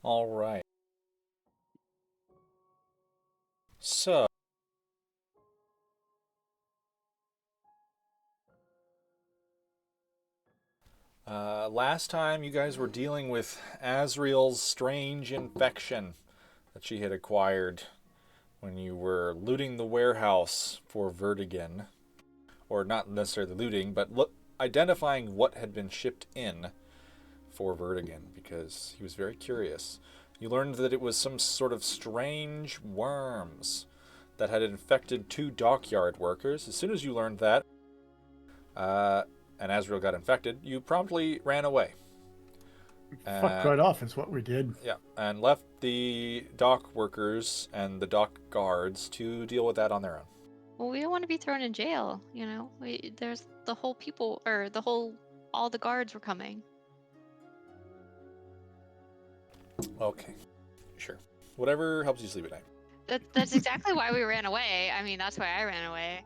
All right. So, last time you guys were dealing with Azriel's strange infection that she had acquired when you were looting the warehouse for Verdigan. Or not necessarily looting, but identifying what had been shipped in for Verdigan because he was very curious. You learned that it was some sort of strange worms that had infected two dockyard workers. As soon as you learned that, uh, and Azrael got infected, you promptly ran away. Fucked Uh, right off is what we did. yeah, and left the dock workers and the dock guards to deal with that on their own. Well, we don't want to be thrown in jail, you know. There's the whole people, or all the guards were coming. Okay, sure. Whatever helps you sleep at night. That's exactly why we ran away. I mean, that's why I ran away.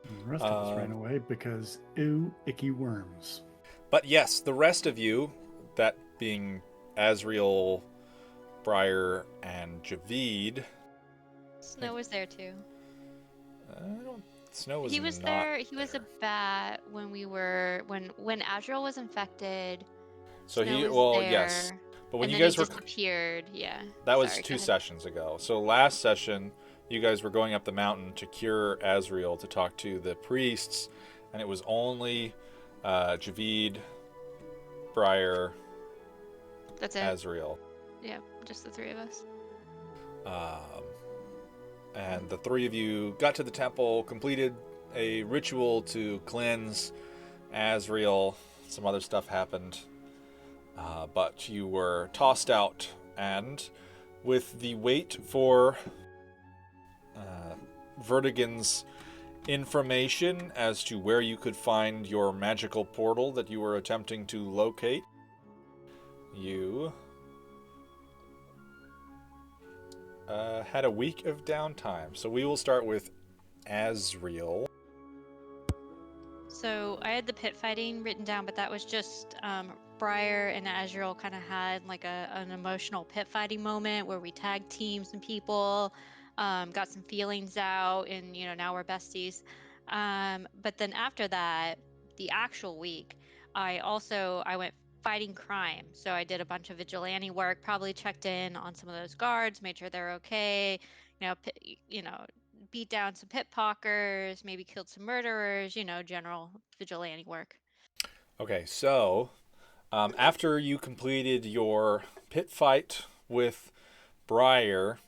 And the rest of us ran away because, ew, icky worms. But yes, the rest of you, that being Azriel, Briar, and Javid. Snow was there too. I don't. Snow was He was not there. He was a bat when we were when Azrael was infected. So Snow he, was well, there, yes, but when and you then guys he were, disappeared. Yeah. that was Sorry, go two ahead. sessions ago. So last session, you guys were going up the mountain to cure Azriel to talk to the priests, and it was only Javid, Briar, That's it. Azriel. Yeah, just the three of us. Um, and the three of you got to the temple, completed a ritual to cleanse Azriel. Some other stuff happened, but you were tossed out, and with the wait for Verdigan's information as to where you could find your magical portal that you were attempting to locate, you had a week of downtime. So we will start with Azriel. So I had the pit fighting written down, but that was just Briar and Azrael kind of had like an emotional pit fighting moment where we tag teamed some people, got some feelings out, and now we're besties. But then after that, the actual week, I went fighting crime. So I did a bunch of vigilante work, probably checked in on some of those guards, made sure they're okay. You know, beat down some pickpockers, maybe killed some murderers, general vigilante work. Okay, so after you completed your pit fight with Briar,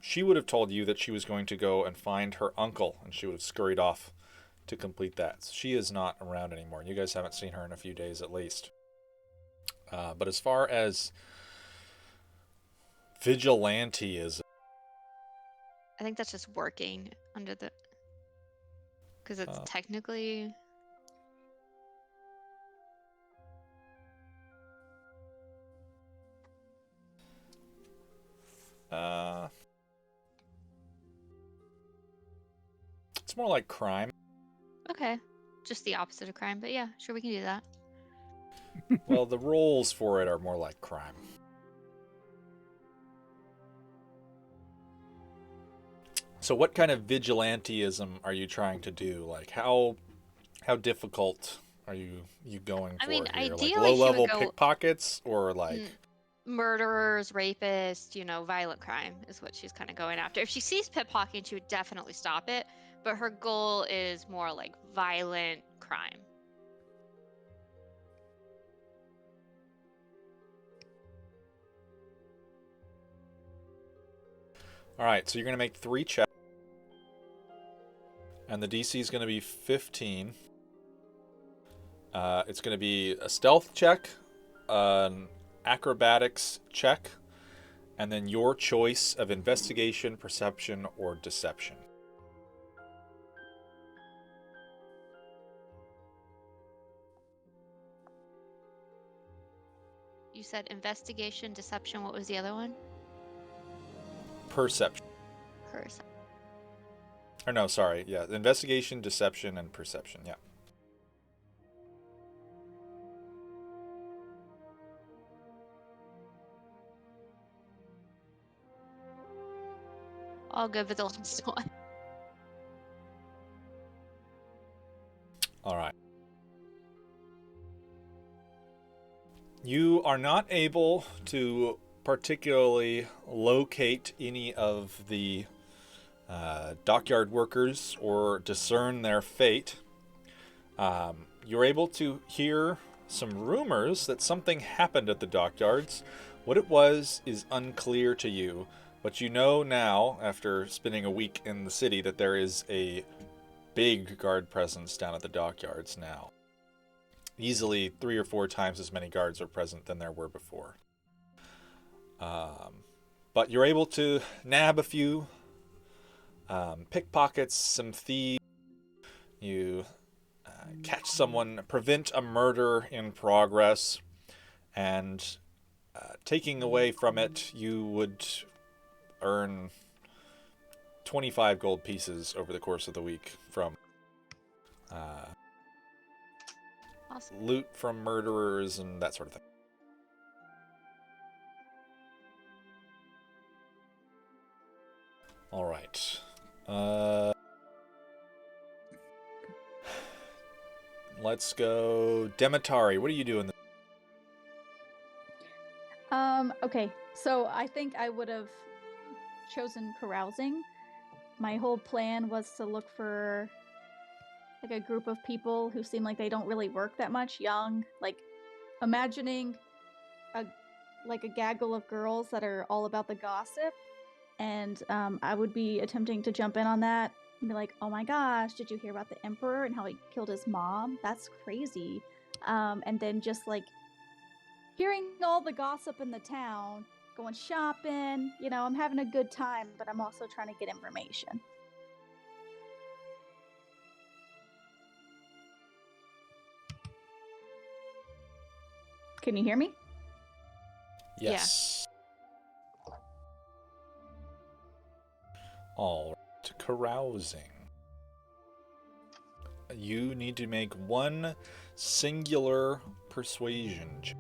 she would have told you that she was going to go and find her uncle, and she would have scurried off to complete that. So she is not around anymore. You guys haven't seen her in a few days at least. But as far as vigilante is, I think that's just working under the, because it's uh, technically. uh, it's more like crime. Okay, just the opposite of crime, but yeah, sure, we can do that. Well, the roles for it are more like crime. So, what kind of vigilanteism are you trying to do? Like, how difficult are you going I for mean, here? Like ideally low she would level go pickpockets or like? murderers, rapists, violent crime is what she's kind of going after. If she sees pickpocketing, she would definitely stop it, but her goal is more like violent crime. All right, so you're gonna make 3 checks, and the DC is gonna be 15. It's gonna be a stealth check, an acrobatics check, and then your choice of investigation, perception, or deception. You said investigation, deception. What was the other one? Perception. Perception. Or no, sorry. Yeah, investigation, deception, and perception. Yeah. I'll go for the last one. All right. You are not able to particularly locate any of the dockyard workers or discern their fate. You're able to hear some rumors that something happened at the dockyards. What it was is unclear to you, but you know now, after spending a week in the city, that there is a big guard presence down at the dockyards now. Easily 3 or 4 times as many guards are present than there were before. But you're able to nab a few pickpockets, some thieves. You catch someone, prevent a murder in progress, and taking away from it, you would earn 25 gold pieces over the course of the week from Awesome. loot from murderers and that sort of thing. All right. Let's go. Demetari, what are you doing? Okay, so I think I would have chosen carousing. My whole plan was to look for like a group of people who seem like they don't really work that much, young, like imagining a gaggle of girls that are all about the gossip, and I would be attempting to jump in on that and be like, oh my gosh, did you hear about the emperor and how he killed his mom? That's crazy. And then just like hearing all the gossip in the town, going shopping, I'm having a good time, but I'm also trying to get information. Can you hear me? Yes. All right. Carousing. You need to make one singular persuasion check.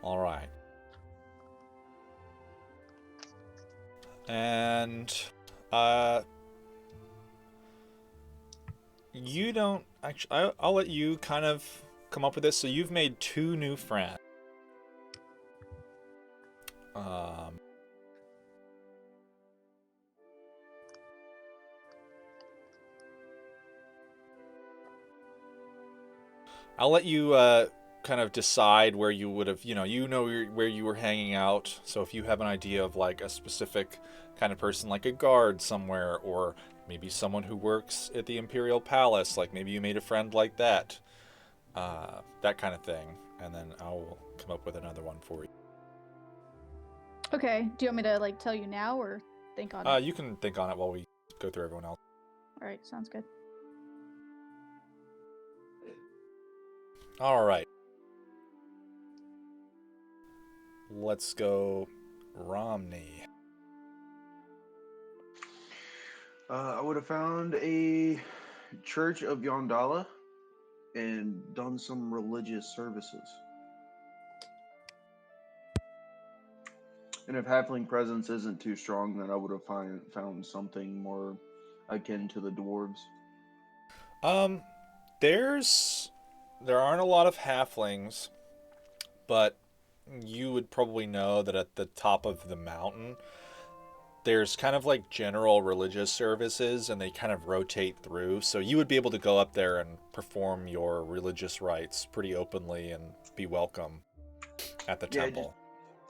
All right. And you don't actually. I'll let you kind of come up with this. So you've made 2 new friends. I'll let you kind of decide where you would have, where you were hanging out. So if you have an idea of like a specific kind of person, like a guard somewhere, or maybe someone who works at the Imperial Palace, like maybe you made a friend like that, that kind of thing. And then I'll come up with another one for you. Okay. Do you want me to like tell you now or think on it? You can think on it while we go through everyone else. All right. Sounds good. All right. Let's go Romney. I would have found a church of Yondala and done some religious services. And if halfling presence isn't too strong, then I would have found something more akin to the dwarves. There aren't a lot of halflings, but you would probably know that at the top of the mountain, there's kind of like general religious services, and they kind of rotate through. So you would be able to go up there and perform your religious rites pretty openly and be welcome at the temple.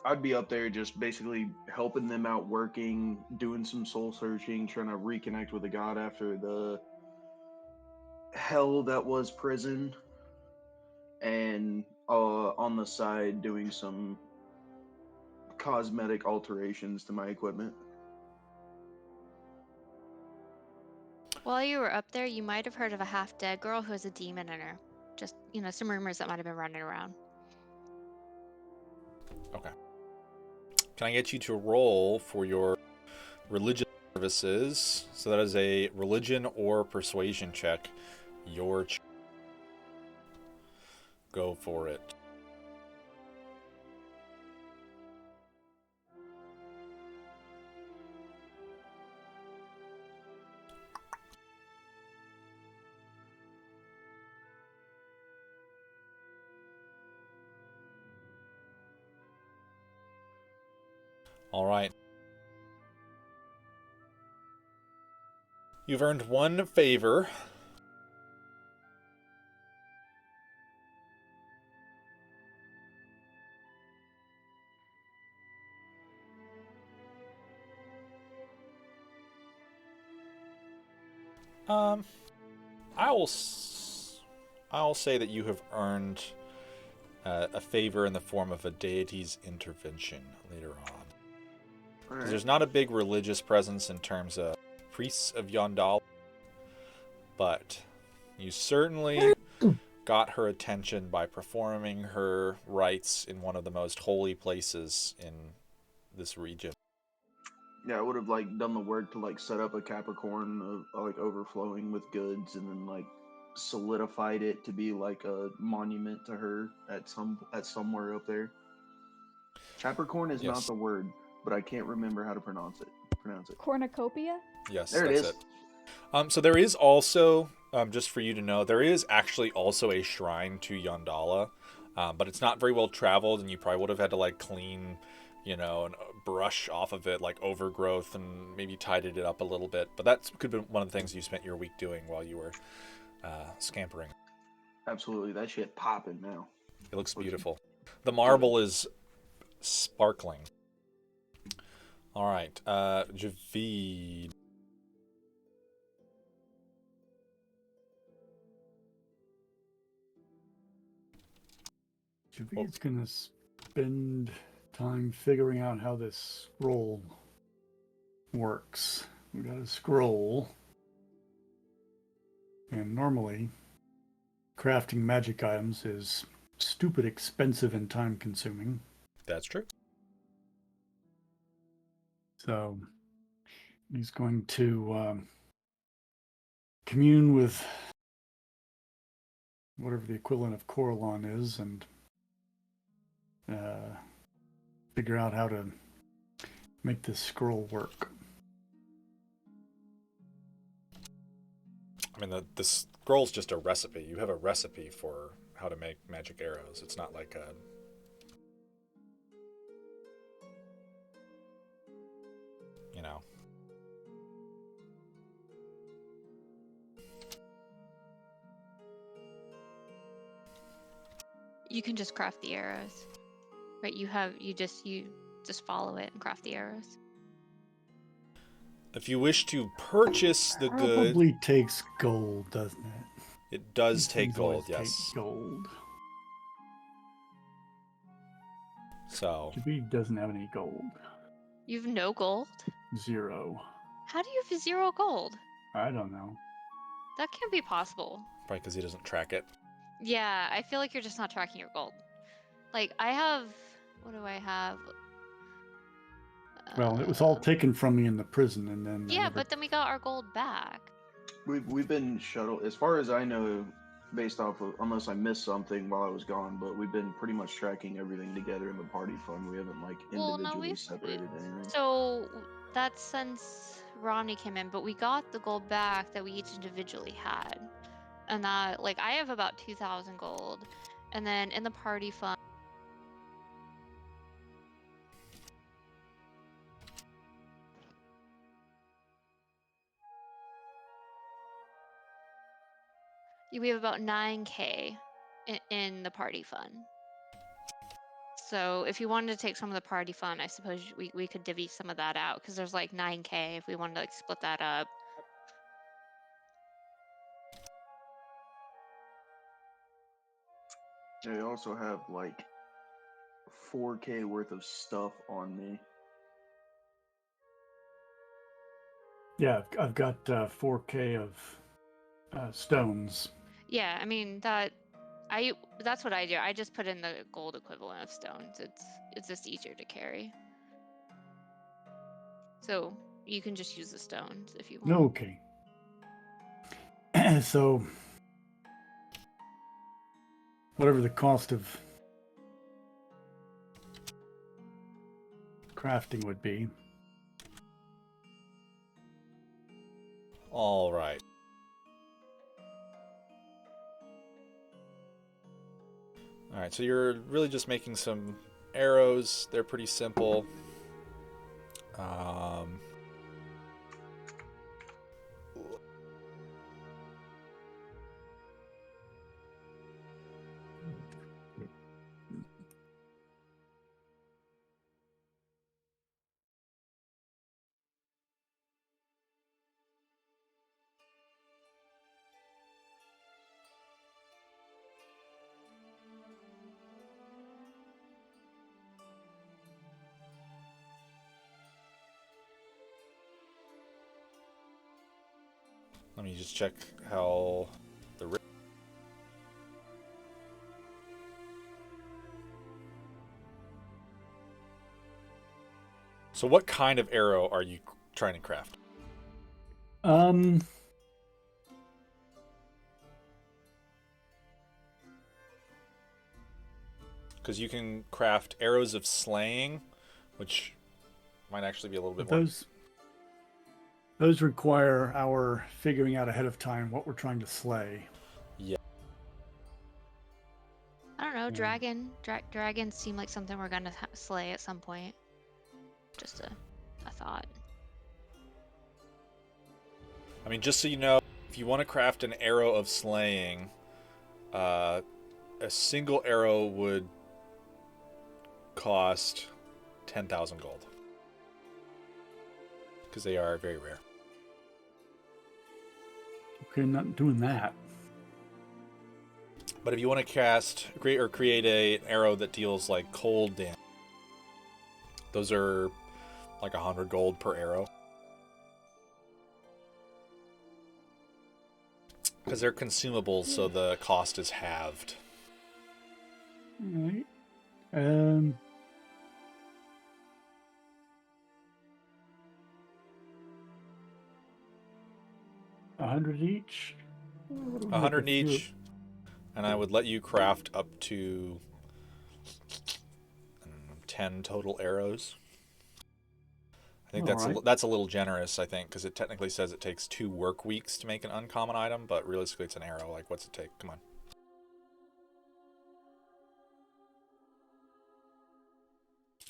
I'd be up there just basically helping them out working, doing some soul searching, trying to reconnect with the god after the hell that was prison, and on the side doing some cosmetic alterations to my equipment. While you were up there, you might have heard of a half-dead girl who has a demon in her. Just, some rumors that might have been running around. Okay. Can I get you to roll for your religious services. So that is a religion or persuasion check. Go for it. All right. You've earned 1 favor. I'll say that you have earned a favor in the form of a deity's intervention later on. Because there's not a big religious presence in terms of priests of Yondal, but you certainly got her attention by performing her rites in one of the most holy places in this region. Yeah, I would have done the work to set up a Capricorn of overflowing with goods, and then solidified it to be a monument to her at somewhere up there. Capricorn is not the word, but I can't remember how to pronounce it. Cornucopia? Yes, there that's it is. So there is also, just for you to know, there is actually also a shrine to Yondala, but it's not very well traveled, and you probably would have had to clean, and brush off of it overgrowth, and maybe tidied it up a little bit. But that could be one of the things you spent your week doing while you were scampering. Absolutely, that shit popping now. It looks beautiful. The marble is sparkling. All right, Javid. Javid's gonna spend time figuring out how this scroll works. We got a scroll, and normally crafting magic items is stupid expensive and time consuming. That's true. So he's going to commune with whatever the equivalent of Coralon is, and figure out how to make this scroll work. I mean, the scroll's just a recipe. You have a recipe for how to make magic arrows. It's not like a... You can just craft the arrows. Right? You just follow it and craft the arrows. If you wish to purchase the good... Probably takes gold, doesn't it? It does These take things gold, always yes. take gold. So... Javid doesn't have any gold. You've no gold? 0. How do you have 0 gold? I don't know. That can't be possible. Probably because he doesn't track it. Yeah, I feel like you're just not tracking your gold. I have... What do I have? Well, it was all taken from me in the prison, and then... Yeah, but then we got our gold back. We've been shuttled, as far as I know, based off of, unless I missed something while I was gone, but we've been pretty much tracking everything together in the party fund. We haven't individually separated anything. So that's since Ronnie came in, but we got the gold back that we each individually had. And that, I have about 2,000 gold. And then in the party fund, we have about 9K in the party fund. So if you wanted to take some of the party fund, I suppose we could divvy some of that out, because there's 9K if we wanted to split that up. I also have 4K worth of stuff on me. Yeah, I've got 4K of stones. Yeah, I mean that's what I do. I just put in the gold equivalent of stones. It's just easier to carry. So You can just use the stones if you want. Okay. So, whatever the cost of crafting would be. All right. All right, so you're really just making some arrows. They're pretty simple. Let me just check how the... So what kind of arrow are you trying to craft? Because you can craft arrows of slaying, which might actually be a little bit more... Those require our figuring out ahead of time what we're trying to slay. Yeah. I don't know, dragon. Dragons seem like something we're gonna slay at some point. Just a thought. I mean, just so you know, if you want to craft an arrow of slaying, a single arrow would cost 10,000 gold. Because they are very rare. Okay, not doing that. But if you want to create an arrow that deals like cold damage, those are like 100 gold per arrow. Because they're consumables, so the cost is halved. All right. 100 each. 100 each, and I would let you craft up to 10 total arrows. I think that's a little generous, I think, because it technically says it takes 2 work weeks to make an uncommon item, but realistically it's an arrow. Like, what's it take? Come on.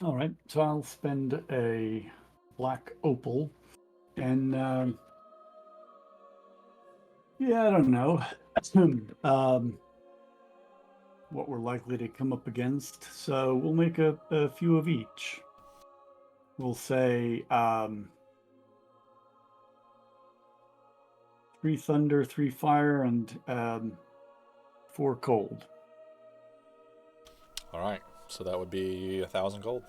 All right, so I'll spend a black opal, and yeah, I don't know what we're likely to come up against. So we'll make a few of each. We'll say 3 thunder, 3 fire, and 4 cold. All right, so that would be 1,000 gold.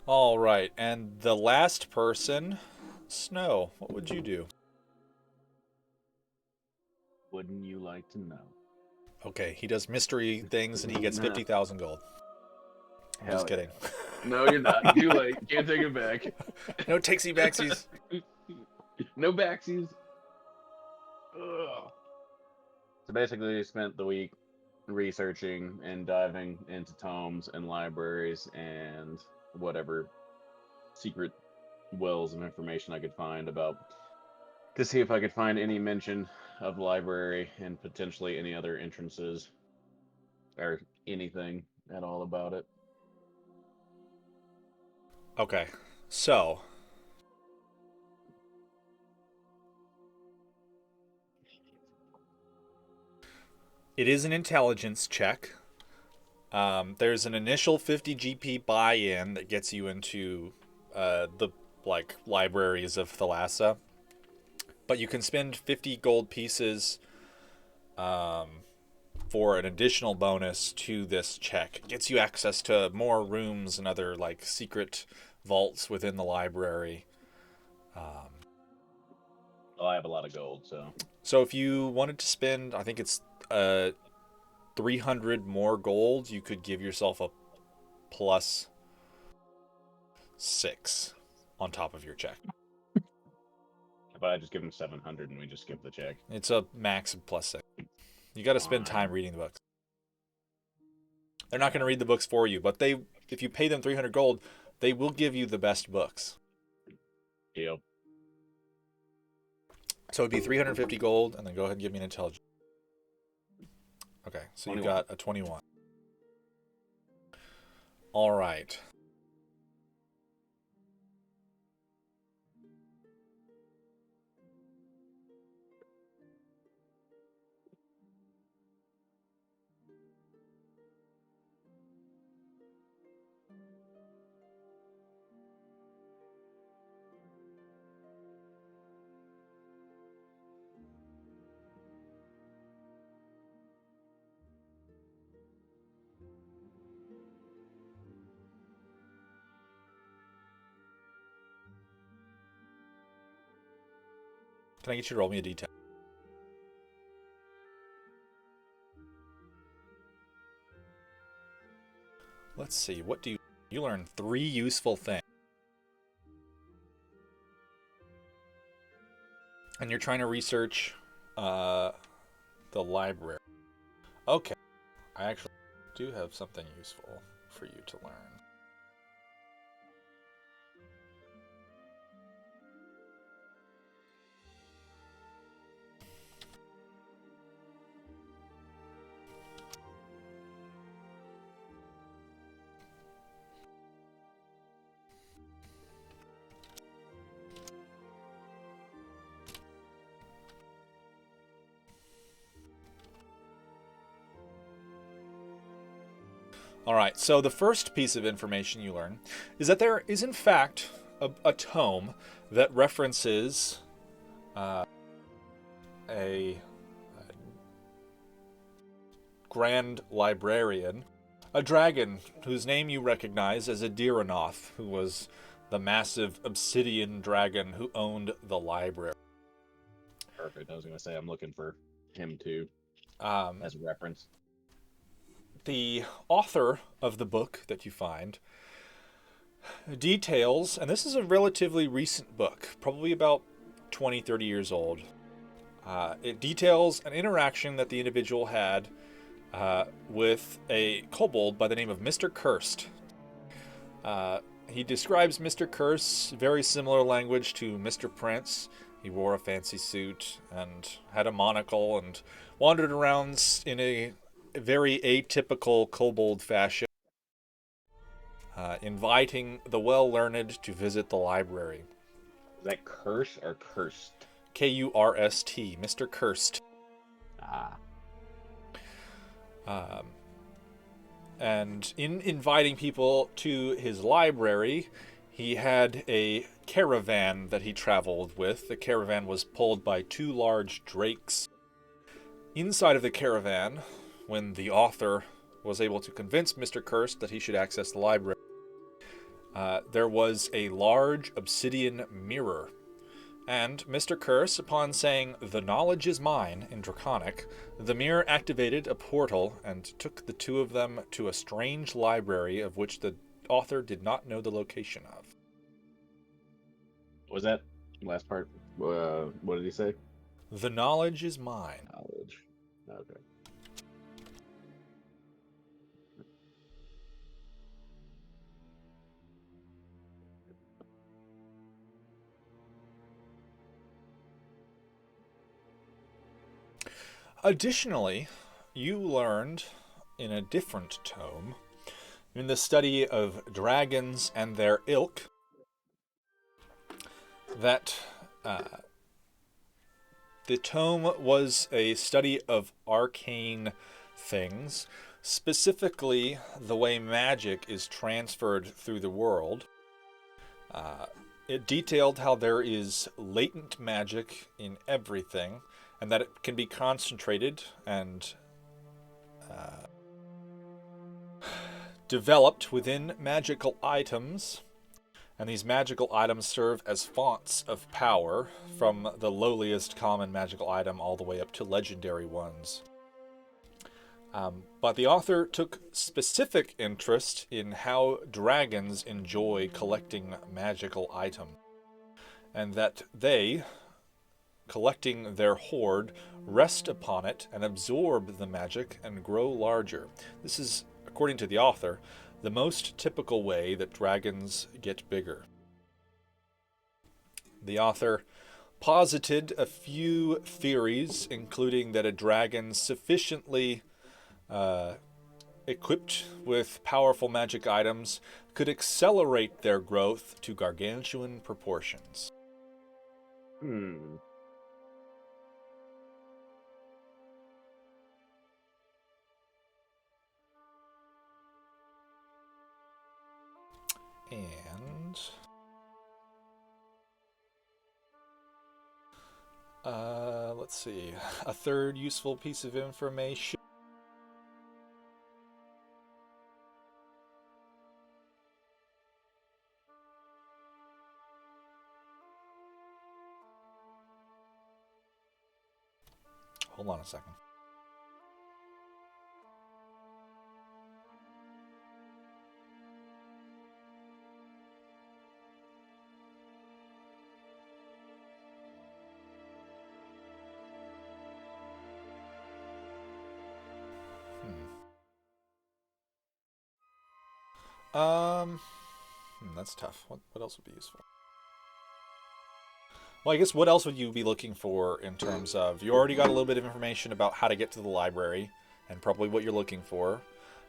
All right, and the last person, Snow, what would you do? Wouldn't you like to know? Okay, he does mystery things and he gets Nah. 50,000 gold. I'm Hell just kidding. No, you're not. Too late. Can't take it back. No takesy backsies. No backsies. Ugh. So basically, we spent the week researching and diving into tomes and libraries and whatever secret wells of information I could find about to see if I could find any mention of the library and potentially any other entrances or anything at all about it. Okay, So, it is an intelligence check. There's an initial 50 GP buy-in that gets you into the libraries of Thalassan, but you can spend 50 gold pieces for an additional bonus to this check. It gets you access to more rooms and other secret vaults within the library. Well, I have a lot of gold, so. So if you wanted to spend, I think it's 300 more gold, you could give yourself a +6 on top of your check. But I just give him 700 and we just skip the check. It's a max of +6. You got to spend time reading the books. They're not going to read the books for you, but if you pay them 300 gold, they will give you the best books. Deal. So it'd be 350 gold, and then go ahead and give me an intelligence. Okay, so 21. you got a 21. All right. Can I get you to roll me a d10? Let's see. What do you learn? 3 useful things. And you're trying to research the library. Okay. I actually do have something useful for you to learn. All right, so the first piece of information you learn is that there is, in fact, a tome that references a grand librarian, a dragon whose name you recognize as Adiranoth, who was the massive obsidian dragon who owned the library. Perfect. I was going to say, I'm looking for him too, Um, as a reference. The author of the book that you find details, and this is a relatively recent book, probably about 20, 30 years old. It details an interaction that the individual had with a kobold by the name of Mr. Cursed. He describes Mr. Curse, very similar language to Mr. Prince. He wore a fancy suit and had a monocle and wandered around in a very atypical kobold fashion, inviting the well-learned to visit the library. Is that curse or cursed? Kurst, Mr. Cursed. Ah. And in inviting people to his library, he had a caravan that he traveled with. The caravan was pulled by 2 large drakes. Inside of the caravan, when the author was able to convince Mr. Cursed that he should access the library, there was a large obsidian mirror. And Mr. Curse, upon saying, "The knowledge is mine," in Draconic, the mirror activated a portal and took the 2 of them to a strange library of which the author did not know the location of. Was that last part? What did he say? The knowledge is mine. Knowledge. Okay. Additionally, you learned in a different tome, in the study of dragons and their ilk, that the tome was a study of arcane things, specifically the way magic is transferred through the world. It detailed how there is latent magic in everything, and that it can be concentrated and developed within magical items. And these magical items serve as fonts of power, from the lowliest common magical item all the way up to legendary ones. But the author took specific interest in how dragons enjoy collecting magical items, and that they, collecting their hoard, rest upon it and absorb the magic and grow larger. This is, according to the author, the most typical way that dragons get bigger. The author posited a few theories, including that a dragon sufficiently equipped with powerful magic items could accelerate their growth to gargantuan proportions. And let's see, a third useful piece of information. Hold on a second. That's tough. What else would be useful? Well, I guess what else would you be looking for in terms of... You already got a little bit of information about how to get to the library, and probably what you're looking for.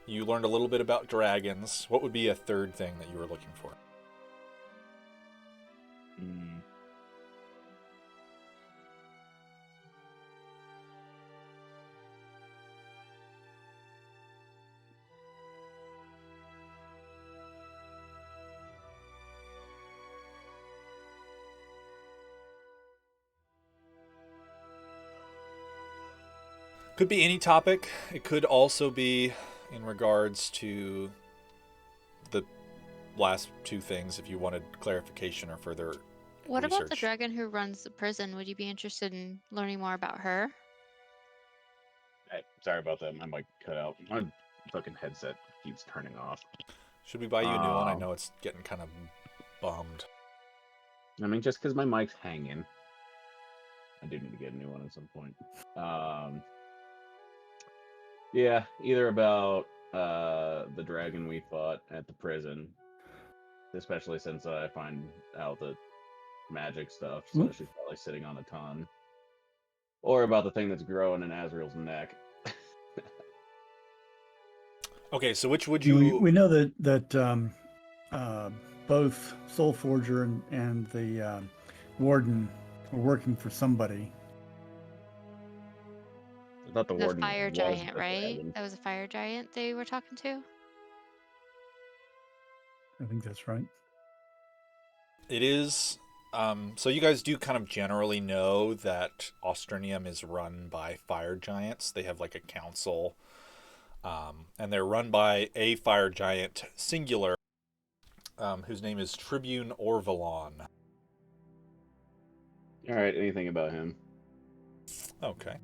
You learned a little bit about dragons. What would be a third thing that you were looking for? Could be any topic. It could also be in regards to the last two things if you wanted clarification or further What research. about the dragon who runs the prison? Would you be interested in learning more about her? Hey, sorry about that. My mic cut out. My fucking headset keeps turning off. Should we buy you a new one? I know it's getting kind of bummed. I mean, just because my mic's hanging. I do need to get a new one at some point. Yeah, either about the dragon we fought at the prison, especially since I find out the magic stuff, so she's probably sitting on a ton. Or about the thing that's growing in Azrael's neck. Okay, so which would you... We know that both Soul Forger and the Warden were working for somebody. I thought the warden fire was giant, the right? dragon. That was a fire giant they were talking to? I think that's right. It is. So you guys do kind of generally know that Austranium is run by fire giants. They have like a council, and they're run by a fire giant, singular, whose name is Tribune Orvalon. All right, anything about him? Okay.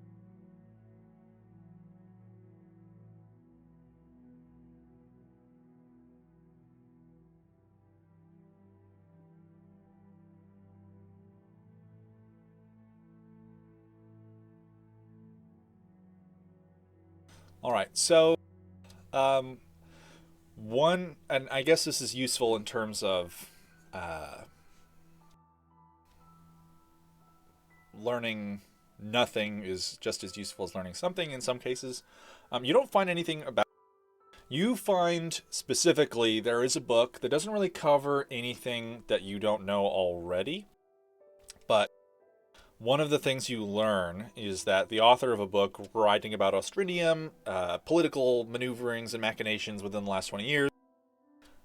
All right, so one, and I guess this is useful in terms of learning nothing is just as useful as learning something in some cases. You don't find anything about... You find specifically there is a book that doesn't really cover anything that you don't know already. But one of the things you learn is that the author of a book writing about Ostridium, political maneuverings and machinations within the last 20 years,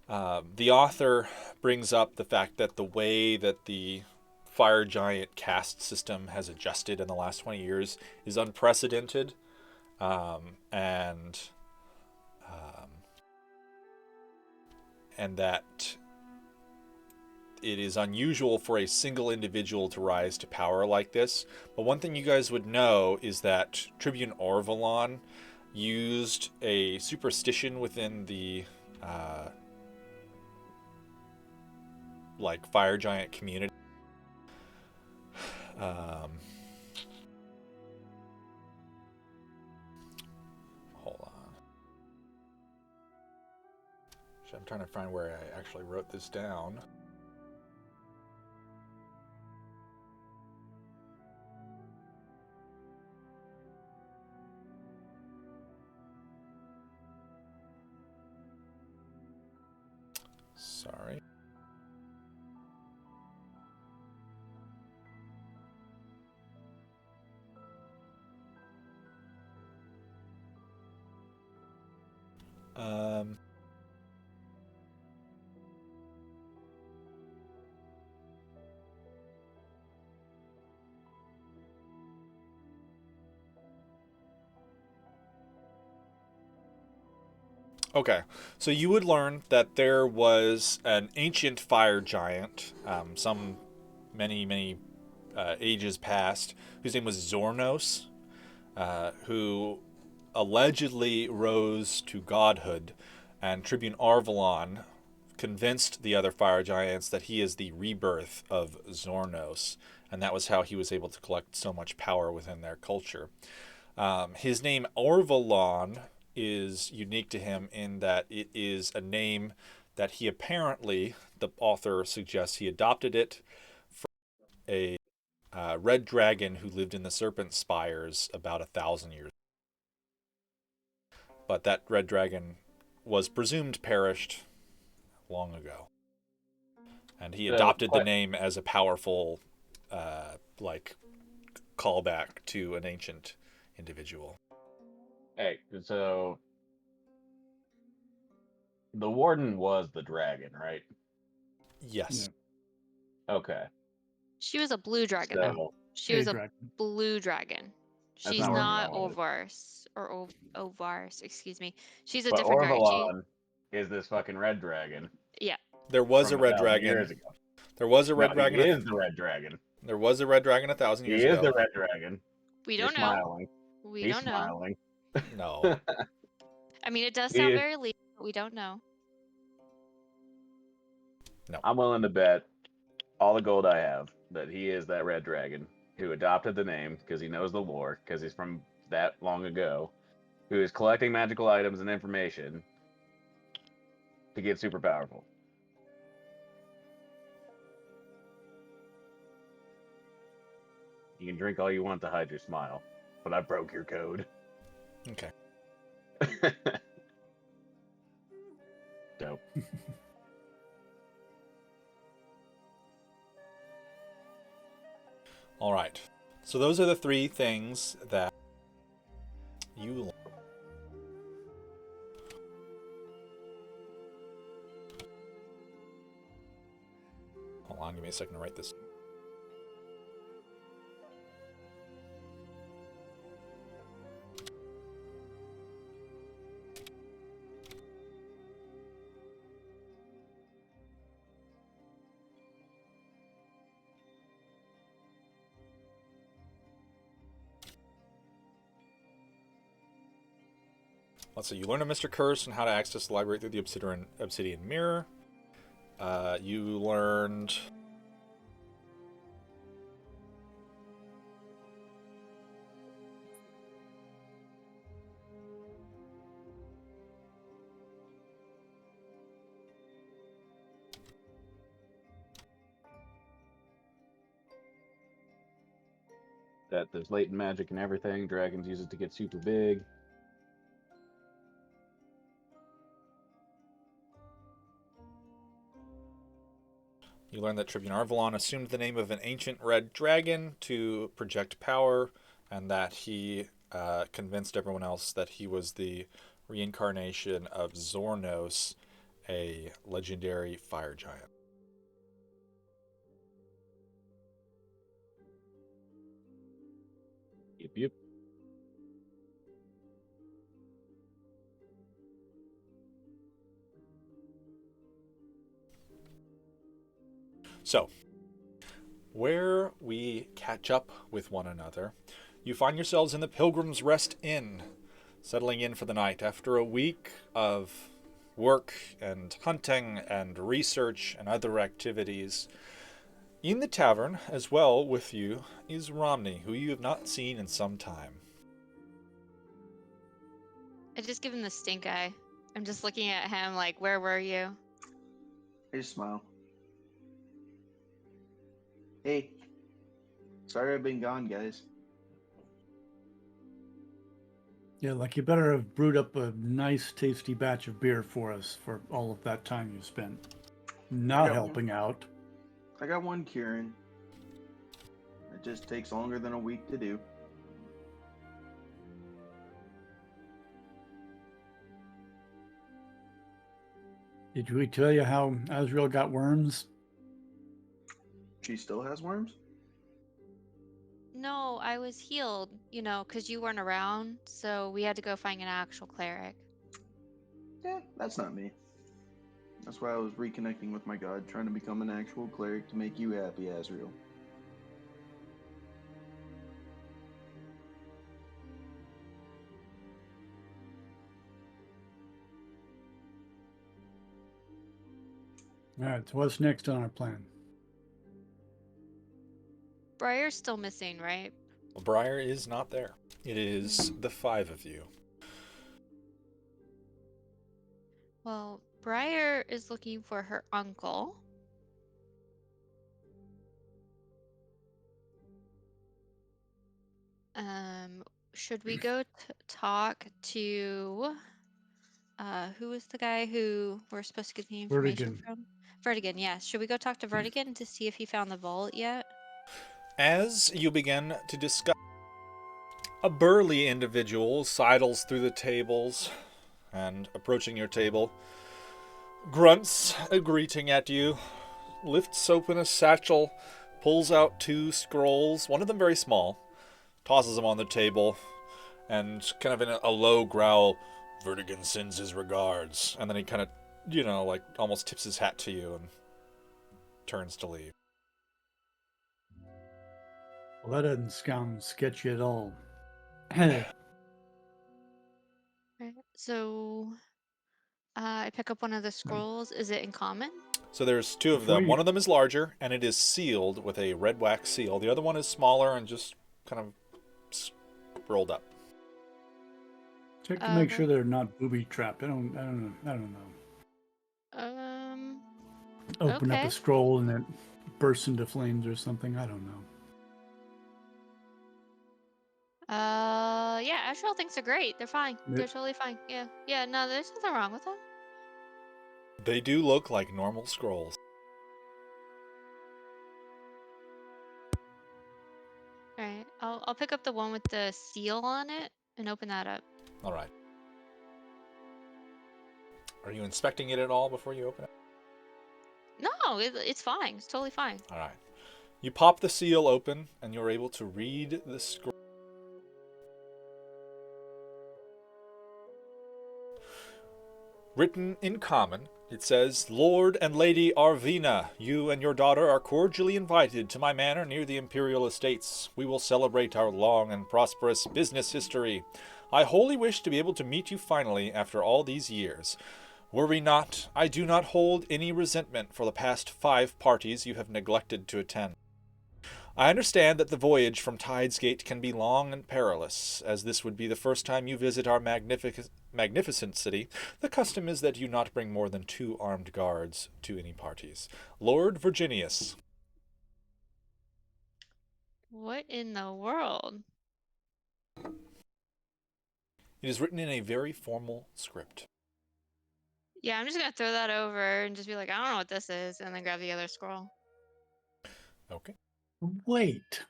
the author brings up the fact that the way that the fire giant caste system has adjusted in the last 20 years is unprecedented, and that it is unusual for a single individual to rise to power like this. But one thing you guys would know is that Tribune Orvalon used a superstition within the fire giant community. Hold on. I'm trying to find where I actually wrote this down. Sorry. Okay, so you would learn that there was an ancient fire giant, some many ages past, whose name was Zornos, who allegedly rose to godhood, and Tribune Arvalon convinced the other fire giants that he is the rebirth of Zornos, and that was how he was able to collect so much power within their culture. His name Orvalon is unique to him in that it is a name that he apparently, the author suggests, he adopted it from a red dragon who lived in the Serpent Spires about 1,000 years. But that red dragon was presumed perished long ago. And he adopted the name as a powerful, callback to an ancient individual. Hey, so the warden was the dragon, right? Yes. Yeah. Okay. She was a blue dragon, though. She was a blue dragon. She's not Ovars or Ovars, excuse me. She's a different dragon. Orvalon is this fucking red dragon. Yeah. There was a red dragon. Years ago. There was a red dragon. He is the red dragon. There was a red dragon 1,000 years ago. He is the red dragon. We don't know. Smiling. We don't know. Smiling. No. I mean, it does sound very legal, but we don't know. No. I'm willing to bet all the gold I have that he is that red dragon who adopted the name because he knows the lore, because he's from that long ago, who is collecting magical items and information to get super powerful. You can drink all you want to hide your smile, but I broke your code. Okay. Dope. All right. So those are the three things that you learn. Hold on, give me a second to write this. Let's see. You learn of Mr. Curse and how to access the library through the Obsidian Mirror. You learned that there's latent magic and everything. Dragons use it to get super big. You learn that Tribune Arvalon assumed the name of an ancient red dragon to project power, and that he convinced everyone else that he was the reincarnation of Zornos, a legendary fire giant. Yep. So, where we catch up with one another, you find yourselves in the Pilgrim's Rest Inn, settling in for the night after a week of work and hunting and research and other activities. In the tavern, as well with you, is Romney, who you have not seen in some time. I just give him the stink eye. I'm just looking at him like, where were you? I just smile. Hey, sorry I've been gone, guys. Yeah, like you better have brewed up a nice, tasty batch of beer for us for all of that time you spent not helping out. I got one curing. It just takes longer than a week to do. Did we tell you how Azrael got worms? She still has worms? No, I was healed, because you weren't around, so we had to go find an actual cleric. Yeah, that's not me. That's why I was reconnecting with my god, trying to become an actual cleric to make you happy, Azrael. All right, so what's next on our plan? Briar's still missing, right? Well, Briar is not there. It is the five of you. Well, Briar is looking for her uncle. Should we go talk to who was the guy who we're supposed to get the information Verdigan. from? Verdigan, yes. Should we go talk to Verdigan to see if he found the vault yet? As you begin to discuss, a burly individual sidles through the tables and, approaching your table, grunts a greeting at you, lifts open a satchel, pulls out two scrolls, one of them very small, tosses them on the table, and kind of in a low growl, Verdigan sends his regards. And then he kind of, like almost tips his hat to you and turns to leave. Well, that doesn't sound sketchy at all. Right. So I pick up one of the scrolls. Is it in common? So there's two of them. One of them is larger, and it is sealed with a red wax seal. The other one is smaller and just kind of rolled up. Check to make sure they're not booby trapped. I don't know. Open up a scroll and it bursts into flames or something. I don't know. Yeah, Astral thinks they're great. They're fine. They're totally fine. Yeah, no, there's nothing wrong with them. They do look like normal scrolls. Alright, I'll pick up the one with the seal on it and open that up. Alright. Are you inspecting it at all before you open it? No, it's fine. It's totally fine. Alright. You pop the seal open, and you're able to read the scroll. Written in common, it says, Lord and Lady Arvina, you and your daughter are cordially invited to my manor near the Imperial Estates. We will celebrate our long and prosperous business history. I wholly wish to be able to meet you finally after all these years. Worry not, I do not hold any resentment for the past 5 parties you have neglected to attend. I understand that the voyage from Tide's Gate can be long and perilous, as this would be the first time you visit our magnificent city. The custom is that you not bring more than 2 armed guards to any parties. Lord Virginius. What in the world? It is written in a very formal script. Yeah, I'm just gonna throw that over and just be like, I don't know what this is, and then grab the other scroll. Okay. Wait.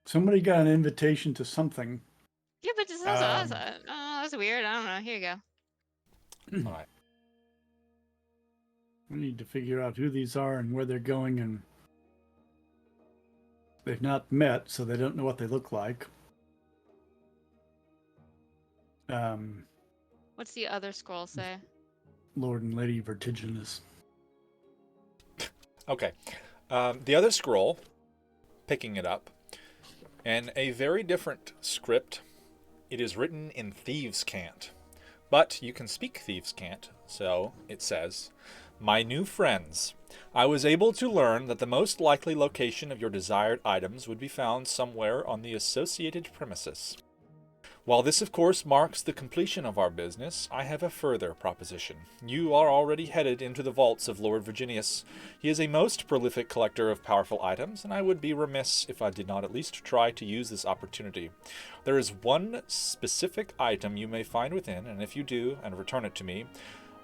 Somebody got an invitation to something. Yeah, but this is that's weird. I don't know. Here you go. All right. We need to figure out who these are and where they're going, and they've not met, so they don't know what they look like. What's the other scroll say? Lord and Lady Vertiginous. Okay. The other scroll, picking it up, and a very different script. It is written in Thieves' Cant. But you can speak Thieves' Cant, so it says, "My new friends, I was able to learn that the most likely location of your desired items would be found somewhere on the associated premises. While this, of course, marks the completion of our business, I have a further proposition. You are already headed into the vaults of Lord Virginius. He is a most prolific collector of powerful items, and I would be remiss if I did not at least try to use this opportunity. There is one specific item you may find within, and if you do, and return it to me,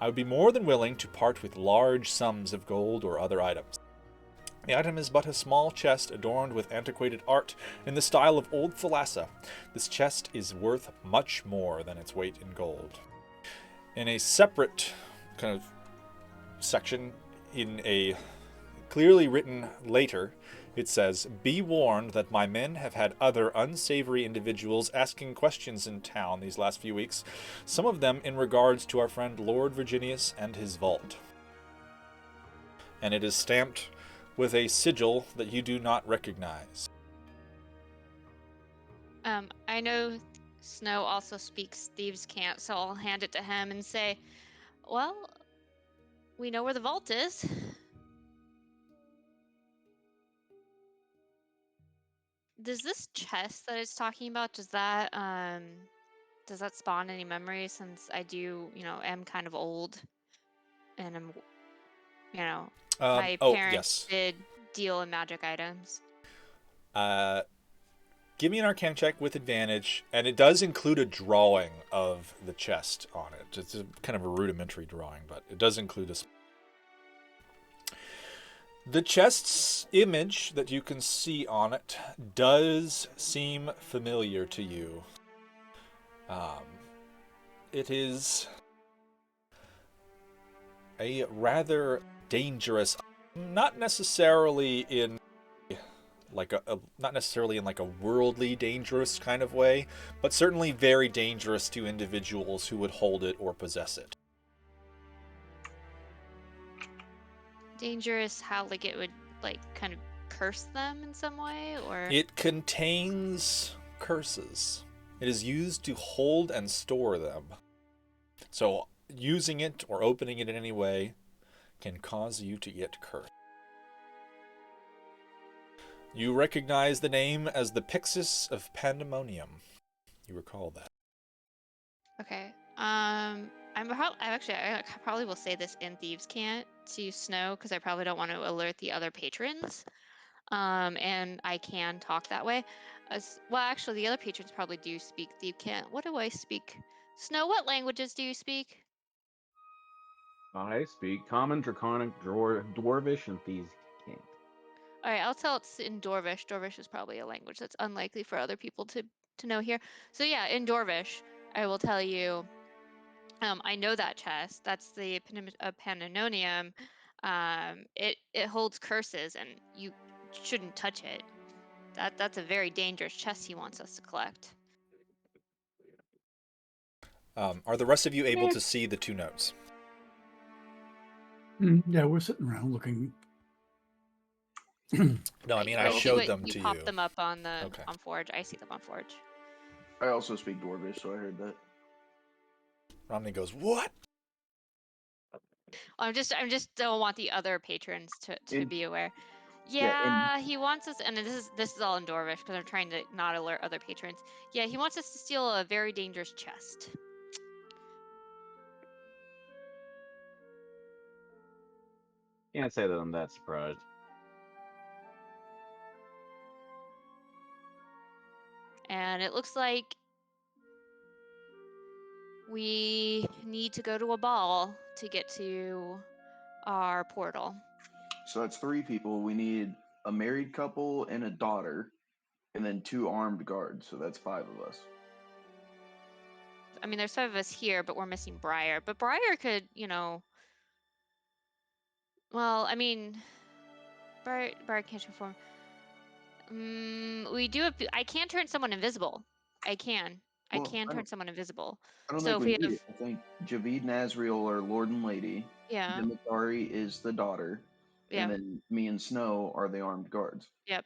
I would be more than willing to part with large sums of gold or other items. The item is but a small chest adorned with antiquated art in the style of old Thalassan. This chest is worth much more than its weight in gold." In a separate kind of section, in a clearly written later, it says, "Be warned that my men have had other unsavory individuals asking questions in town these last few weeks, some of them in regards to our friend Lord Virginius and his vault." And it is stamped with a sigil that you do not recognize. I know Snow also speaks Thieves' Cant, so I'll hand it to him and say, "Well, we know where the vault is." Does this chest that it's talking about, does that spawn any memories, since I do, am kind of old, and I'm, my parents Yes. did deal in magic items. Give me an Arcana check with advantage, and it does include a drawing of the chest on it. It's kind of a rudimentary drawing, but it does include a... The chest's image that you can see on it does seem familiar to you. It is a rather dangerous, not necessarily in like a worldly dangerous kind of way, but certainly very dangerous to individuals who would hold it or possess it. Dangerous, how, like, it would, like, kind of curse them in some way, or? It contains curses. It is used to hold and store them. So using it or opening it in any way can cause you to get cursed. You recognize the name as the Pyxis of Pandemonium. You recall that. Okay. I probably will say this in Thieves' Cant to Snow, because I probably don't want to alert the other patrons. And I can talk that way. Well, actually, the other patrons probably do speak Thieves' Cant. What do I speak? Snow, what languages do you speak? I speak Common, Draconic, Dwarvish, and Thieves' Cant. All right, I'll tell it's in Dwarvish. Dwarvish is probably a language that's unlikely for other people to know here. So yeah, in Dwarvish, I will tell you. I know that chest. That's the Pandemonium. It holds curses, and you shouldn't touch it. That's a very dangerous chest he wants us to collect. Are the rest of you able to see the two notes? Yeah, we're sitting around looking. No, I mean, I showed them to you. You popped them up on Okay. on Forge. I see them on Forge. I also speak Dwarvish, so I heard that. Romney goes, "What?" I just don't want the other patrons to be aware. Yeah, Yeah, he wants us, and this is all in Dwarvish because I'm trying to not alert other patrons. Yeah, he wants us to steal a very dangerous chest. Can't say that I'm that surprised. And it looks like we need to go to a ball to get to our portal. So that's 3 people. We need a married couple and a daughter, and then 2 armed guards. So that's 5 of us. I mean, there's 5 of us here, but we're missing Briar. But Briar could, well, I mean, Briar can't transform. We do have. I can turn someone invisible. I can Well, turn someone invisible. I don't So think if we we need have, it. I think Javid and Azriel are Lord and Lady. yeah, Dimitar is the daughter. yeah, And then me and Snow are the armed guards. yep.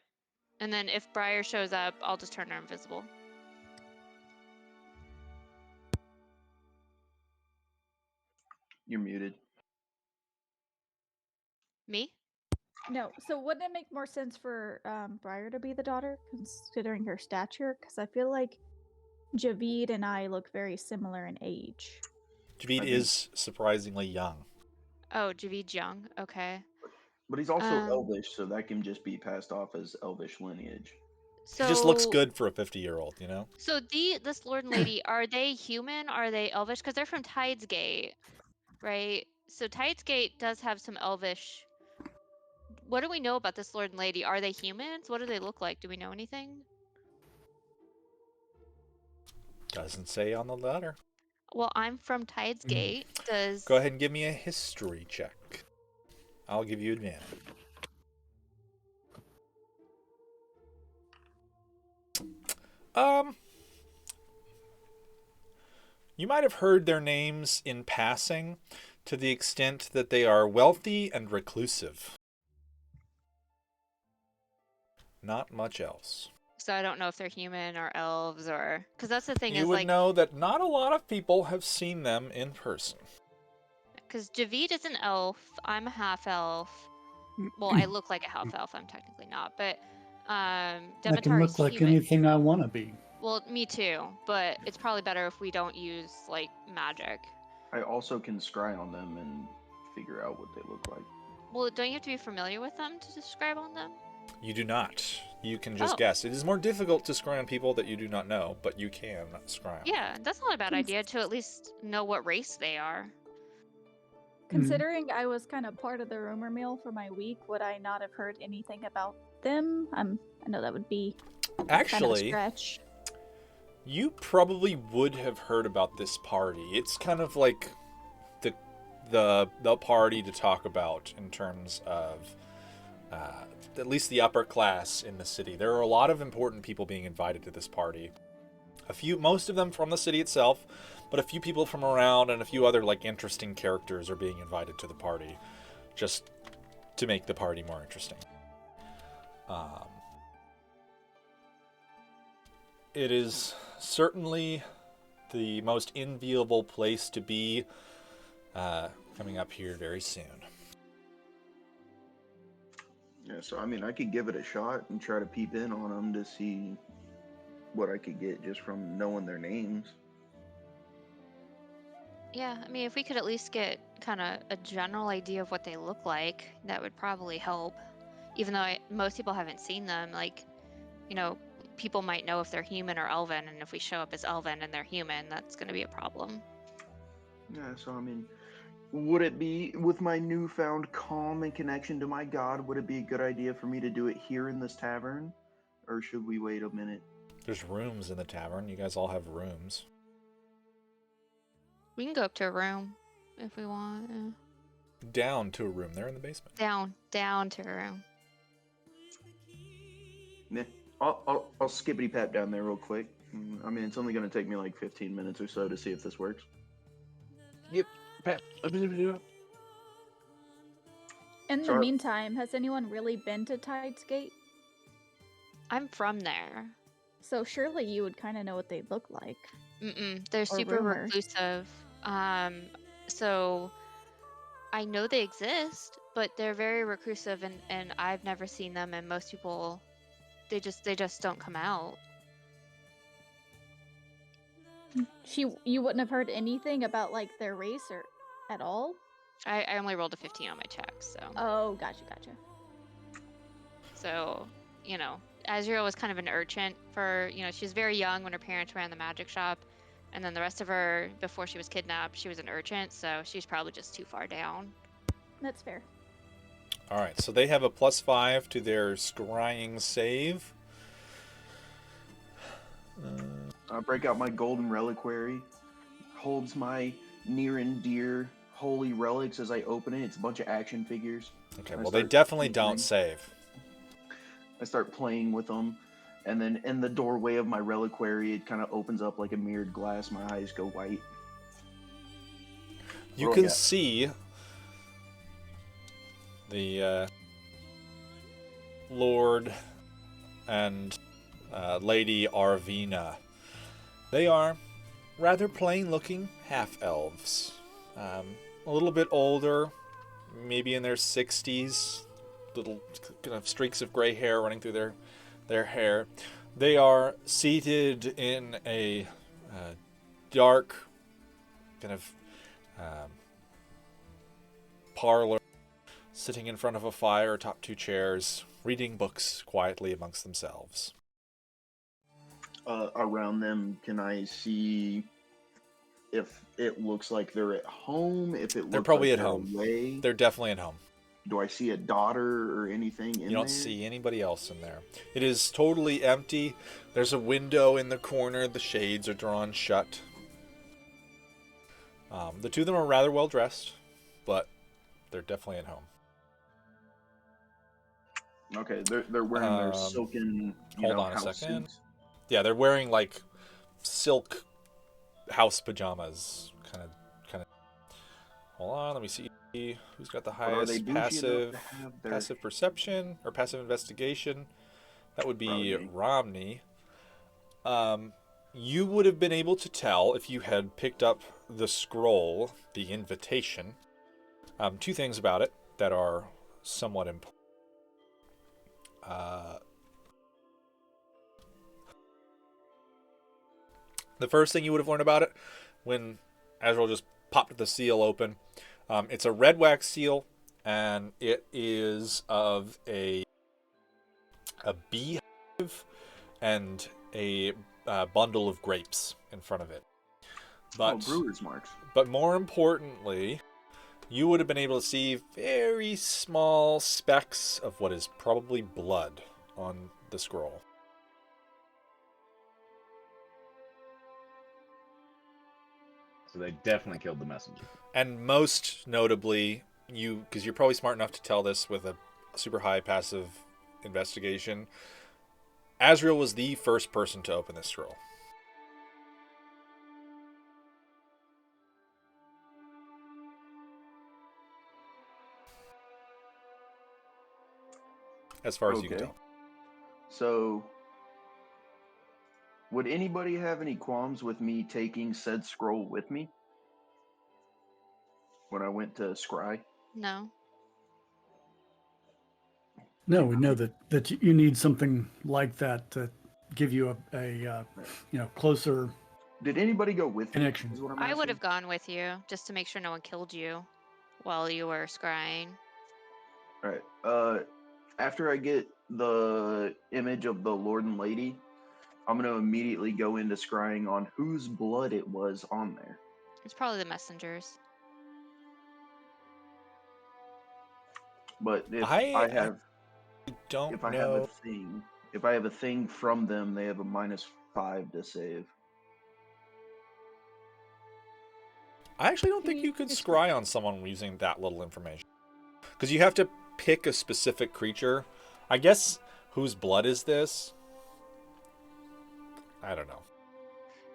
And then if Briar shows up, I'll just turn her invisible. You're muted. Me? No. So wouldn't it make more sense for Briar to be the daughter, considering her stature? Because I feel like Javid and I look very similar in age. Javid is surprisingly young. Oh, Javid Young. Okay. But he's also Elvish, so that can just be passed off as Elvish lineage. So He just looks good for a 50-year-old, you know? So this Lord and Lady, are they human? Are they Elvish? Because they're from Tidesgate, right? So Tidesgate does have some Elvish. What do we know about this Lord and Lady? Are they humans? What do they look like? Do we know anything? Doesn't say on the letter. Well, I'm from Tidesgate. Does Go ahead and give me a history check. I'll give you advantage. You might have heard their names in passing to the extent that they are wealthy and reclusive. Not much else. So I don't know if they're human or elves or... Because that's the thing You is would like... know that not a lot of people have seen them in person. Because Javid is an elf. I'm a half-elf. Well, I look like a half-elf. I'm technically not. But I Dimitar can look is like human. anything I want to be. Well, me too. But it's probably better if we don't use, like, magic. I also can scry on them and figure out what they look like. Well, don't you have to be familiar with them to describe on them? You do not. You can just Oh. guess. It is more difficult to scry on people that you do not know, but you can scry on. Yeah, that's not a bad idea to at least know what race they are. Considering I was kind of part of the rumor mill for my week, would I not have heard anything about them? I know that would be kind of a Actually, stretch. you probably would have heard about this party. It's kind of like the party to talk about in terms of at least the upper class in the city. There are a lot of important people being invited to this party. Most of them from the city itself, but a few people from around and a few other like interesting characters are being invited to the party, just to make the party more interesting. It is certainly the most enviable place to be, coming up here very soon. Yeah, so I mean, I could give it a shot and try to peep in on them to see what I could get just from knowing their names. Yeah, I mean, if we could at least get kind of a general idea of what they look like, that would probably help. Even though most people haven't seen them, like, people might know if they're human or elven, and if we show up as elven and they're human, that's going to be a problem. Yeah, so I mean, would it be, with my newfound calm and connection to my god, would it be a good idea for me to do it here in this tavern? Or should we wait a minute? There's rooms in the tavern. You guys all have rooms. We can go up to a room if we want. Yeah. Down to a room. They're in the basement. Down to a room. Yeah, I'll skippity pap down there real quick. I mean, it's only going to take me like 15 minutes or so to see if this works. Yep. Pat. In the Sorry. meantime, has anyone really been to Tidesgate? I'm from there. So surely you would kind of know what they look like. They're Or super rumors. reclusive. So I know they exist, but they're very reclusive, and I've never seen them, and most people, they just don't come out. You wouldn't have heard anything about like their race or at all? I only rolled a 15 on my check, so. Oh, gotcha. So, Azriel was kind of an urchin for, she was very young when her parents ran the magic shop. And then the rest of her, before she was kidnapped, she was an urchin. So she's probably just too far down. That's fair. All right, so they have a +5 to their scrying save. I break out my golden reliquary, holds my near and dear holy relics as I open it. It's a bunch of action figures. Okay, I well, they start definitely tinkering. don't save. I start playing with them, and then in the doorway of my reliquary, it kind of opens up like a mirrored glass. My eyes go white. You What do I can got? see the Lord and Lady Arvina. They are rather plain-looking half-elves. A little bit older, maybe in their 60s. Little kind of streaks of gray hair running through their hair. They are seated in a dark kind of parlor, sitting in front of a fire atop 2 chairs, reading books quietly amongst themselves. Around them, can I see if it looks like they're at home? If it looks They're probably like at they're home. away? They're definitely at home. Do I see a daughter or anything in You don't there? see anybody else in there. It is totally empty. There's a window in the corner. The shades are drawn shut. The 2 of them are rather well dressed, but they're definitely at home. Okay, they're wearing their silken, Hold on a house second. suits. Yeah, they're wearing like silk house pajamas, kind of. Hold on, let me see who's got the But are they highest douchey enough to have their passive perception or passive investigation. That would be Romney. Romney. You would have been able to tell if you had picked up the scroll, the invitation. 2 things about it that are somewhat important. The first thing you would have learned about it when Azrael just popped the seal open. It's a red wax seal, and it is of a beehive and a bundle of grapes in front of it. But, brewer's marks. But more importantly, you would have been able to see very small specks of what is probably blood on the scroll. So they definitely killed the messenger. And most notably, because you're probably smart enough to tell this with a super high passive investigation, Azrael was the first person to open this scroll. As far as you can tell. So, would anybody have any qualms with me taking said scroll with me when I went to scry? No. No, we know that you need something like that to give you a closer Did anybody go with connection. me? Is what I'm I would asking? have gone with you just to make sure no one killed you while you were scrying. All right. After I get the image of the Lord and Lady, I'm gonna immediately go into scrying on whose blood it was on there. It's probably the messengers. But if I have don't if I know. have a thing from them, they have a -5 to save. I actually don't think you could scry on someone using that little information. Because you have to pick a specific creature. I guess whose blood is this? I don't know.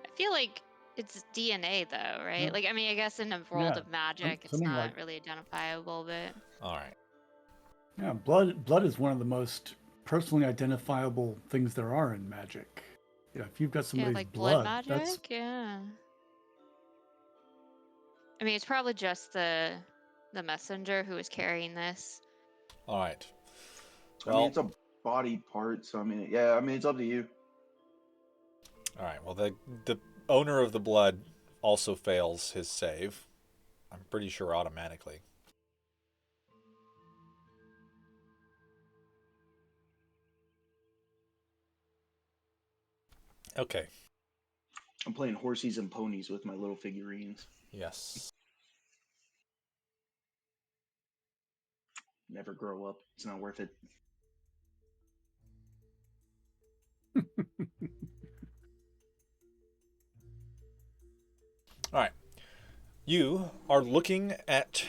I feel like it's DNA though, right? Yeah. Like, I mean, I guess in a world Yeah, of magic, it's something not like- really identifiable, but All right. Yeah, blood is one of the most personally identifiable things there are in magic. Yeah, if you've got yeah, somebody's like blood that's magic, yeah. I mean, it's probably just the messenger who was carrying this. All right. I mean, Well, it's a body part, so it's up to you. all right. Well, the owner of the blood also fails his save. I'm pretty sure automatically. Okay. I'm playing horsies and ponies with my little figurines. Yes. Never grow up. It's not worth it. All right. You are looking at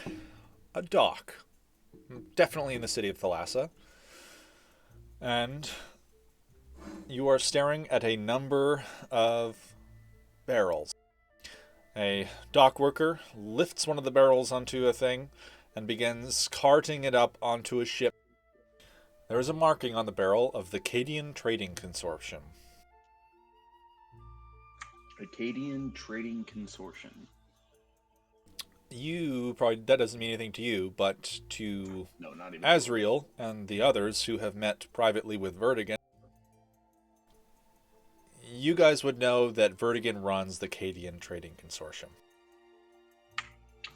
a dock, definitely in the city of Thalassa, and you are staring at a number of barrels. A dock worker lifts one of the barrels onto a thing and begins carting it up onto a ship. There is a marking on the barrel of the Cadian Trading Consortium. Acadian Trading Consortium. You probably, that doesn't mean anything to you, but to No, not even. Asriel and the others who have met privately with Verdigan, you guys would know that Verdigan runs the Cadian Trading Consortium.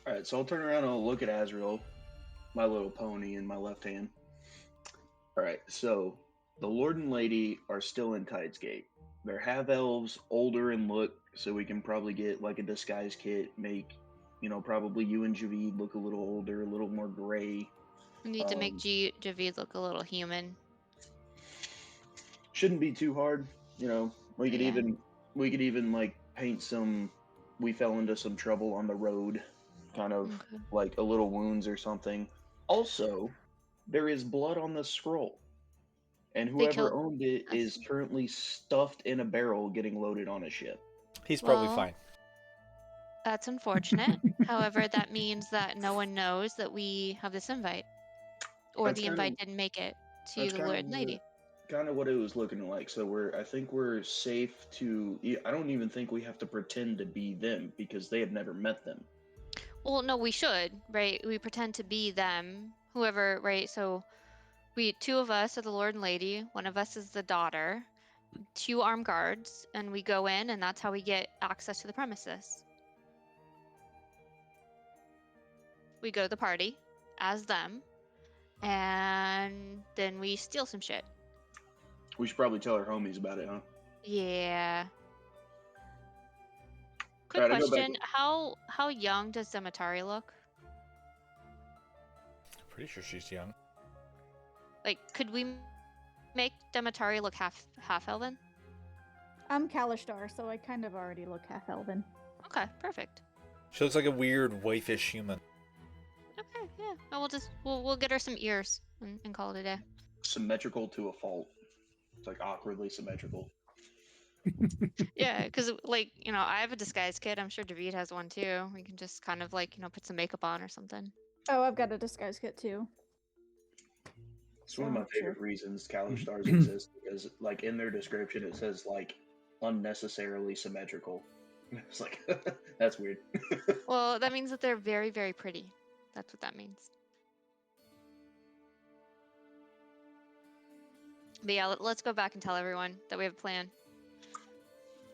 Alright, so I'll turn around and I'll look at Asriel, my little pony in my left hand. Alright, so the Lord and Lady are still in Tide's Gate. They're half-elves, older in look, so we can probably get like a disguise kit, make, probably you and Javid look a little older, a little more gray. We need to make Javid look a little human. Shouldn't be too hard, we could Yeah. even like paint some, we fell into some trouble on the road, kind of Okay. like a little wounds or something. Also, there is blood on the scroll, and They whoever killed owned it us. is currently stuffed in a barrel getting loaded on a ship. He's probably Well, fine. That's unfortunate. However, that means that no one knows that we have this invite, or That's the kind invite of didn't make it to that's the kind Lord of and Lady. what it was looking like. So I think we're safe to. I don't even think we have to pretend to be them because they have never met them. Well, no, we should, right? We pretend to be them, whoever, right? So two of us are the Lord and Lady, one of us is the daughter, 2 armed guards, and we go in, and that's how we get access to the premises. We go to the party as them, and then we steal some shit. We should probably tell our homies about it, huh? Yeah. Quick Alright, I go back. question: How young does Demetari look? Pretty sure she's young. Like, could we make Demetari look half elven? I'm Kalishtar, so I kind of already look half elven. Okay, perfect. She looks like a weird waifish human. Okay, yeah. No, we'll get her some ears and call it a day. Symmetrical to a fault. It's like awkwardly symmetrical. Yeah, because I have a disguise kit. I'm sure David has one too. We can just kind of put some makeup on or something. Oh, I've got a disguise kit too. It's one of my So, sure. favorite reasons Kalistars exist, because like in their description it says like unnecessarily symmetrical. It's like that's weird. Well, that means that they're very, very pretty. That's what that means. But yeah, let's go back and tell everyone that we have a plan.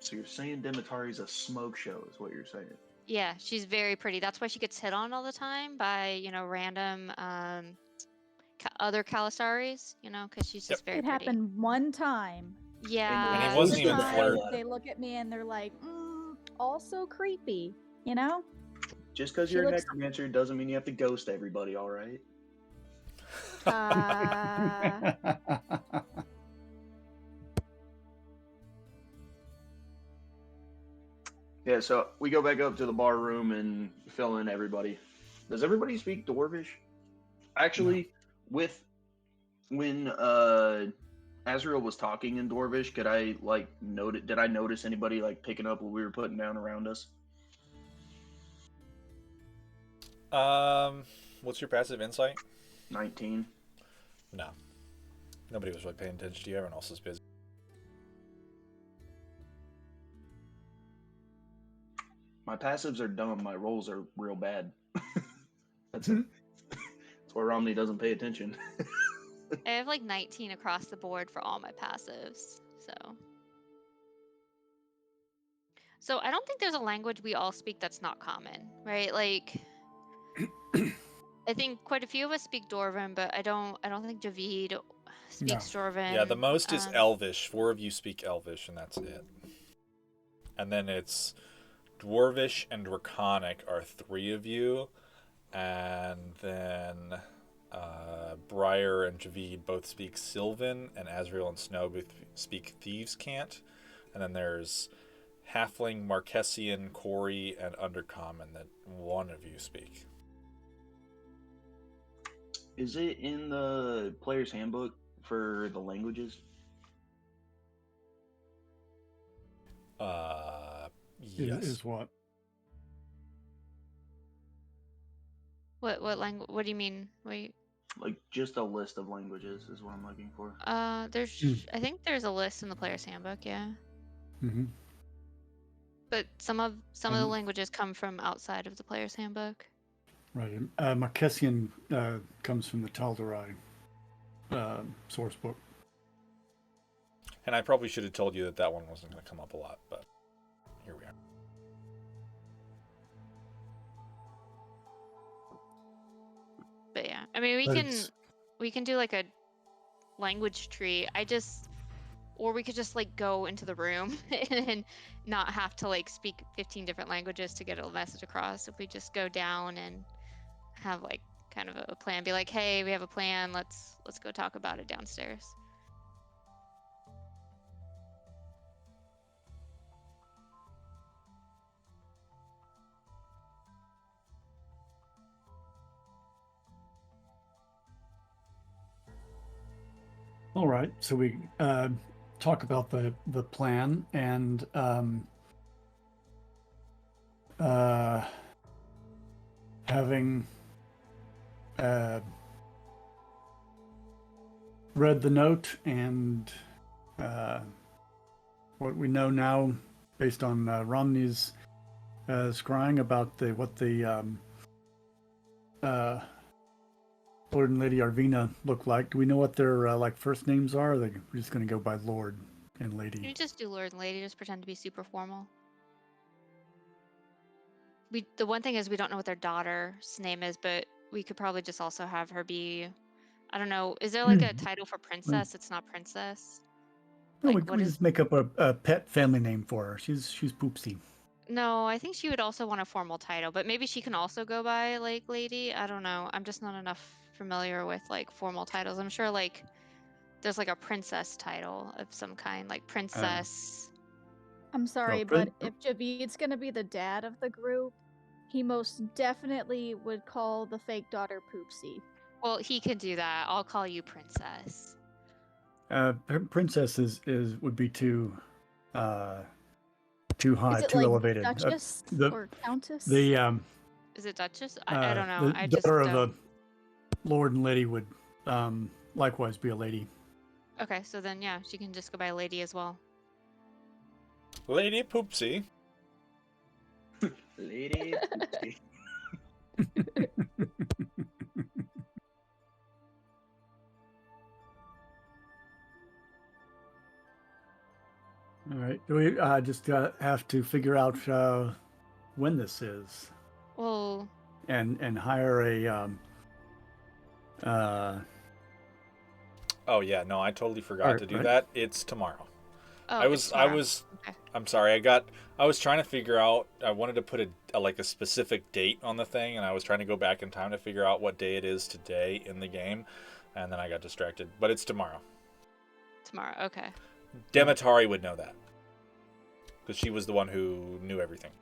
So you're saying Demetari's a smoke show, is what you're saying? Yeah, she's very pretty. That's why she gets hit on all the time by random other Calisaris. Because she's just very It pretty. happened one time. Yeah. And he Each wasn't even time flirting. They look at me and they're like, also creepy, you know? Just because She you're a looks- necromancer doesn't mean you have to ghost everybody, all right? Yeah, so we go back up to the bar room and fill in everybody. Does everybody speak Dwarvish? Actually, when Azrael was talking in Dwarvish, could I did I notice anybody picking up what we were putting down around us? What's your passive insight? 19. No. Nobody was really paying attention to you. Everyone else is busy. My passives are dumb. My rolls are real bad. That's it. That's where Romney doesn't pay attention. I have 19 across the board for all my passives. So I don't think there's a language we all speak that's not common, right? I think quite a few of us speak Dwarven, but I don't think Javid speaks Dwarven. Yeah, the most is Elvish. 4 of you speak Elvish, and that's it. And then it's Dwarvish and Draconic are 3 of you, and then Briar and Javid both speak Sylvan, and Azrael and Snow both speak Thieves' Cant. And then there's Halfling, Marquesian, Corey, and Undercommon that one of you speak. Is it in the player's handbook for the languages? Yes. Is what? What language? What do you mean? Wait. Like just a list of languages is what I'm looking for. I think there's a list in the player's handbook, yeah. Mm-hmm. But some of the languages come from outside of the player's handbook. Right. Marquesian comes from the Tal'Darai source book. And I probably should have told you that one wasn't going to come up a lot, but here we are. But yeah, I mean, we can do like a language tree. Or we could just like go into the room and not have to like speak 15 different languages to get a message across. If we just go down and have like kind of a plan, be like, hey, we have a plan. Let's go talk about it downstairs. All right. So we talk about the plan and having read the note and what we know now based on Romney's scrying about what the Lord and Lady Arvina look like. Do we know what their like first names are? Or are they just going to go by Lord and Lady? You just do Lord and Lady, just pretend to be super formal. The one thing is we don't know what their daughter's name is, but we could probably just also have her be, I don't know, is there like a title for princess? It's not princess. No, Like, we just make up a pet family name for her. She's Poopsie. No, I think she would also want a formal title, but maybe she can also go by like Lady. I don't know. I'm just not enough familiar with like formal titles. I'm sure like there's like a princess title of some kind, like princess. I'm sorry, but if Javid's gonna be the dad of the group, he most definitely would call the fake daughter Poopsie. Well, he could do that. I'll call you princess. Princess would be too high, too like elevated. Duchess or Countess? Is it Duchess? I don't know. The daughter of a Lord and Lady would likewise be a lady. Okay, so then yeah, she can just go by Lady as well. Lady Poopsie. Lady Poopsie. All right. Do we just have to figure out when this is? Well. And hire a. Oh yeah, no, I totally forgot to do that. It's tomorrow. Oh, I was. Okay. I'm sorry. I was trying to figure out. I wanted to put a specific date on the thing, and I was trying to go back in time to figure out what day it is today in the game, and then I got distracted. But it's tomorrow. Tomorrow. Okay. Demetari would know that because she was the one who knew everything.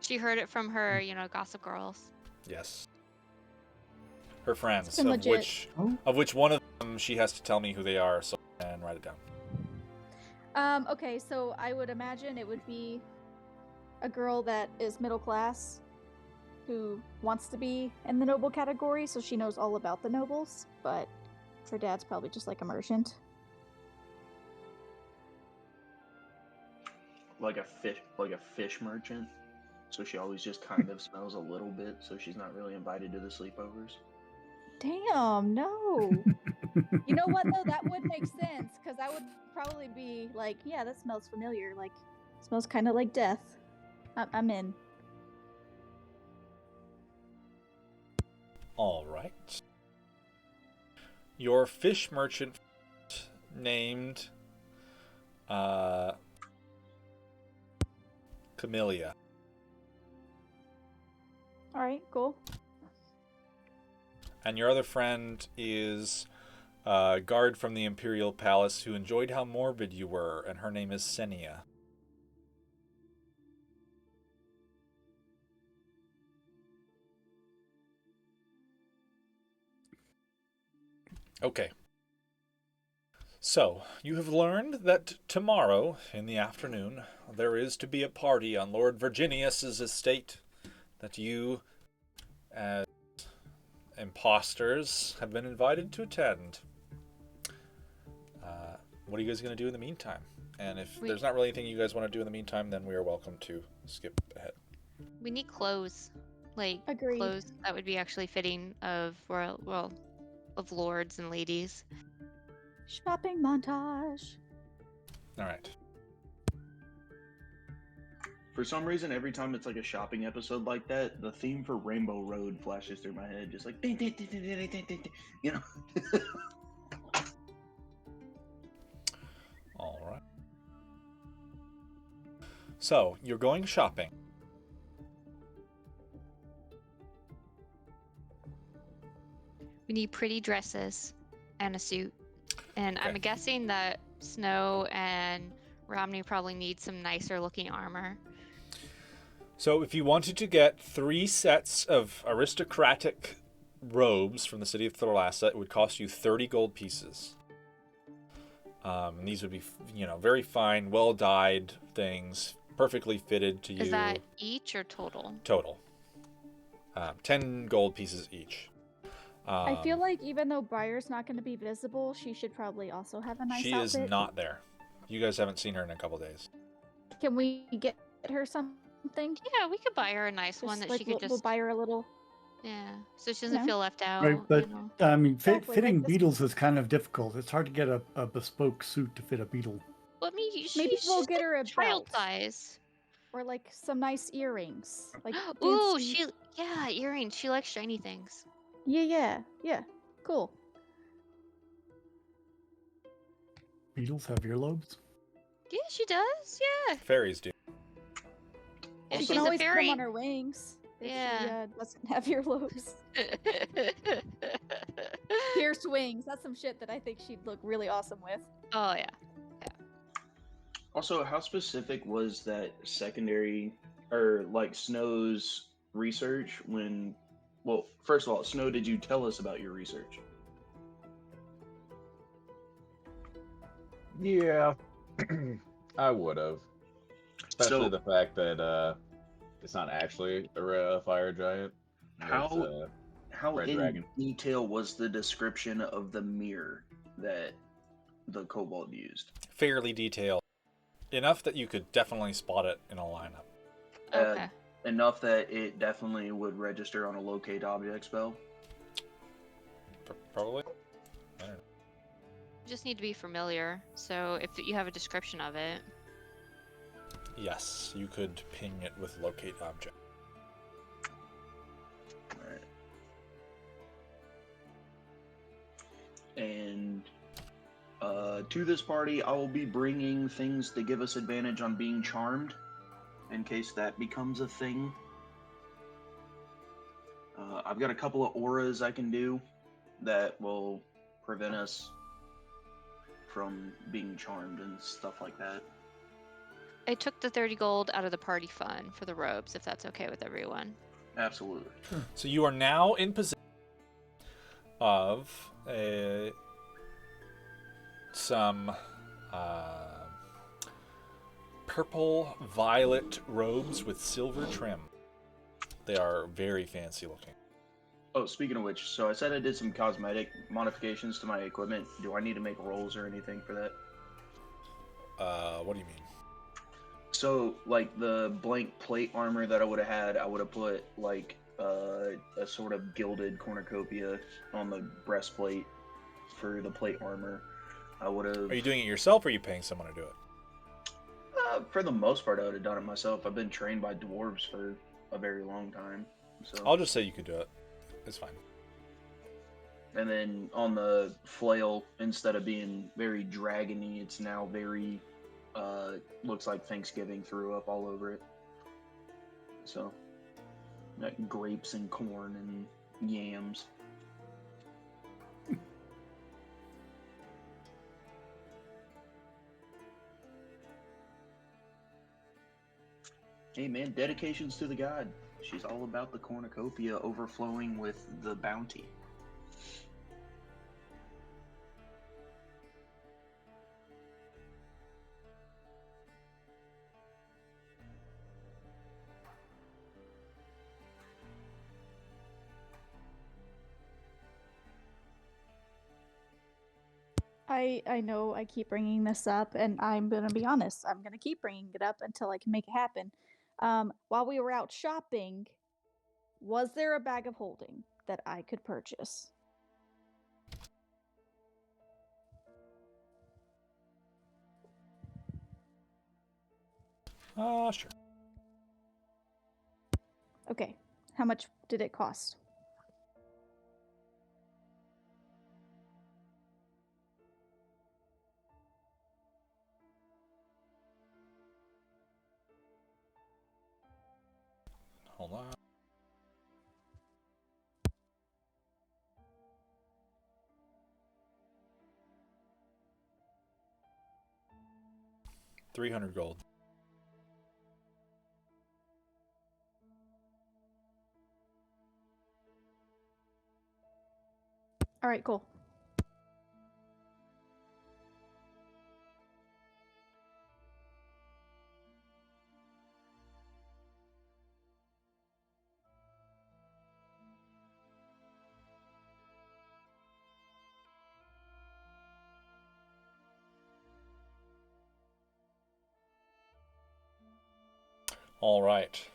She heard it from her, Gossip Girls. Yes. Her friends, of which one of them she has to tell me who they are, so I can write it down. Okay, so I would imagine it would be a girl that is middle class who wants to be in the noble category, so she knows all about the nobles, but her dad's probably just like a merchant. Like a fish merchant. So she always just kind of smells a little bit, so she's not really invited to the sleepovers. Damn, no. You know what, though? That would make sense, because I would probably be like, yeah, that smells familiar. Like, smells kind of like death. I'm in. All right. Your fish merchant named Camellia. All right, cool. And your other friend is a guard from the Imperial Palace who enjoyed how morbid you were, and her name is Senia. Okay. So, you have learned that tomorrow, in the afternoon, there is to be a party on Lord Virginius's estate that you, as imposters, have been invited to attend. What are you guys going to do in the meantime? And if there's not really anything you guys want to do in the meantime, then we are welcome to skip ahead. We need clothes. Like, Agreed. clothes that would be actually fitting of of lords and ladies. Shopping montage. All right. For some reason, every time it's like a shopping episode like that, the theme for Rainbow Road flashes through my head, just like ding, ding, ding, ding, ding, ding, ding, ding, you know. All right. So, you're going shopping. We need pretty dresses and a suit. And Okay. I'm guessing that Snow and Romney probably need some nicer looking armor. So, if you wanted to get 3 sets of aristocratic robes from the city of Thalassan, it would cost you 30 gold pieces. And these would be, very fine, well-dyed things, perfectly fitted to you. Is that each or total? Total. 10 gold pieces each. I feel like even though Briar's not going to be visible, she should probably also have a nice she outfit. is not there. You guys haven't seen her in a couple days. Can we get her something? Yeah, we could buy her a nice one that she could we'll just... buy her a little... Yeah, so she doesn't No. feel left out. Right, but I mean, Exactly, fitting like this- beetles is kind of difficult. It's hard to get a bespoke suit to fit a beetle. Well, I mean, Maybe she's we'll just get her a child belt. size. Or like some nice earrings. Like Ooh, fancy... earrings. She likes shiny things. Yeah. Cool. Beetles have earlobes? Yeah, she does. Yeah. Fairies do. If She she's can a always put fairy. them on her wings. If Yeah. she doesn't have earlobes. Pierced wings. That's some shit that I think she'd look really awesome with. Oh yeah. Also, how specific was that secondary, or like Snow's research when, well, first of all, Snow, did you tell us about your research? Yeah, I would have. Especially So- the fact that it's not actually a fire giant. How- It's, How Red in dragon. detail was the description of the mirror that the kobold used? Fairly detailed. Enough that you could definitely spot it in a lineup. Okay. Enough that it definitely would register on a locate object spell? Probably. I don't know. You just need to be familiar. So if you have a description of it. Yes, you could ping it with locate object. Alright. And to this party, I will be bringing things to give us advantage on being charmed, in case that becomes a thing. I've got a couple of auras I can do that will prevent us from being charmed and stuff like that. I took the 30 gold out of the party fund for the robes, if that's okay with everyone. Absolutely. So you are now in possession of some purple violet robes with silver trim. They are very fancy looking. Oh, speaking of which, so I said I did some cosmetic modifications to my equipment. Do I need to make rolls or anything for that? What do you mean? So, like, the blank plate armor that I would have had, I would have put, like, a sort of gilded cornucopia on the breastplate for the plate armor. I would have... Are you doing it yourself, or are you paying someone to do it? For the most part, I would have done it myself. I've been trained by dwarves for a very long time. So. I'll just say you could do it. It's fine. And then on the flail, instead of being very dragony, it's now very... looks like Thanksgiving threw up all over it. So, like grapes and corn and yams. Hey man, dedications to the god. She's all about the cornucopia overflowing with the bounty. I know I keep bringing this up, and I'm gonna be honest. I'm gonna keep bringing it up until I can make it happen. While we were out shopping, was there a bag of holding that I could purchase? Sure. Okay. How much did it cost? Hold on. $300 gold. All right, cool. All right.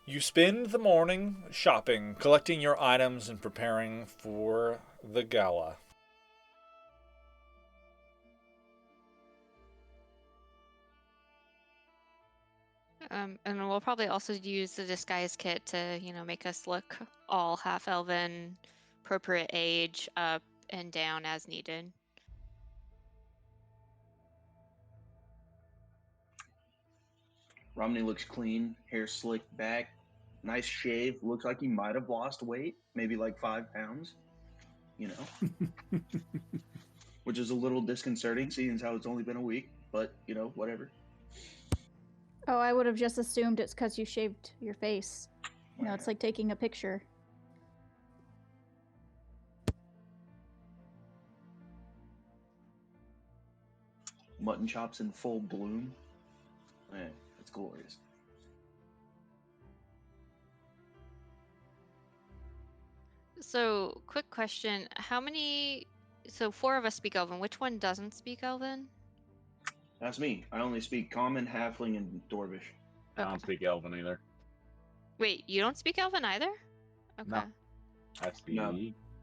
You spend the morning shopping, collecting your items, and preparing for the gala. And we'll probably also use the disguise kit to, make us look all half elven, appropriate age, up and down as needed. Romney looks clean, hair slicked back, nice shave. Looks like he might have lost weight, maybe like 5 pounds. Which is a little disconcerting, seeing as how it's only been a week. But whatever. Oh, I would have just assumed it's because you shaved your face. It's like taking a picture. Mutton chops in full bloom. Man, it's glorious. So, quick question. So 4 of us speak Elven. Which one doesn't speak Elven? That's me. I only speak Common, Halfling, and Dwarvish. I don't speak Elven either. Wait, you don't speak Elven either? Okay. No. I speak No,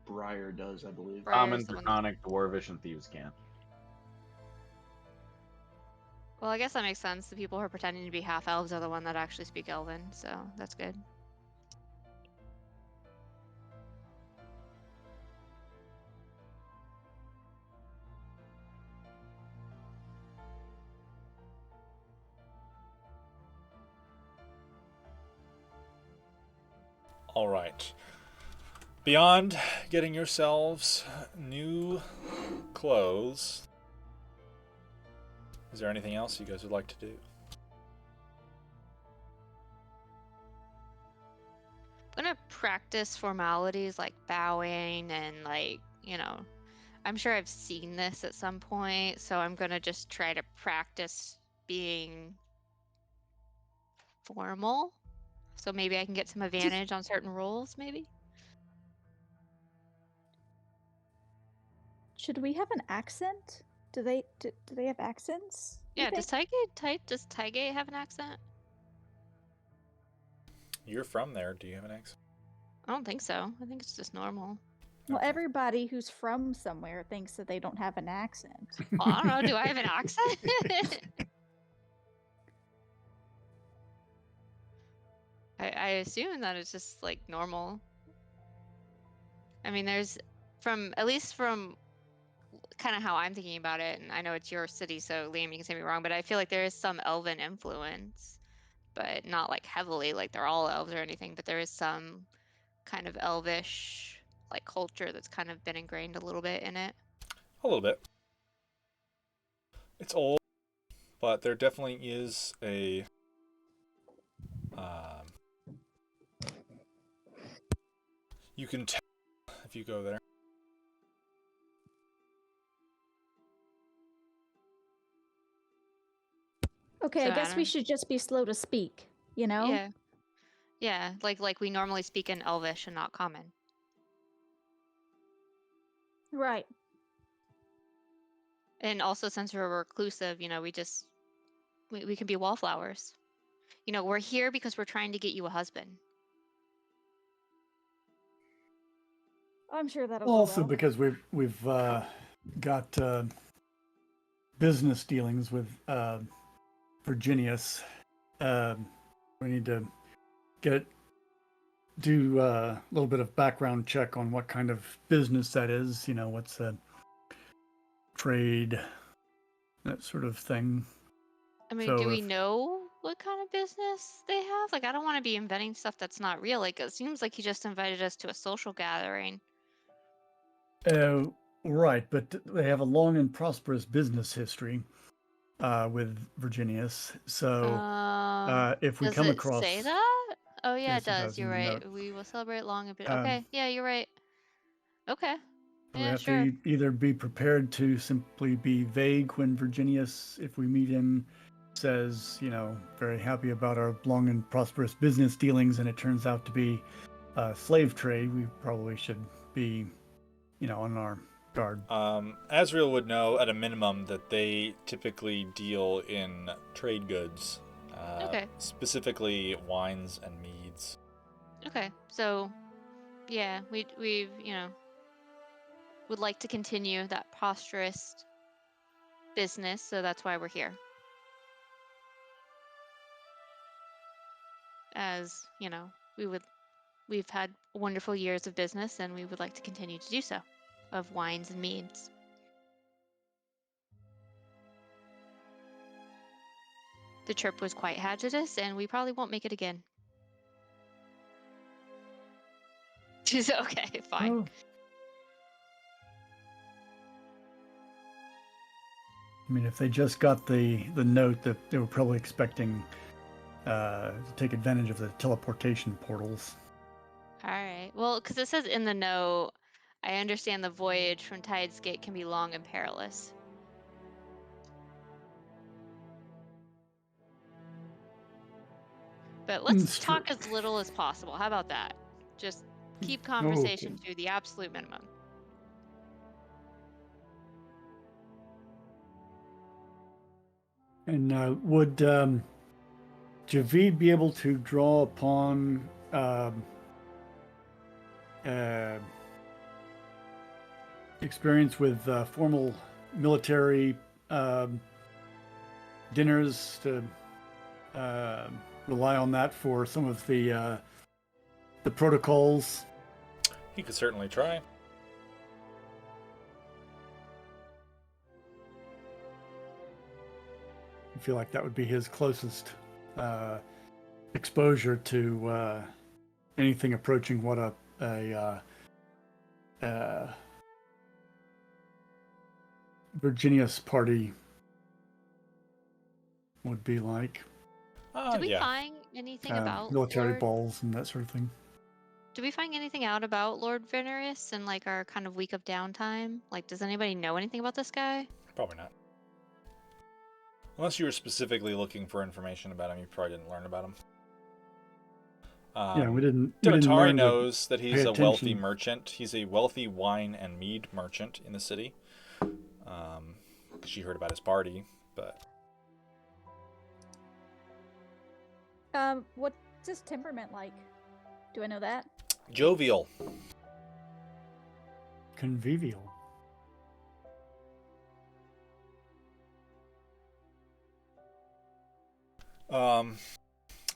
Briar does, I believe. Common, Draconic, Dwarvish, and Thieves can't. Well, I guess that makes sense. The people who are pretending to be half elves are the one that actually speak Elven, so that's good. All right. Beyond getting yourselves new clothes, is there anything else you guys would like to do? I'm gonna practice formalities like bowing and I'm sure I've seen this at some point, so I'm gonna just try to practice being formal. So maybe I can get some advantage on certain rolls, maybe? Should we have an accent? Do they have accents? Yeah, does Taigate have an accent? You're from there. Do you have an accent? I don't think so. I think it's just normal. Well, Okay. everybody who's from somewhere thinks that they don't have an accent. Well, I don't know. Do I have an accent? I assume that it's just like normal. I mean, there's at least from kind of how I'm thinking about it, and I know it's your city, so Liam, you can say me wrong, but I feel like there is some elven influence, but not like heavily, like they're all elves or anything, but there is some kind of elvish like culture that's kind of been ingrained a little bit in it. A little bit. It's old, but there definitely is a You can tell if you go there. Okay, So I guess we Adam- should just be slow to speak, you know? Yeah. Yeah, like we normally speak in Elvish and not Common. Right. And also, since we're reclusive, we can be wallflowers. We're here because we're trying to get you a husband. I'm sure that'll go Also, well. because we've got business dealings with Virginius. We need to do a little bit of background check on what kind of business that is. What's a trade, that sort of thing. I mean, So do we if- know what kind of business they have? Like, I don't want to be inventing stuff that's not real. Like, it seems like he just invited us to a social gathering. Right, but they have a long and prosperous business history with Virginius. So if we Does come it across, say that? Oh, yeah, it yes, it does. does You're in the right. note. We will celebrate long and Um, okay, yeah, you're right. Okay. We Yeah, have sure. to either be prepared to simply be vague when Virginius, if we meet him, says, very happy about our long and prosperous business dealings, and it turns out to be slave trade. We probably should be, on our guard. Azrael would know at a minimum that they typically deal in trade goods, Okay. specifically wines and meads. Okay. So, yeah, we've would like to continue that prosperous business, so that's why we're here. As, we've had wonderful years of business and we would like to continue to do so, of wines and meads. The trip was quite hazardous and we probably won't make it again. Okay, fine. Oh. I mean, if they just got the note that they were probably expecting to take advantage of the teleportation portals. All right. Well, because it says in the note, I understand the voyage from Tide's Gate can be long and perilous. But let's talk as little as possible. How about that? Just keep conversation Okay. to the absolute minimum. And would Javid be able to draw upon experience with formal military dinners to rely on that for some of the protocols? He could certainly try. I feel like that would be his closest exposure to anything approaching what a Virginius party would be like. Did we Yeah. find anything about military Lord? balls and that sort of thing? Did we find anything out about Lord Venerius in like our kind of week of downtime? Like, does anybody know anything about this guy? Probably not. Unless you were specifically looking for information about him, you probably didn't learn about him. Yeah, we didn't Donatari learn to knows that he's pay a wealthy attention. merchant. He's a wealthy wine and mead merchant in the city. She heard about his party, but What's his temperament like? Do I know that? jovial. Convivial.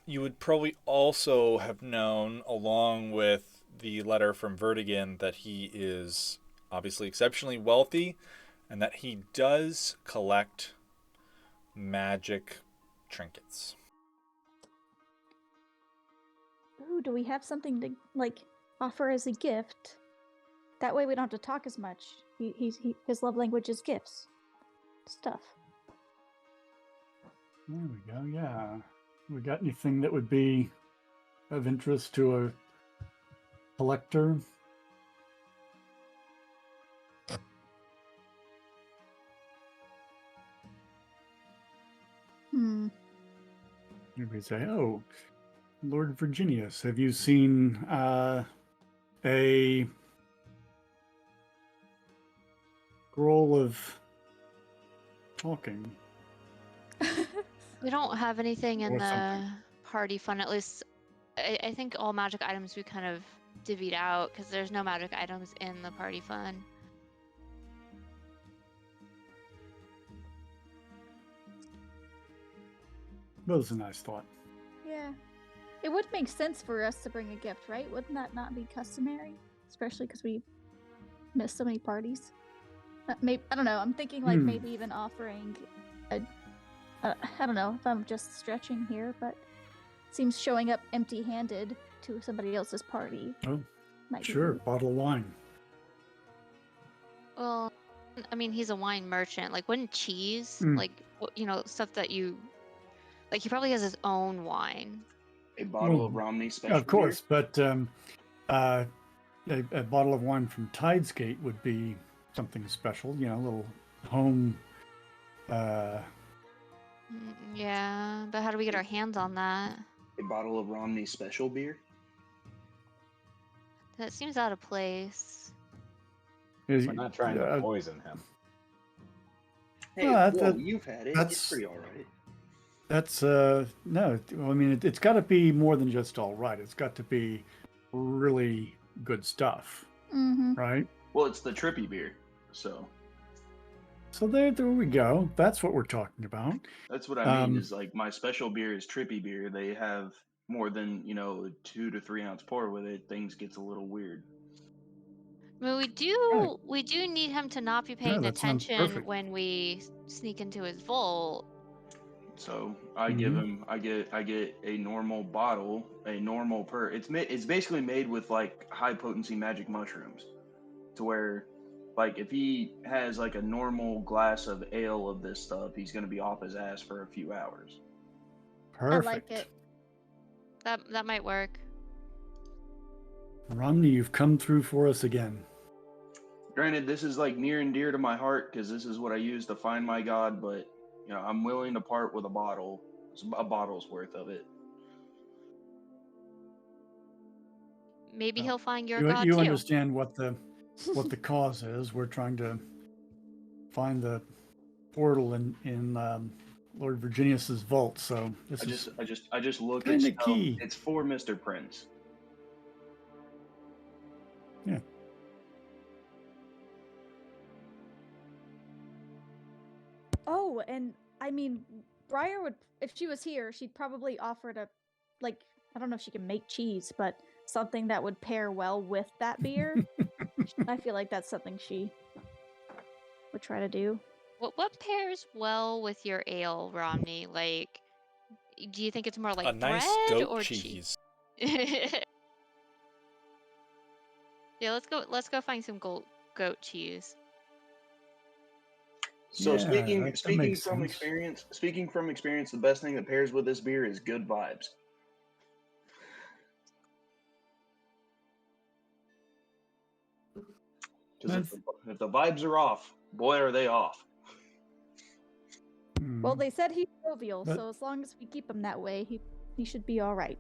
You would probably also have known, along with the letter from Verdigan, that he is obviously exceptionally wealthy and that he does collect magic trinkets. Ooh, do we have something to offer as a gift? That way we don't have to talk as much. His love language is gifts. Stuff. There we go. Yeah. We got anything that would be of interest to a collector? Maybe say, oh, Lord Virginius, have you seen a scroll of talking? We don't have anything in Or the something. party fund. At least, I think all magic items we kind of divvied out because there's no magic items in the party fund. That was a nice thought. Yeah. It would make sense for us to bring a gift, right? Wouldn't that not be customary? Especially because we miss so many parties. Maybe, I don't know. I'm thinking like maybe even offering a. I don't know if I'm just stretching here, but it seems showing up empty-handed to somebody else's party. Oh, might be sure. rude. Bottle of wine. Well, I mean, he's a wine merchant. Like, wouldn't cheese, like, stuff that you, like, he probably has his own wine. A bottle of Romney special Of course, but a bottle of wine from Tidesgate would be something special. You know, a little home. Yeah, but how do we get our hands on that? A bottle of Romney special beer. That seems out of place. We're not trying to poison him. Hey, well, you've had it. that's It's pretty all right. That's no. I mean, it's got to be more than just all right. It's got to be really good stuff, right? Well, it's the trippy beer, so. So there we go. That's what we're talking about. That's what I mean. Is like my special beer is trippy beer. They have more than 2 to 3 ounce pour with it. Things gets a little weird. I mean, we do need him to not be paying that sounds attention perfect. when we sneak into his vault. So I give him, I get a normal bottle, a normal It's basically made with like high potency magic mushrooms, to where, like, if he has like a normal glass of ale of this stuff, he's gonna be off his ass for a few hours. Perfect. I like it. That might work. Romney, you've come through for us again. Granted, this is like near and dear to my heart because this is what I use to find my god, but I'm willing to part with a bottle's worth of it. Maybe he'll find your You god too. understand what the cause is? We're trying to find the portal in Lord Virginius's vault. So this I just look kind at of key. It's for Mr. Prince. Yeah. Oh, and I mean, Briar would, if she was here, she'd probably offer to, like, I don't know if she can make cheese, but something that would pair well with that beer. I feel like that's something she would try to do. What pairs well with your ale, Romney? Like, do you think it's more like a bread nice goat or cheese? Yeah, let's go find some goat cheese. So Yeah, speaking from experience, the best thing that pairs with this beer is good vibes. Because if the vibes are off, boy, are they off. Well, they said he's jovial, so as long as we keep him that way, he should be all right.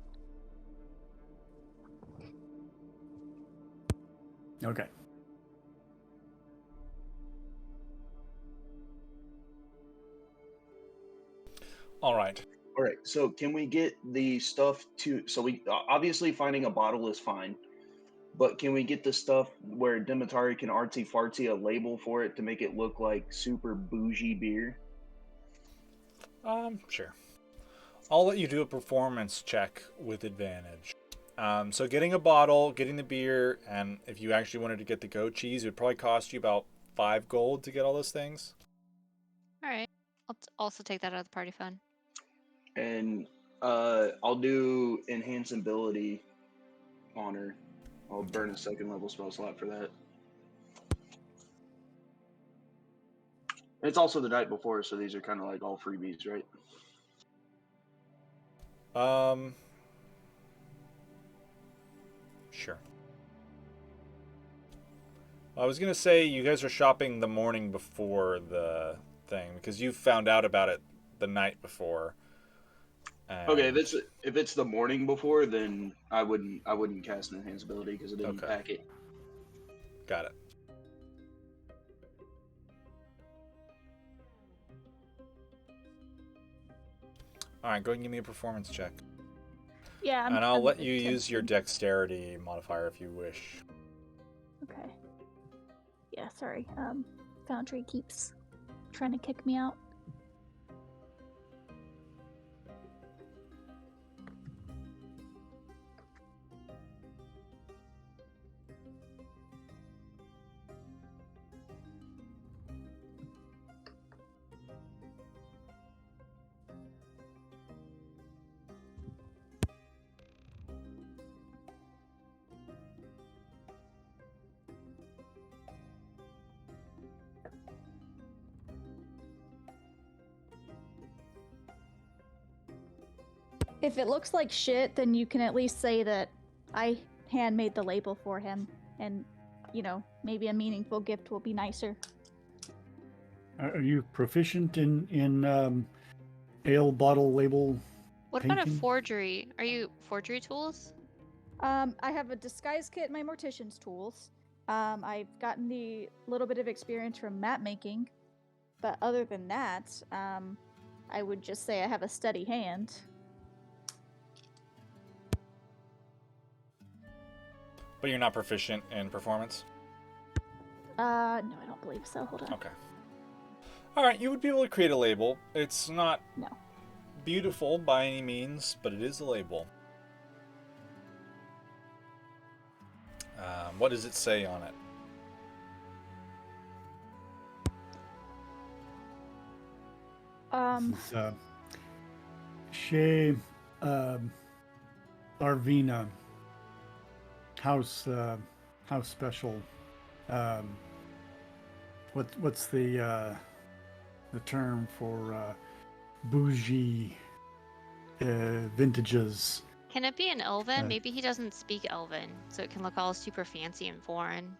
Okay. All right. All right. So can we get the stuff to? So we obviously finding a bottle is fine, but can we get the stuff where Demetari can artsy fartsy a label for it to make it look like super bougie beer? Sure. I'll let you do a performance check with advantage. So getting a bottle, getting the beer, and if you actually wanted to get the goat cheese, it would probably cost you about 5 gold to get all those things. All right. I'll also take that out of the party fund. And I'll do enhance ability honor. I'll burn a second level spell slot for that. It's also the night before, so these are kind of like all freebies, right? Sure. I was gonna say you guys are shopping the morning before the thing because you found out about it the night before. Okay, And if it's the morning before, then I wouldn't cast an enhance ability because I didn't okay, pack it. got it. All right, go ahead and give me a performance check. Yeah, And I'll I'm let you use your attempting. dexterity modifier if you wish. Okay. Yeah, sorry. Foundry keeps trying to kick me out. If it looks like shit, then you can at least say that I handmade the label for him, and maybe a meaningful gift will be nicer. Are you proficient in ale bottle label What about a painting? forgery? Are you forgery tools? I have a disguise kit and my mortician's tools. I've gotten the little bit of experience from map making, but other than that, I would just say I have a steady hand. But you're not proficient in performance? No, I don't believe so. Hold on. Okay. All right, you would be able to create a label. It's not No. beautiful by any means, but it is a label. What does it say on it? This is Shea Arvina house special. What's the term for bougie vintages? Can it be an Elven? Maybe he doesn't speak Elven, so it can look all super fancy and foreign.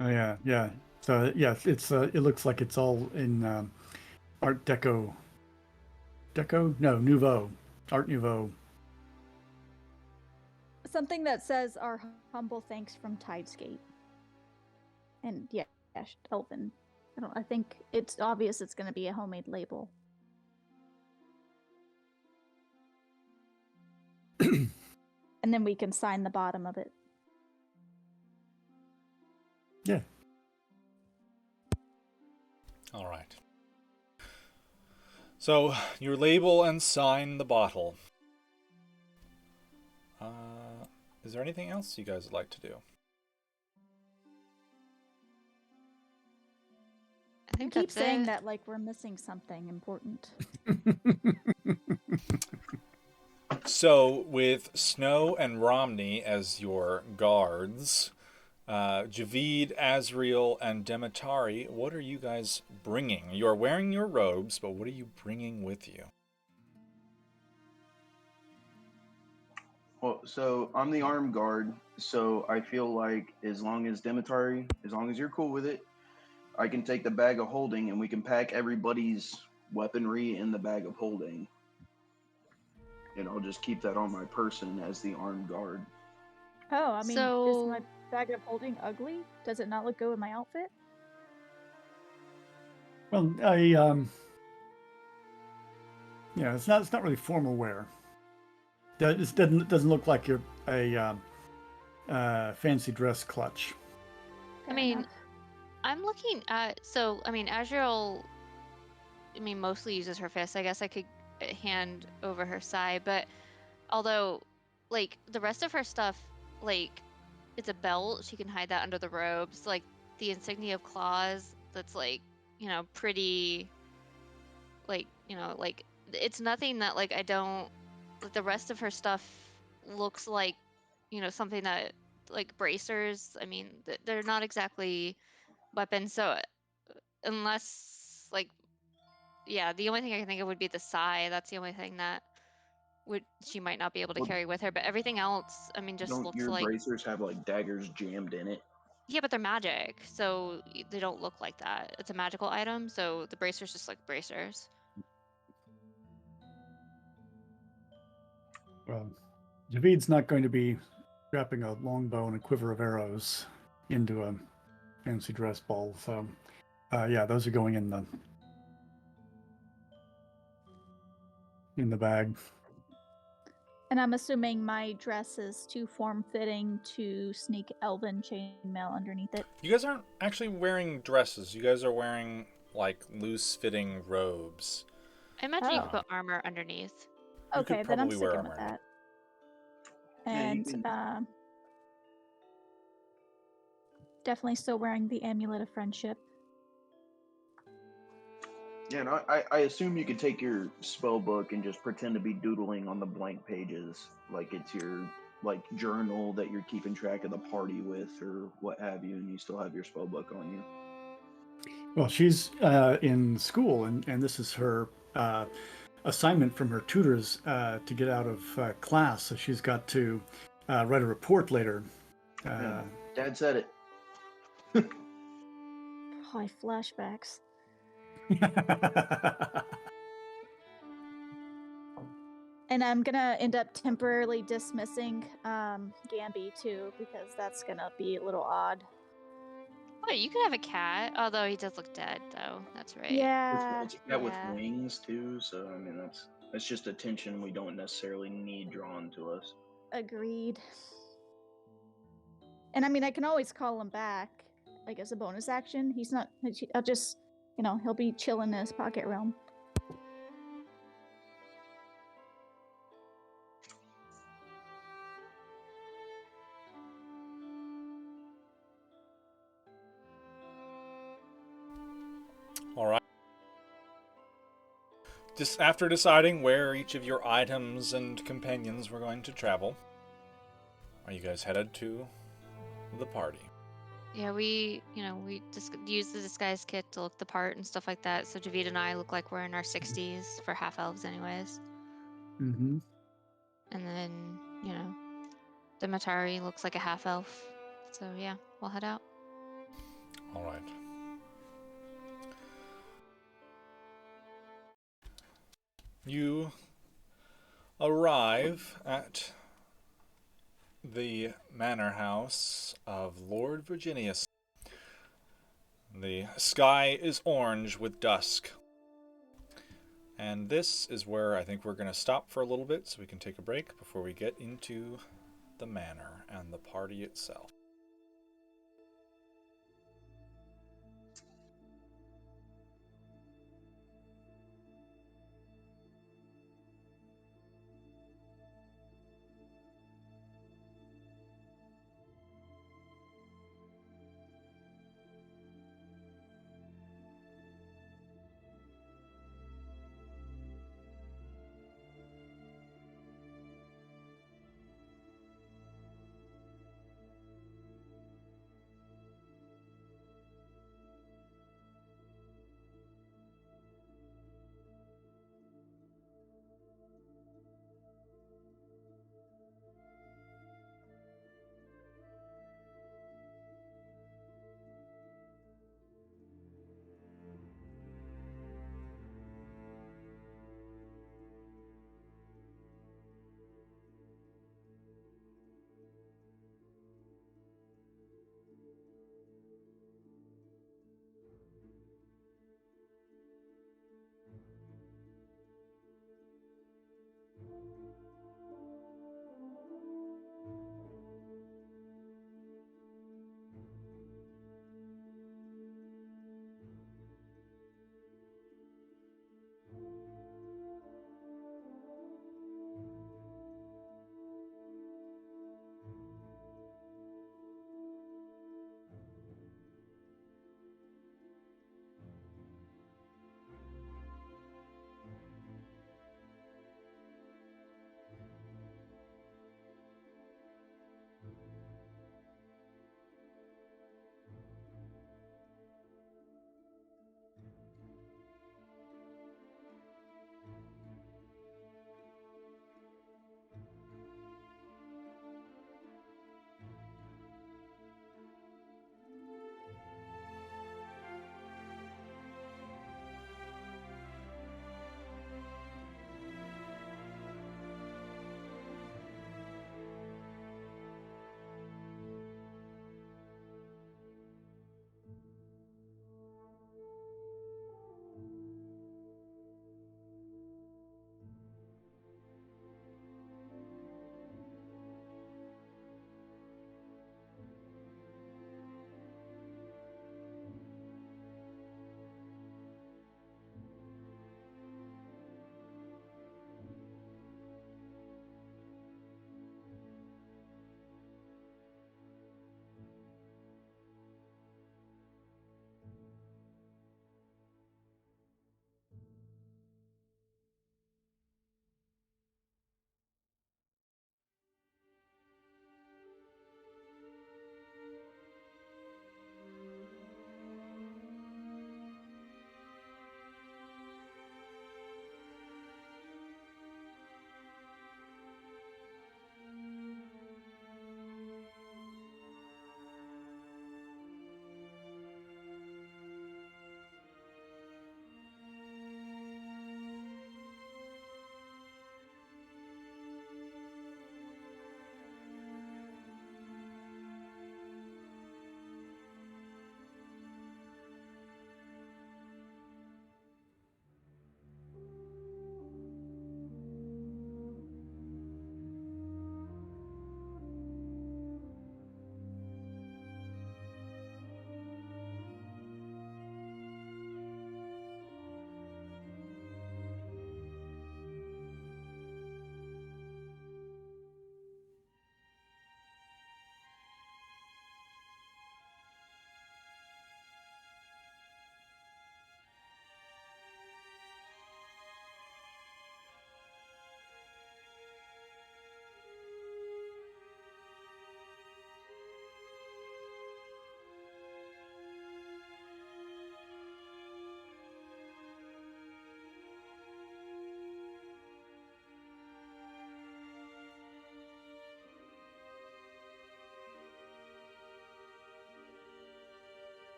Oh yeah. So yes, it's it looks like it's all in Art Deco. No, Nouveau. Art Nouveau. Something that says our humble thanks from Tidescape. And yeah, Elven. I think it's obvious it's going to be a homemade label. And then we can sign the bottom of it. Yeah. All right. So, you label and sign the bottle. Is there anything else you guys would like to do? I think Keep that's saying it. that like we're missing something important. So, with Snow and Romney as your guards, Javid, Azriel, and Demetari, what are you guys bringing? You are wearing your robes, but what are you bringing with you? Well, so I'm the armed guard, so I feel like as long as Demetari, as long as you're cool with it, I can take the bag of holding and we can pack everybody's weaponry in the bag of holding. And I'll just keep that on my person as the armed guard. Oh, I mean, is So- my bag of holding ugly? Does it not look good with my outfit? Well, yeah, it's not really formal wear. It doesn't look like you're a fancy dress clutch. I mean, I'm looking at, Azrael, mostly uses her fist. I guess I could hand over her side, but although, like, the rest of her stuff, like, it's a belt, she can hide that under the robes. Like, the insignia of claws, that's, like, pretty, like, it's nothing that, like, I don't, like, the rest of her stuff looks like, something that, like, bracers, they're not exactly weapons, so unless, like, yeah, the only thing I can think of would be the sai. That's the only thing that she might not be able to Well, carry with her. But everything else, I mean, just don't looks your like bracers have like daggers jammed in it? yeah, but they're magic, so they don't look like that. It's a magical item, so the bracers just like bracers. Well, Javid's not going to be strapping a longbow and a quiver of arrows into a fancy dress ball. So, yeah, those are going in the bag. And I'm assuming my dress is too form-fitting to sneak elven chainmail underneath it. You guys aren't actually wearing dresses. You guys are wearing like loose-fitting robes. I imagine you could Oh. put armor underneath. You could Okay, then I'm probably wear sticking with armor. that. Yeah, you And can- definitely still wearing the amulet of friendship. Yeah, and I assume you could take your spell book and just pretend to be doodling on the blank pages, like it's your like journal that you're keeping track of the party with or what have you, and you still have your spell book on you. Well, she's in school, and this is her assignment from her tutors to get out of class. So she's got to write a report later. Yeah, Dad said it. High flashbacks. And I'm gonna end up temporarily dismissing Gamby too, because that's gonna be a little odd. Oh, you could have a cat, although he does look dead, though. That's right. Yeah, It's a cat with yeah. wings too, so I mean that's just attention we don't necessarily need drawn to us. Agreed. And I mean, I can always call him back, like as a bonus action. He's not. I'll just, he'll be chilling in his pocket realm. All right. Just after deciding where each of your items and companions were going to travel, are you guys headed to the party? Yeah, we just use the disguise kit to look the part and stuff like that. So Javid and I look like we're in our 60s for half elves, anyways. Mm-hmm. And then, the Matari looks like a half elf. So yeah, we'll head out. All right. You arrive at the manor house of Lord Virginius. The sky is orange with dusk. And this is where I think we're going to stop for a little bit so we can take a break before we get into the manor and the party itself.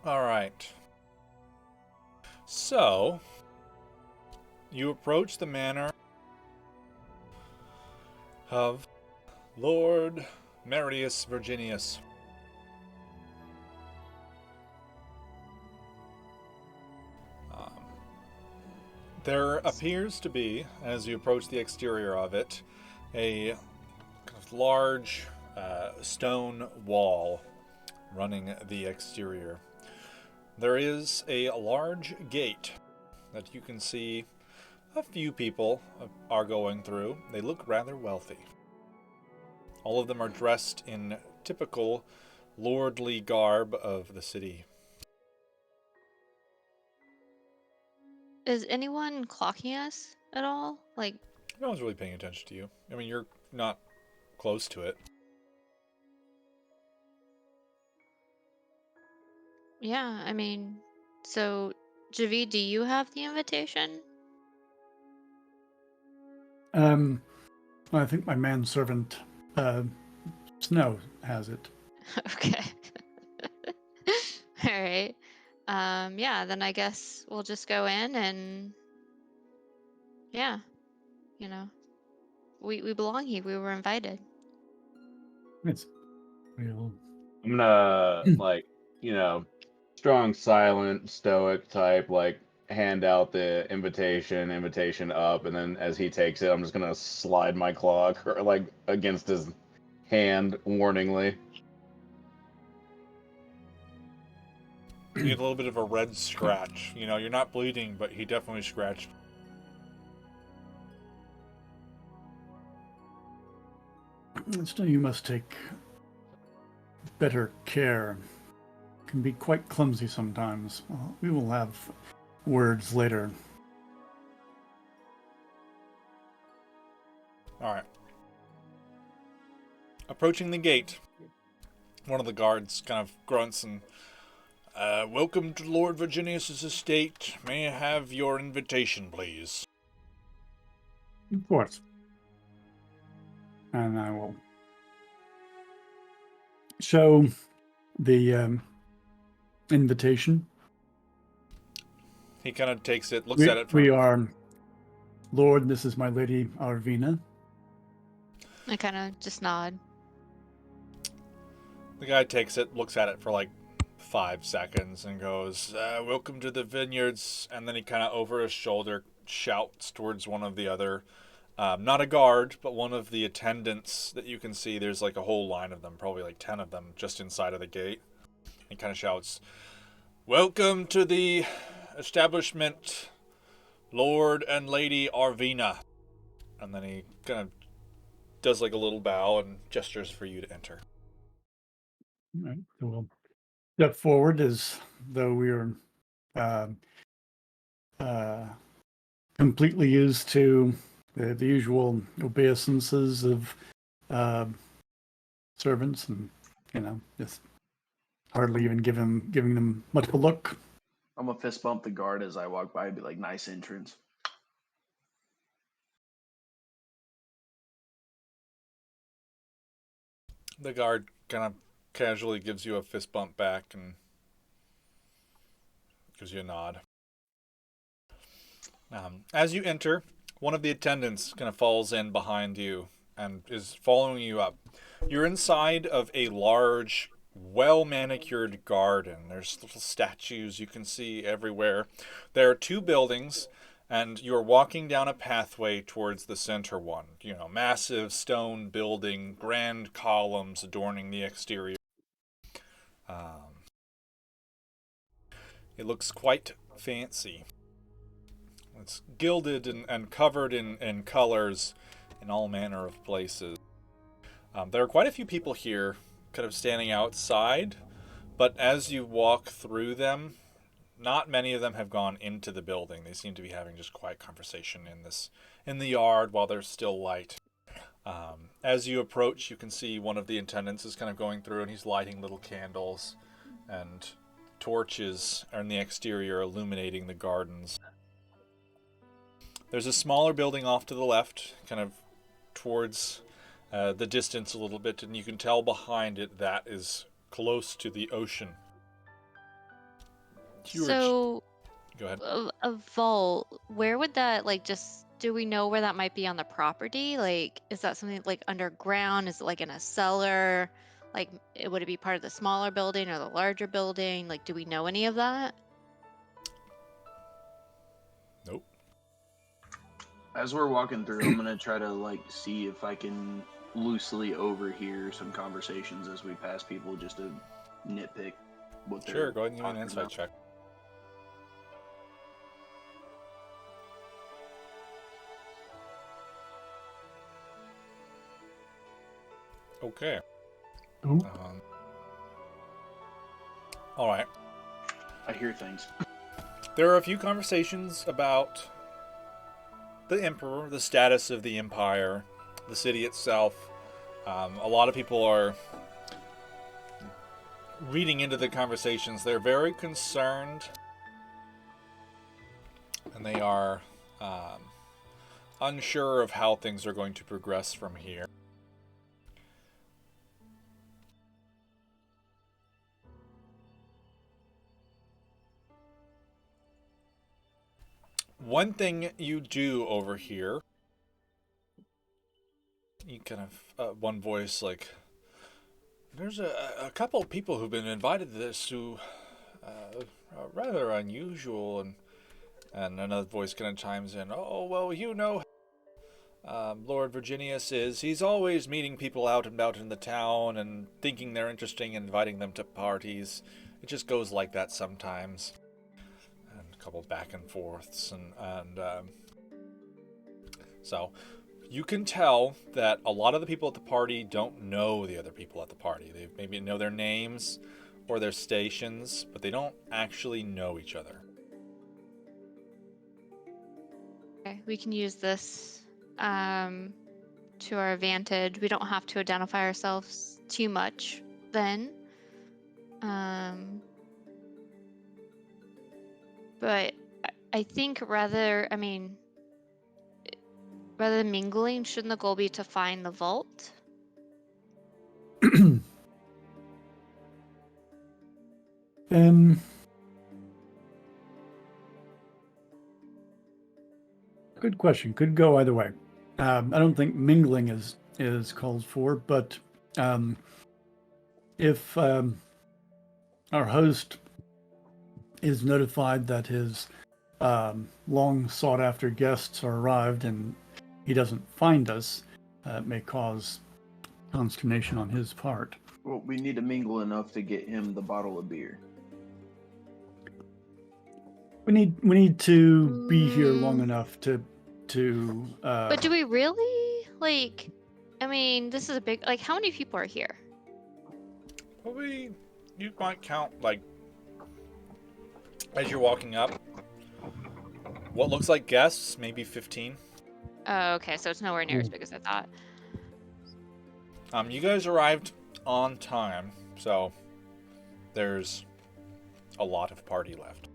All right. So, you approach the manor of Lord Marius Virginius. There appears to be, as you approach the exterior of it, a large stone wall running the exterior. There is a large gate that you can see a few people are going through. They look rather wealthy. All of them are dressed in typical lordly garb of the city. Is anyone clocking us at all? Like, No one's really paying attention to you. I mean, you're not close to it. yeah, I mean, so Javi, do you have the invitation? I think my manservant, Snow, has it. Okay. All right. Yeah, then I guess we'll just go in and yeah, you know, we belong here. We were invited. It's real. I'm gonna like, strong, silent, stoic type, like hand out the invitation up, and then as he takes it, I'm just gonna slide my claw like against his hand warningly. You get a little bit of a red scratch. You know, you're not bleeding, but he definitely scratched. Still, you must take better care. Can be quite clumsy sometimes. Well, we will have words later. All right. Approaching the gate, one of the guards kind of grunts and, welcome to Lord Virginius's estate. May I have your invitation, please? Of course. And I will show the invitation. He kind of takes it, looks at it. We are Lord, this is my lady Arvina. I kind of just nod. The guy takes it, looks at it for like 5 seconds, and goes, welcome to the vineyards. And then he kind of over his shoulder shouts towards one of the other, not a guard, but one of the attendants that you can see. There's like a whole line of them, probably like 10 of them just inside of the gate. He kind of shouts, welcome to the establishment, Lord and Lady Arvina. And then he kind of does like a little bow and gestures for you to enter. All right, so we'll step forward as though we are completely used to the usual obeisances of servants, and just hardly even giving them much of a look. I'm gonna fist bump the guard as I walk by and be like, nice entrance. The guard kind of casually gives you a fist bump back and gives you a nod. As you enter, one of the attendants kind of falls in behind you and is following you up. You're inside of a large, well-manicured garden. There's little statues you can see everywhere. There are 2 buildings, and you're walking down a pathway towards the center one. You know, massive stone building, grand columns adorning the exterior. It looks quite fancy. It's gilded and covered in colors in all manner of places. There are quite a few people here kind of standing outside, but as you walk through them, not many of them have gone into the building. They seem to be having just quiet conversation in the yard while there's still light. As you approach, you can see one of the attendants is kind of going through, and he's lighting little candles, and torches are in the exterior illuminating the gardens. There's a smaller building off to the left, kind of towards the distance a little bit, and you can tell behind it that is close to the ocean. You were So go ahead. a vault, where would that like just do we know where that might be on the property? Like is that something like underground? Is it like in a cellar? Like would it be part of the smaller building or the larger building? Like do we know any of that? Nope. As we're walking through, I'm gonna try to like see if I can loosely overhear some conversations as we pass people, just to nitpick what they're Sure, go ahead and give me an talking insight about. check. Okay. Ooh. All right. I hear things. There are a few conversations about the Emperor, the status of the Empire, the city itself. A lot of people are reading into the conversations. They're very concerned, and they are unsure of how things are going to progress from here. One thing you do over here, you kind of, one voice like, there's a couple of people who've been invited to this who are rather unusual, and another voice kind of chimes in, oh, well, you know, Lord Virginius is, he's always meeting people out and about in the town and thinking they're interesting and inviting them to parties. It just goes like that sometimes. And a couple back and forths, and so you can tell that a lot of the people at the party don't know the other people at the party. They maybe know their names or their stations, but they don't actually know each other. Okay, we can use this to our advantage. We don't have to identify ourselves too much then. But I think rather than mingling, shouldn't the goal be to find the vault? Good question. Could go either way. I don't think mingling is called for, but if our host is notified that his long sought after guests are arrived and he doesn't find us, it may cause consternation on his part. Well, we need to mingle enough to get him the bottle of beer. We need to be here long enough to But do we really? Like, I mean, this is a big, like, how many people are here? Probably, you might count, like, as you're walking up, what looks like guests, maybe 15. Oh, okay, so it's nowhere near as big as I thought. You guys arrived on time, so there's a lot of party left.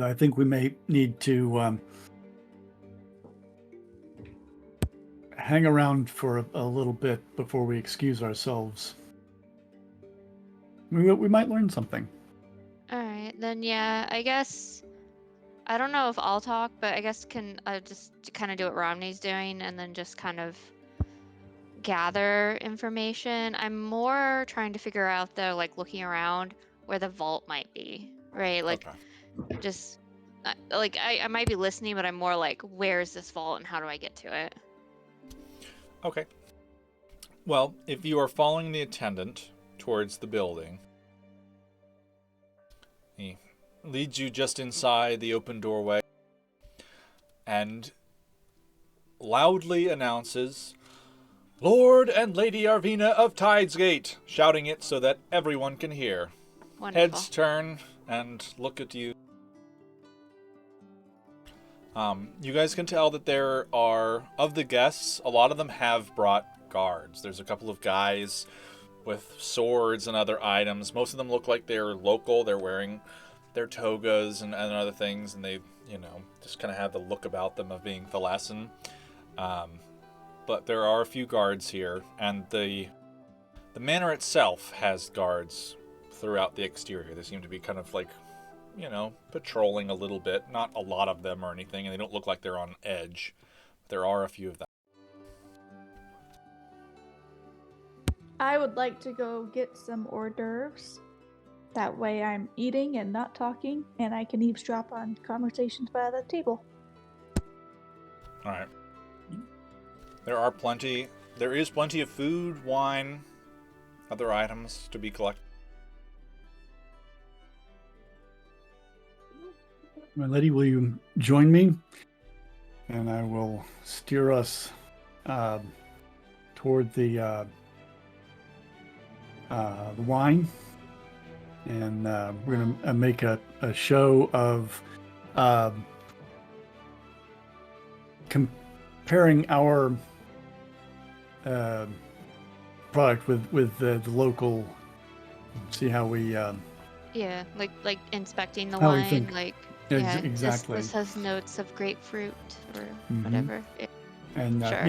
I think we may need to hang around for a little bit before we excuse ourselves. We might learn something. All right, then yeah, I guess I don't know if I'll talk, but I guess can just kind of do what Romney's doing and then just kind of gather information. I'm more trying to figure out though, like looking around where the vault might be, right? Like Okay. just like I might be listening, but I'm more like, where is this vault and how do I get to it? Okay. Well, if you are following the attendant towards the building, he leads you just inside the open doorway and loudly announces, Lord and Lady Arvina of Tidesgate, shouting it so that everyone can hear. Wonderful. Heads turn and look at you. You guys can tell that there are, of the guests, a lot of them have brought guards. There's a couple of guys with swords and other items. Most of them look like they're local. They're wearing their togas and other things, and they, just kind of have the look about them of being Thalassan. But there are a few guards here, and the The manor itself has guards throughout the exterior. They seem to be kind of like, patrolling a little bit. Not a lot of them or anything, and they don't look like they're on edge. There are a few of them. I would like to go get some hors d'oeuvres. That way I'm eating and not talking, and I can eavesdrop on conversations by the table. All right. There is plenty of food, wine, other items to be collected. My lady, will you join me? And I will steer us toward the wine. And we're going to make a show of comparing our product with the local. See how we. Yeah, like inspecting the How we wine, think. like Exactly. This has notes of grapefruit or Mhm. whatever. And Sure.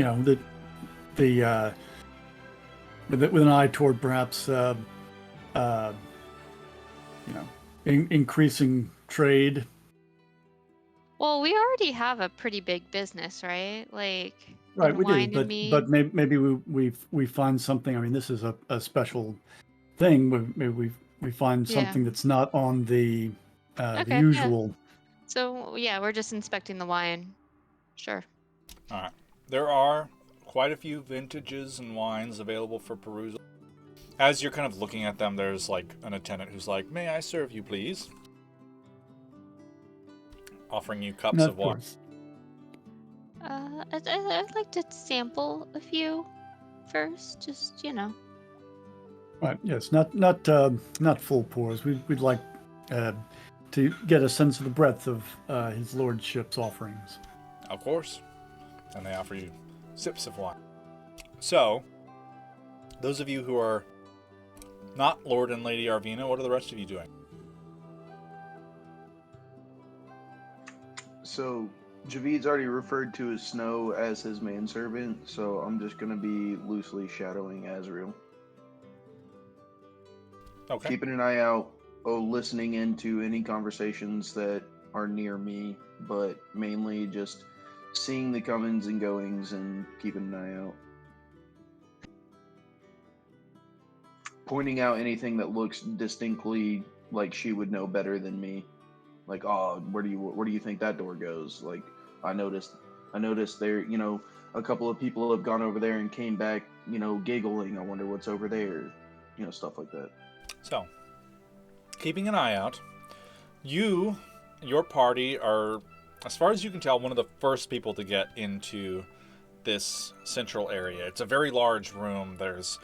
with an eye toward perhaps increasing trade. Well, we already have a pretty big business, right? Like Right, in we do, wine and mead. but maybe we find something. I mean, this is a special thing. Maybe we find Yeah. something that's not on the Okay, yeah. usual. So yeah, we're just inspecting the wine. Sure. All right. There are quite a few vintages and wines available for perusal. As you're kind of looking at them, there's like an attendant who's like, "May I serve you, please?" Offering you cups Of of wine. course. I'd like to sample a few first, just Right. Yes. Not full pours. We'd like to get a sense of the breadth of his lordship's offerings. Of course. And they offer you sips of wine. So, those of you who are not Lord and Lady Arvina, what are the rest of you doing? So, Javid's already referred to as Snow as his manservant, so I'm just going to be loosely shadowing Azrael. Okay. Keeping an eye out, listening into any conversations that are near me, but mainly just seeing the comings and goings and keeping an eye out. Pointing out anything that looks distinctly like she would know better than me. Like, oh, where do you think that door goes? Like, I noticed there, a couple of people have gone over there and came back, giggling. I wonder what's over there, stuff like that. So, keeping an eye out, your party are, as far as you can tell, one of the first people to get into this central area. It's a very large room. There's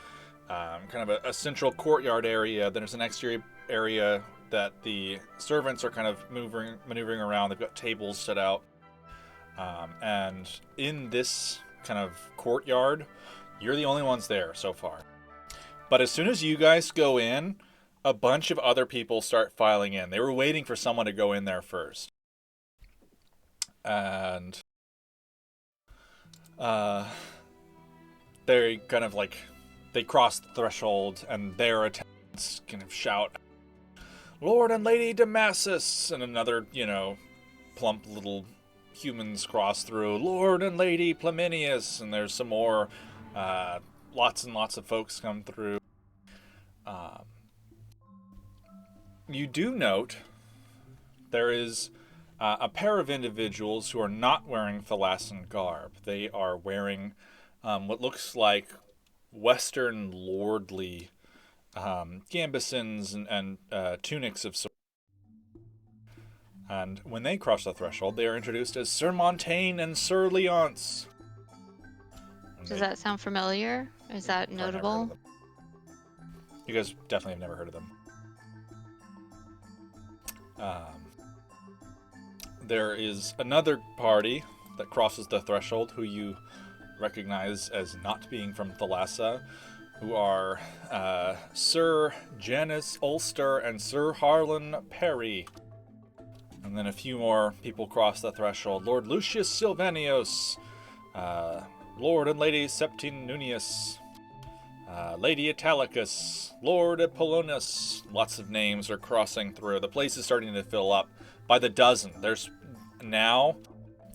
kind of a central courtyard area. Then there's an exterior area that the servants are kind of maneuvering around. They've got tables set out. And in this kind of courtyard, you're the only ones there so far. But as soon as you guys go in, a bunch of other people start filing in. They were waiting for someone to go in there first. And they kind of like, they cross the threshold and their attendants kind of shout, "Lord and Lady Damasus," and another, plump little humans cross through, "Lord and Lady Plaminius," and there's some more, lots and lots of folks come through. You do note there is a pair of individuals who are not wearing Thalassan garb. They are wearing what looks like Western lordly gambesons and tunics of sorts. And when they cross the threshold, they are introduced as Sir Montaigne and Sir Leonce. Does that sound familiar? Is that I've never heard of notable? them. You guys definitely have never heard of them. There is another party that crosses the threshold who you recognize as not being from Thalassa, who are Sir Janice Ulster and Sir Harlan Perry. And then a few more people cross the threshold. Lord Lucius Silvanius, Lord and Lady Septine Nunius, Lady Italicus, Lord Apollonius. Lots of names are crossing through. The place is starting to fill up by the dozen. There's now,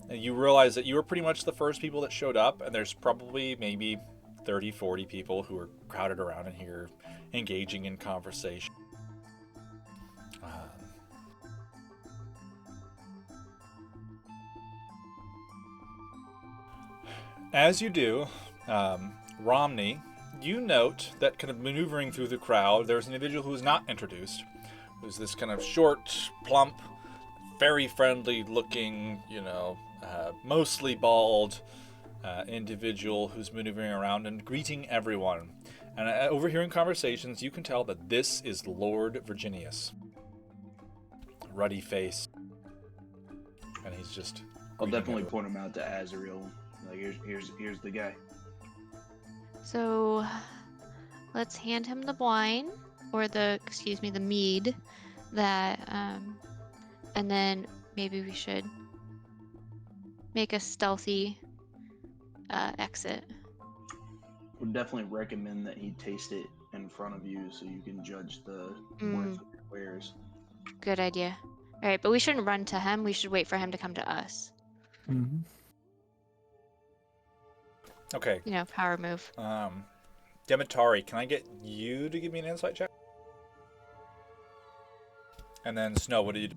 you realize that you were pretty much the first people that showed up, and there's probably maybe 30, 40 people who are crowded around in here, engaging in conversation. As you do, Romney, you note that kind of maneuvering through the crowd, there's an individual who is not introduced, who's this kind of short, plump, very friendly looking, mostly bald individual who's maneuvering around and greeting everyone. And overhearing conversations, you can tell that this is Lord Virginius. Ruddy face. And he's just... I'll definitely point him out to Azrael. Like, here's the guy. So, let's hand him the wine, or the mead, that, and then maybe we should make a stealthy exit. Would definitely recommend that he taste it in front of you so you can judge the worth of your wares. Good idea. All right, but we shouldn't run to him. We should wait for him to come to us. Mm-hmm. Okay. Power move. Demetari, can I get you to give me an insight check? And then Snow, what do you do?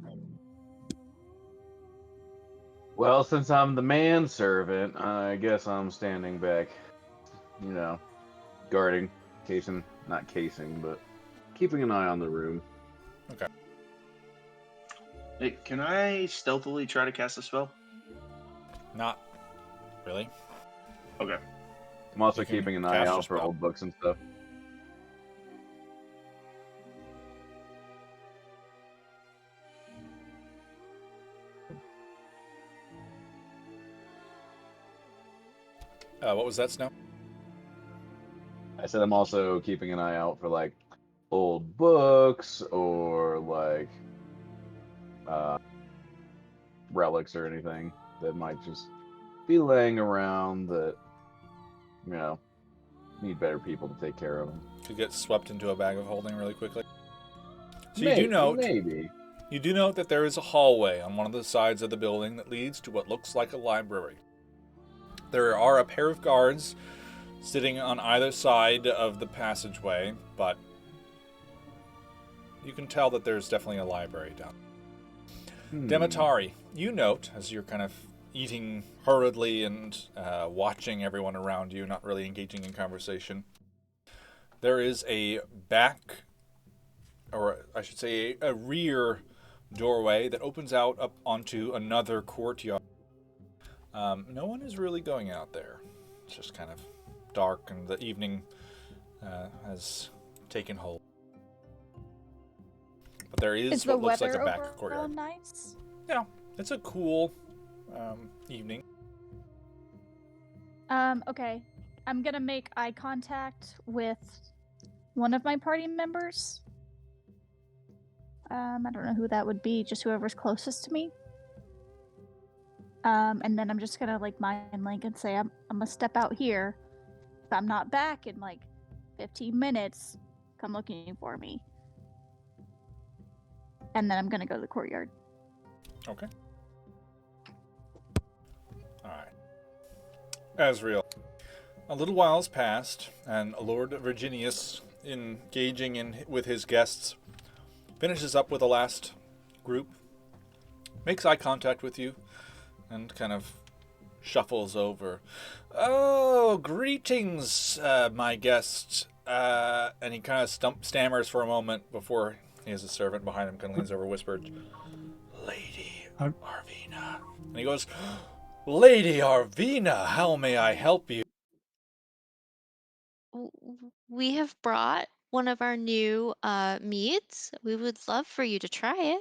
Well, since I'm the manservant, I guess I'm standing back, guarding, not casing, but keeping an eye on the room. Okay. Hey, can I stealthily try to cast a spell? Not really. Okay. I'm also You can keeping an eye cast a out for spell. old books and stuff. What was that, Snow? I said I'm also keeping an eye out for like old books or like relics or anything that might just be laying around that need better people to take care of them. To get swept into a bag of holding really quickly. So Maybe, you do note that there is a hallway on one of the sides of the building that leads to what looks like a library. There are a pair of guards sitting on either side of the passageway, but you can tell that there's definitely a library down. Demetari, you note, as you're kind of eating hurriedly and watching everyone around you, not really engaging in conversation, there is a back, or I should say a rear doorway that opens out up onto another courtyard. No one is really going out there. It's just kind of dark and the evening has taken hold. But there is what looks like a back courtyard. Nice? Yeah, it's a cool evening. Okay. I'm gonna make eye contact with one of my party members. I don't know who that would be, just whoever's closest to me. And then I'm just gonna mind link and say I'm gonna step out here. If I'm not back in 15 minutes, come looking for me. And then I'm gonna go to the courtyard. Okay. Alright. Azrael. A little while's passed, and Lord Virginius, engaging with his guests, finishes up with the last group, makes eye contact with you, and kind of shuffles over. Oh, greetings, my guest. And he kind of stammers for a moment before he has a servant behind him, kind of leans over, whispered, Lady Arvina. And he goes, Lady Arvina, how may I help you? We have brought one of our new meads. We would love for you to try it.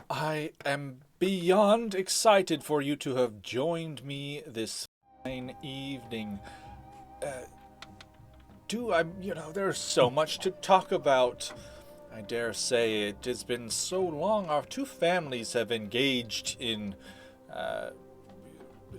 I am beyond excited for you to have joined me this fine evening. There's so much to talk about. I dare say it has been so long. Our two families have engaged in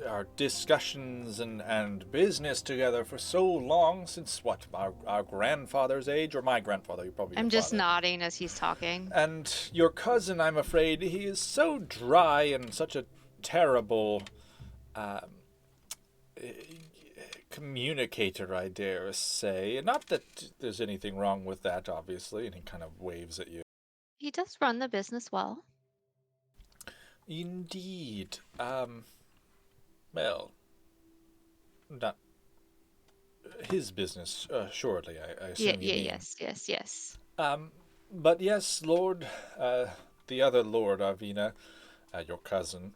our discussions and business together for so long, since what, our grandfather's age, or my grandfather, you probably I'm your just father. nodding as he's talking. And your cousin, I'm afraid, he is so dry and such a terrible communicator, I dare say. Not that there's anything wrong with that, obviously, and he kind of waves at you. He does run the business well. Indeed. Well, not his business, surely, I assume you mean. Yes. But yes, Lord, the other Lord Arvina, your cousin,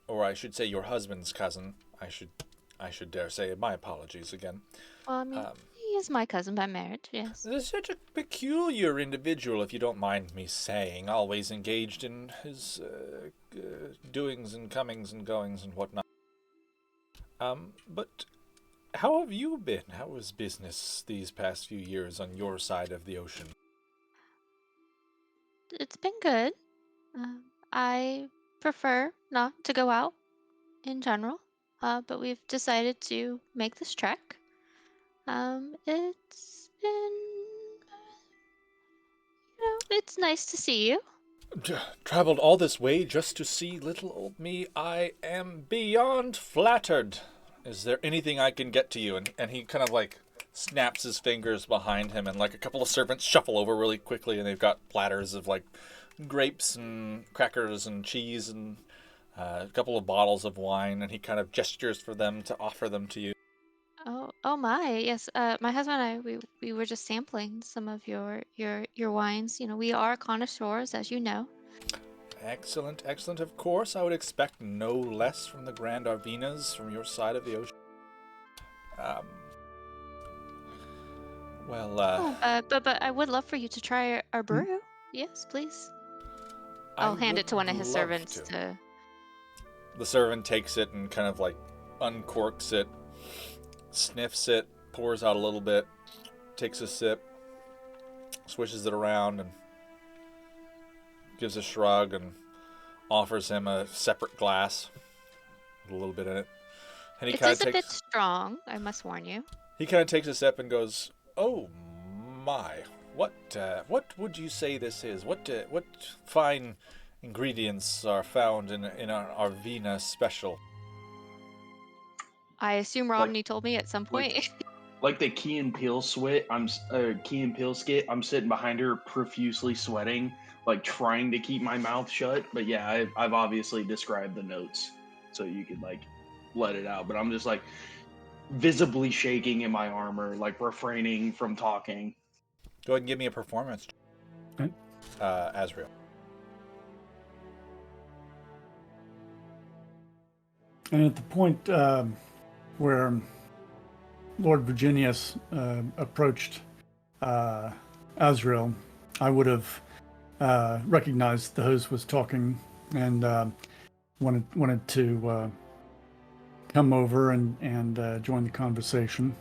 or I should say your husband's cousin, I should dare say, my apologies again. Well, I mean, he is my cousin by marriage, yes. There's such a peculiar individual, if you don't mind me saying, always engaged in his doings and comings and goings and whatnot. But how have you been? How is business these past few years on your side of the ocean? It's been good. I prefer not to go out in general, but we've decided to make this trek. It's been, it's nice to see you. Traveled all this way just to see little old me? I am beyond flattered. Is there anything I can get to you? And he kind of like snaps his fingers behind him, and like a couple of servants shuffle over really quickly, and they've got platters of like grapes and crackers and cheese and a couple of bottles of wine, and he kind of gestures for them to offer them to you. Oh my, yes. My husband and I, we were just sampling some of your wines. We are connoisseurs, as you know. Excellent, excellent. Of course, I would expect no less from the Grand Arvinas from your side of the ocean. But I would love for you to try our brew. Yes, please. I'll hand it to one of his servants to. The servant takes it and kind of like uncorks it, sniffs it, pours out a little bit, takes a sip, swishes it around, and gives a shrug and offers him a separate glass with a little bit in it. And he It kind is of a bit strong, I must warn you. He kind of takes a sip and goes, "Oh my, what would you say this is? What fine ingredients are found in our Arvina special?" I assume Romney told me at some point. Like the Key and Peele skit, I'm sitting behind her profusely sweating, like trying to keep my mouth shut. But yeah, I've obviously described the notes, so you could like let it out. But I'm just like visibly shaking in my armor, like refraining from talking. Go ahead and give me a performance. Okay. Asriel. And at the point where Lord Virginius approached Azrael, I would have recognized the host was talking and wanted to come over and join the conversation.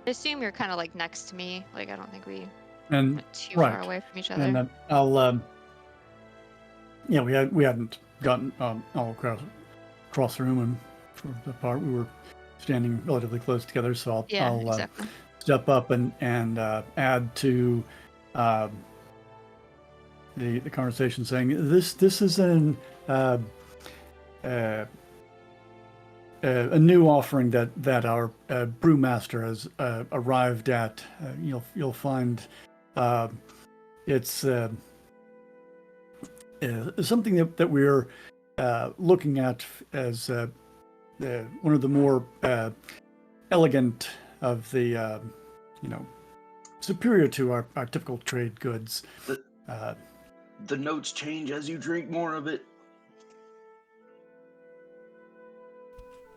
I assume you're kind of like next to me. Like, I don't think we And went too right. far away from each other. And I'll we hadn't gotten all across the room and apart. We were standing relatively close together, so I'll exactly. Step up and add to the conversation, saying this is a new offering that our brewmaster has arrived at. You'll find it's something that we're looking at as one of the more elegant of the superior to our typical trade goods. The notes change as you drink more of it.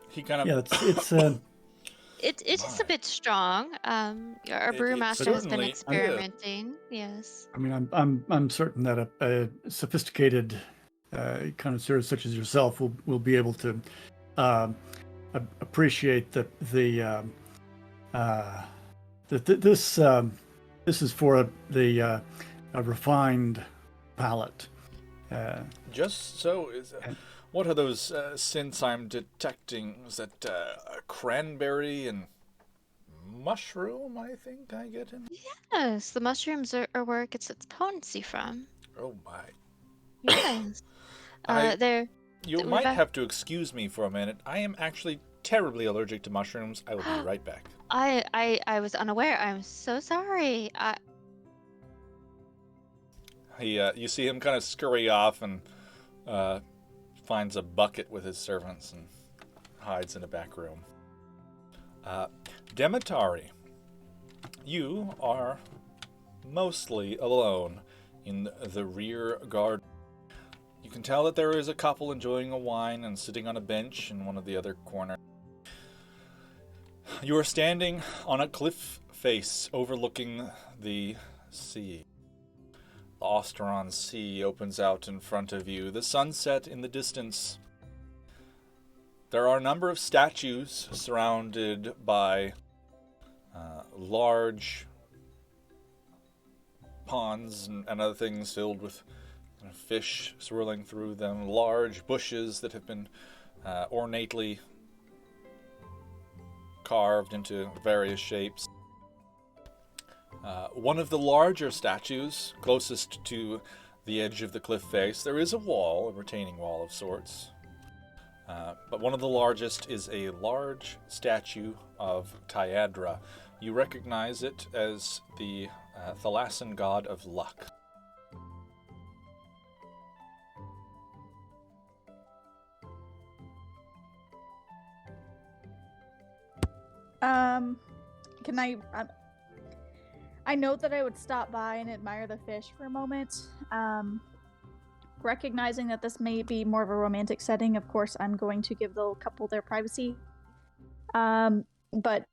He kind of It's just a bit strong. Our brewmaster has been experimenting. Yes. I mean, I'm certain that a sophisticated connoisseur such as yourself will be able to appreciate that this is for a refined palate, Just so is. What are those scents I'm detecting? Is that cranberry and mushroom? I think I get in. Yes, the mushrooms are where it gets its potency from. Oh my! Yes. I. They're You we've might ac- have to excuse me for a minute. I am actually terribly allergic to mushrooms. I will be right back. I was unaware. I'm so sorry. You see him kind of scurry off and finds a bucket with his servants and hides in a back room. Demetari, you are mostly alone in the rear garden. You can tell that there is a couple enjoying a wine and sitting on a bench in one of the other corners. You are standing on a cliff face overlooking the sea. The Osteron Sea opens out in front of you, the sunset in the distance. There are a number of statues surrounded by large ponds and other things filled with fish swirling through them, large bushes that have been ornately carved into various shapes. One of the larger statues, closest to the edge of the cliff face, there is a wall, a retaining wall of sorts. But one of the largest is a large statue of Tyadra. You recognize it as the Thalassan god of luck. Can I know that I would stop by and admire the fish for a moment. Recognizing that this may be more of a romantic setting, of course, I'm going to give the couple their privacy. But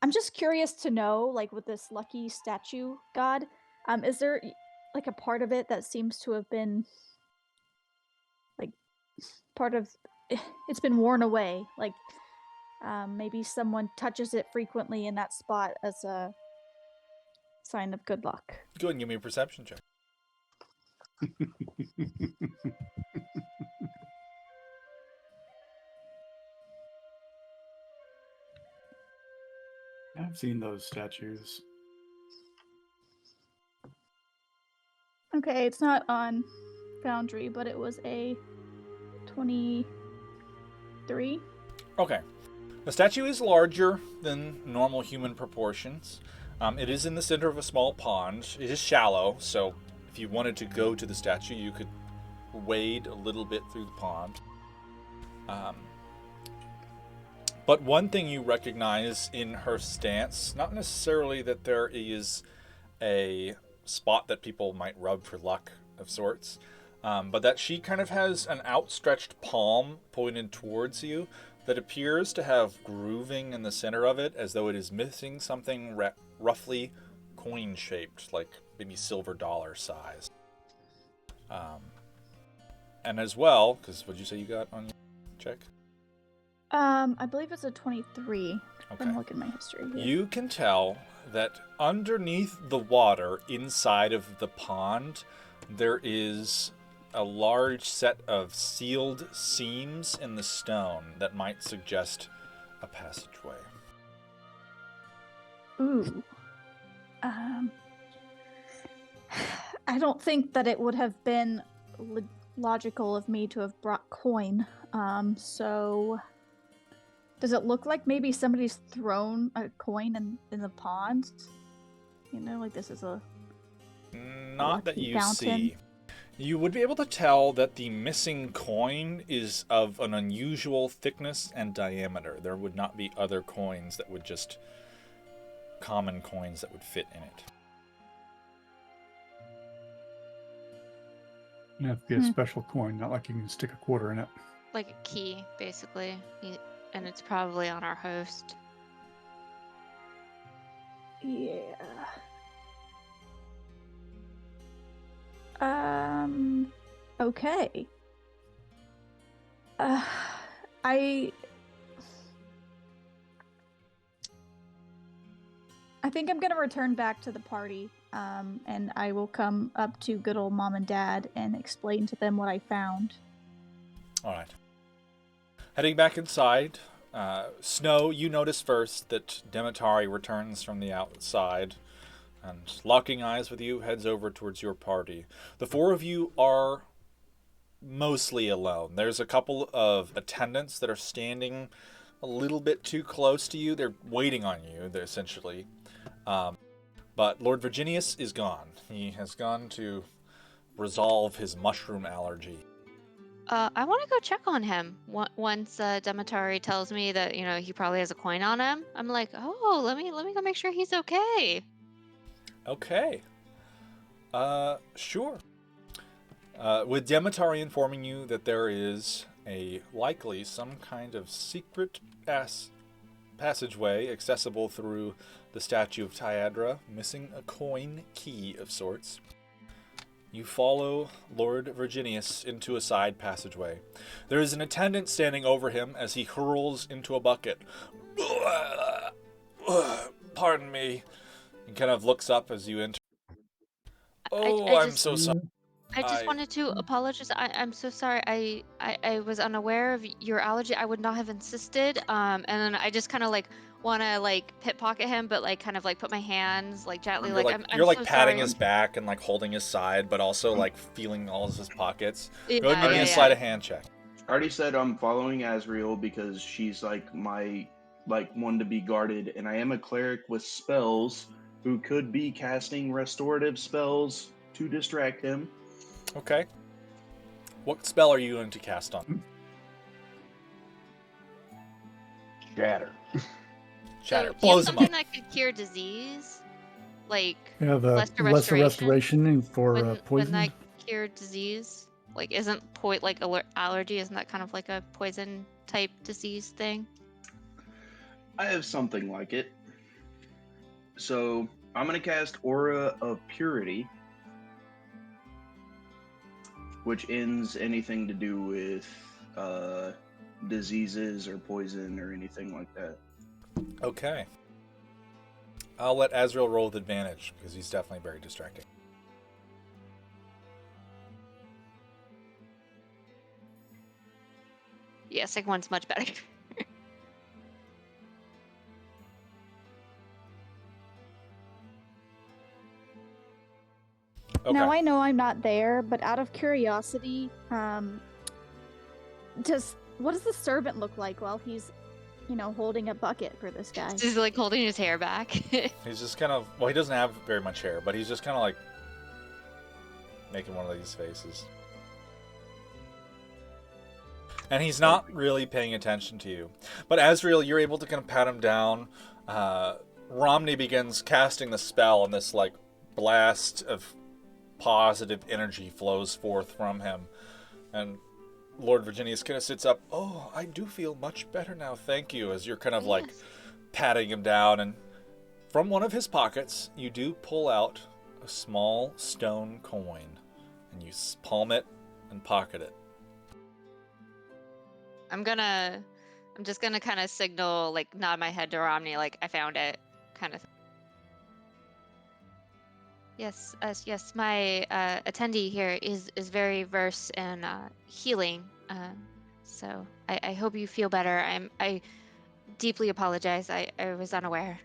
I'm just curious to know, like, with this lucky statue god, is there like a part of it that seems to have been like part of it's been worn away? Like, maybe someone touches it frequently in that spot as a sign of good luck. Go ahead and give me a perception check. I've seen those statues. Okay, it's not on Foundry, but it was a 23. Okay. The statue is larger than normal human proportions. It is in the center of a small pond. It is shallow, so if you wanted to go to the statue, you could wade a little bit through the pond. But one thing you recognize in her stance, not necessarily that there is a spot that people might rub for luck of sorts, but that she kind of has an outstretched palm pointed towards you that appears to have grooving in the center of it, as though it is missing something roughly coin-shaped, like maybe silver dollar size. And as well, because what'd you say you got on your check? I believe it's a 23. Okay. I'm looking at my history here. You can tell that underneath the water, inside of the pond, there is a large set of sealed seams in the stone that might suggest a passageway. Ooh. I don't think that it would have been logical of me to have brought coin. So does it look like maybe somebody's thrown a coin in the pond? You know, like this is a Not that you fountain. see. You would be able to tell that the missing coin is of an unusual thickness and diameter. There would not be other coins that would just common coins that would fit in it. It'd have to be a special coin, not like you can stick a quarter in it. Like a key, basically. And it's probably on our host. Yeah. Okay. I think I'm gonna return back to the party and I will come up to good old mom and dad and explain to them what I found. All right. Heading back inside, Snow, you notice first that Demetari returns from the outside and, locking eyes with you, heads over towards your party. The four of you are mostly alone. There's a couple of attendants that are standing a little bit too close to you. They're waiting on you, they're essentially. But Lord Virginius is gone. He has gone to resolve his mushroom allergy. I want to go check on him. Once Demetari tells me that he probably has a coin on him, I'm like, oh, let me go make sure he's okay. Okay. Sure. With Demetari informing you that there is likely some kind of secret passageway accessible through the statue of Tyadra, missing a coin key of sorts, you follow Lord Virginius into a side passageway. There is an attendant standing over him as he hurls into a bucket. Pardon me. He kind of looks up as you enter. I'm so sorry. I just wanted to apologize. I'm so sorry. I was unaware of your allergy. I would not have insisted. And then I just kind of want to pickpocket him, but kind of put my hands gently. You're so patting sorry. his back and holding his side, but also feeling all of his pockets. Yeah, Go ahead and give me a sleight of hand check. I already said I'm following Asriel because she's my one to be guarded, and I am a cleric with spells who could be casting restorative spells to distract him. Okay. What spell are you going to cast on? Shatter. Shatter. So, Blows him up. something that could cure disease, Yeah, the lesser lesser restoration and for when poison. that cure disease, isn't allergy? Isn't that kind of like a poison type disease thing? I have something like it. So I'm going to cast Aura of Purity, which ends anything to do with diseases or poison or anything like that. Okay. I'll let Azrael roll with advantage because he's definitely very distracting. Yeah, second one's much better. Okay. Now I know I'm not there, but out of curiosity, what does the servant look like while he's, holding a bucket for this guy? He's holding his hair back. He's just kind of, he doesn't have very much hair, but he's just kind of making one of these faces. And he's not really paying attention to you. But Azrael, you're able to kind of pat him down. Romney begins casting the spell, and this blast of positive energy flows forth from him. And Lord Virginius kind of sits up. Oh, I do feel much better now, thank you, as you're kind of Yes. patting him down. And from one of his pockets, you do pull out a small stone coin. And you palm it and pocket it. I'm just gonna kind of signal, nod my head to Romney, I found it, kind of. Yes, yes. My attendee here is very versed in healing. So I hope you feel better. I deeply apologize. I was unaware.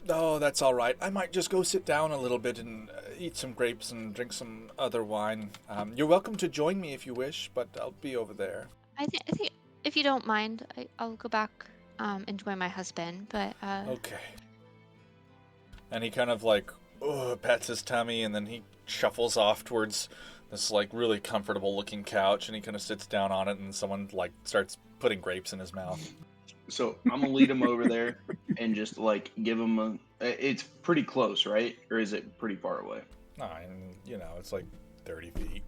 Oh, that's all right. I might just go sit down a little bit and eat some grapes and drink some other wine. You're welcome to join me if you wish, but I'll be over there. I think if you don't mind, I'll go back and join my husband. But Okay. And he kind of pats his tummy, and then he shuffles off towards this really comfortable looking couch, and he kind of sits down on it, and someone starts putting grapes in his mouth. So I'm gonna lead him over there and just give him it's pretty close, right? Or is it pretty far away? No, and it's 30 feet.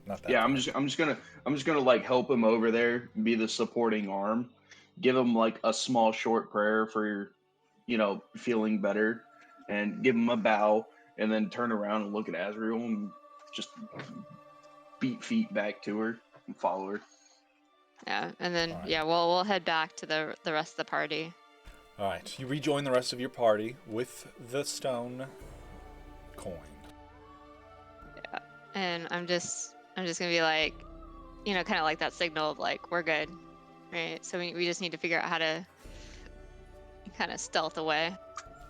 Not that. Yeah, far. I'm just gonna help him over there, be the supporting arm, give him a small short prayer for feeling better, and give him a bow, and then turn around and look at Azrael and just beat feet back to her and follow her. yeah, and then Alright. yeah, we'll head back to the rest of the party. All right, you rejoin the rest of your party with the stone coin. And I'm just gonna be like, kind of like that signal of like, we're good, right? So we just need to figure out how to kind of stealth away.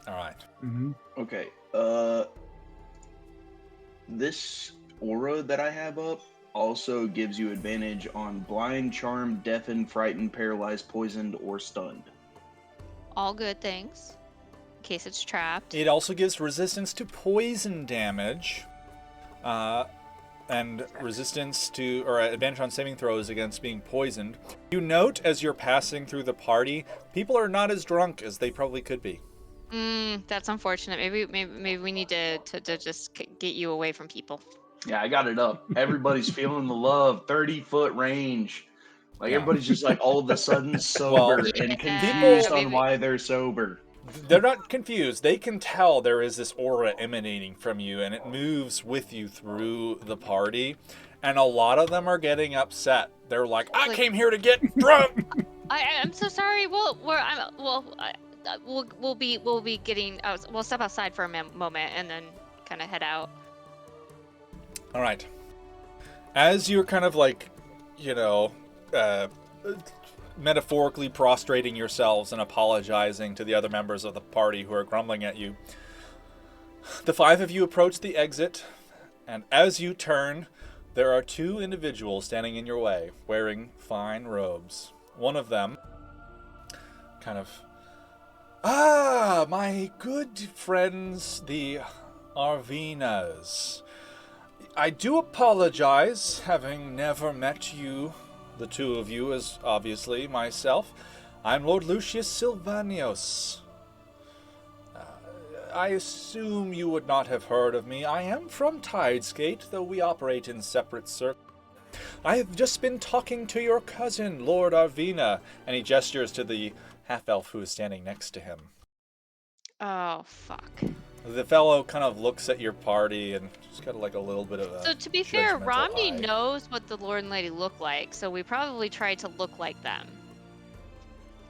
All right. Mm-hmm. Okay. This aura that I have up also gives you advantage on blind, charmed, deafened, frightened, paralyzed, poisoned, or stunned. All good things, in case it's trapped. It also gives resistance to poison damage, and resistance to, or advantage on saving throws against being poisoned. You note as you're passing through the party, people are not as drunk as they probably could be. That's unfortunate. Maybe we need to just get you away from people. Yeah, I got it up. Everybody's feeling the love. 30-foot range. Like, Yeah. everybody's just like all of a sudden sober Well, and yeah, confused on maybe- why they're sober. They're not confused. They can tell there is this aura emanating from you, and it moves with you through the party. And a lot of them are getting upset. They're like, I came here to get drunk. I'm so sorry. We'll be getting. We'll step outside for a moment and then kind of head out. All right. As you're kind of like, metaphorically prostrating yourselves and apologizing to the other members of the party who are grumbling at you, the five of you approach the exit, and as you turn, there are two individuals standing in your way, wearing fine robes. One of them kind of, my good friends, the Arvinas. I do apologize, having never met you, the two of you, as obviously myself. I'm Lord Lucius Silvanios. I assume you would not have heard of me. I am from Tidesgate, though we operate in separate circles. I have just been talking to your cousin, Lord Arvina, and he gestures to the half-elf who is standing next to him. Oh, fuck. The fellow kind of looks at your party and just got like a little bit of a So to be fair, judgmental Romney eye. knows what the Lord and Lady look like, so we probably tried to look like them.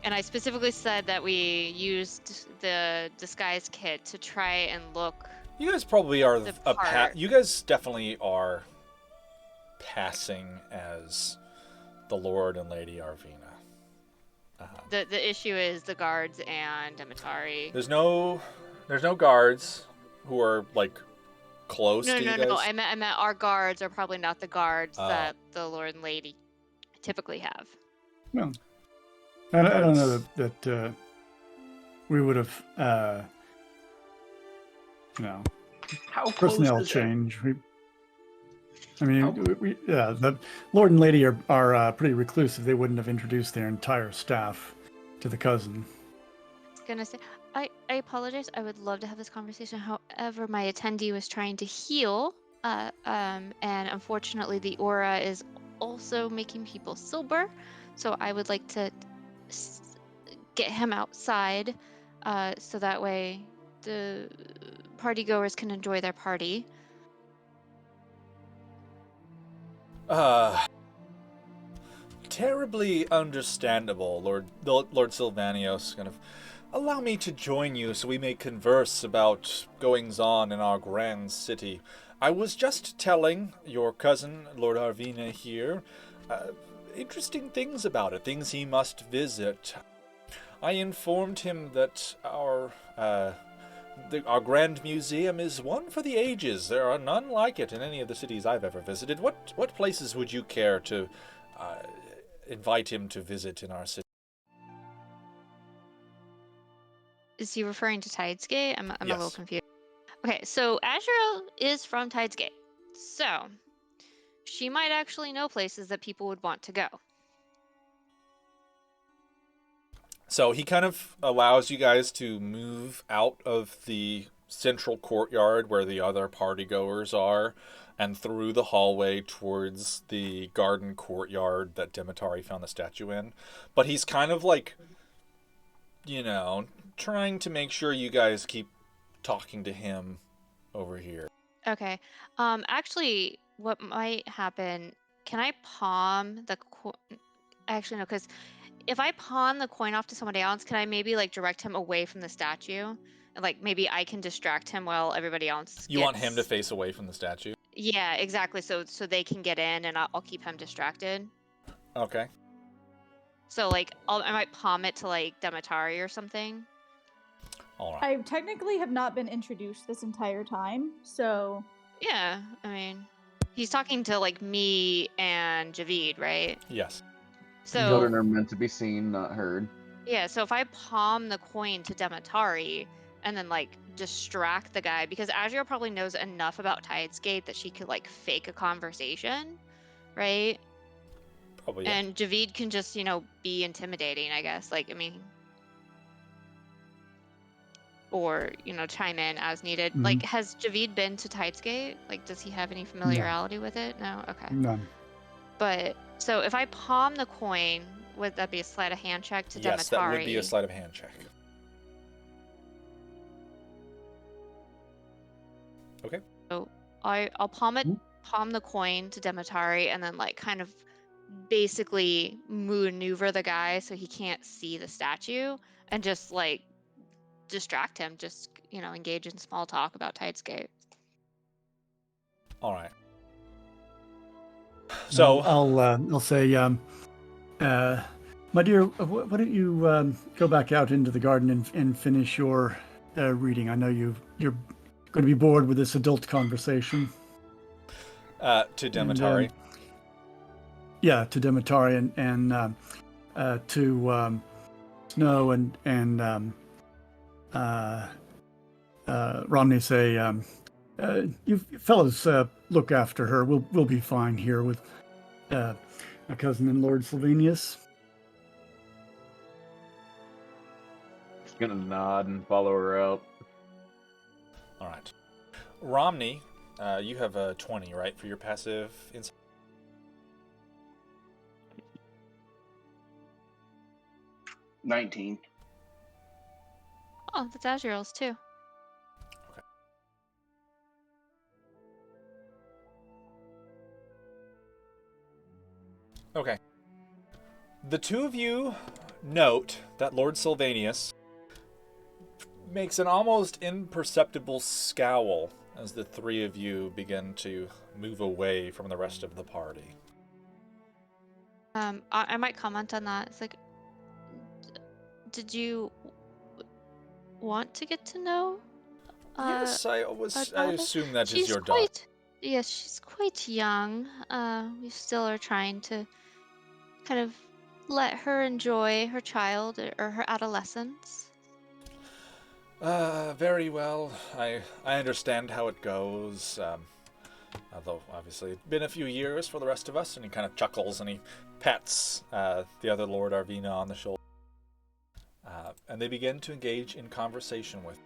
And I specifically said that we used the disguise kit to try and look. You guys probably are the a part. you guys definitely are passing as the Lord and Lady Arvina. The issue is the guards and Demetari. There's no guards who are like close to you guys. No. I meant our guards are probably not the guards that the Lord and Lady typically have. Well, I don't know that we would have, How close personnel is that? change. The Lord and Lady are pretty reclusive. They wouldn't have introduced their entire staff to the cousin. I was gonna say, I apologize. I would love to have this conversation. However, my attendee was trying to heal, and unfortunately, the aura is also making people sober. So I would like to get him outside, so that way the partygoers can enjoy their party. Terribly understandable, Lord Silvanios. Kind of, allow me to join you so we may converse about goings-on in our grand city. I was just telling your cousin, Lord Arvina here, interesting things about it, things he must visit. I informed him that our Grand Museum is one for the ages. There are none like it in any of the cities I've ever visited. What places would you care to invite him to visit in our city? Is he referring to Tidesgate? I'm a Yes. little confused. Okay, so Azrael is from Tidesgate, so she might actually know places that people would want to go. So he kind of allows you guys to move out of the central courtyard where the other partygoers are, and through the hallway towards the garden courtyard that Demetari found the statue in. But he's kind of like, trying to make sure you guys keep talking to him over here. Okay. Actually, what might happen? Can I palm the Actually, no, because if I pawn the coin off to somebody else, can I maybe like direct him away from the statue and Like maybe I can distract him while everybody else. You want him to face away from the statue? Yeah, exactly. So they can get in, and I'll keep him distracted. Okay. So like I might palm it to like Demetari or something. All right. I technically have not been introduced this entire time, so Yeah, I mean, he's talking to like me and Javid, right? Yes. Children So are meant to be seen, not heard. yeah, so if I palm the coin to Demetari and then like distract the guy, because Azrael probably knows enough about Tidesgate that she could like fake a conversation, right? Probably. Yeah. And Javid can just, be intimidating, I guess. Like, I mean, or, chime in as needed. Mhm. Like, has Javid been to Tidesgate? Like, does he have any familiarity with it? No? Okay. None. But, so if I palm the coin, would that be a sleight of hand check to Demetari? Yes, that would be a sleight of hand check. Okay. So I'll palm the coin to Demetari, and then like kind of basically maneuver the guy so he can't see the statue, and just like distract him, just engage in small talk about Tidesgate. All right. So I'll say, my dear, why don't you go back out into the garden and finish your reading? I know you're going to be bored with this adult conversation. to Demetari. Yeah, to Demetari and to Snow and Romney say, you fellows look after her. We'll be fine here with my cousin and Lord Sylvanius. Just gonna nod and follow her out. All right. Romney, you have a 20, right, for your passive insight? $19. Oh, that's Azrael's too. Okay. The two of you note that Lord Sylvanius makes an almost imperceptible scowl as the three of you begin to move away from the rest of the party. I might comment on that. It's like, did you want to get to know? Yes, I assume that is your daughter. Yes, she's quite young. We still are trying to kind of let her enjoy her child or her adolescence. Very well. I understand how it goes. Although, obviously, it's been a few years for the rest of us, and he kind of chuckles and he pats the other Lord Arvina on the shoulder. And they begin to engage in conversation with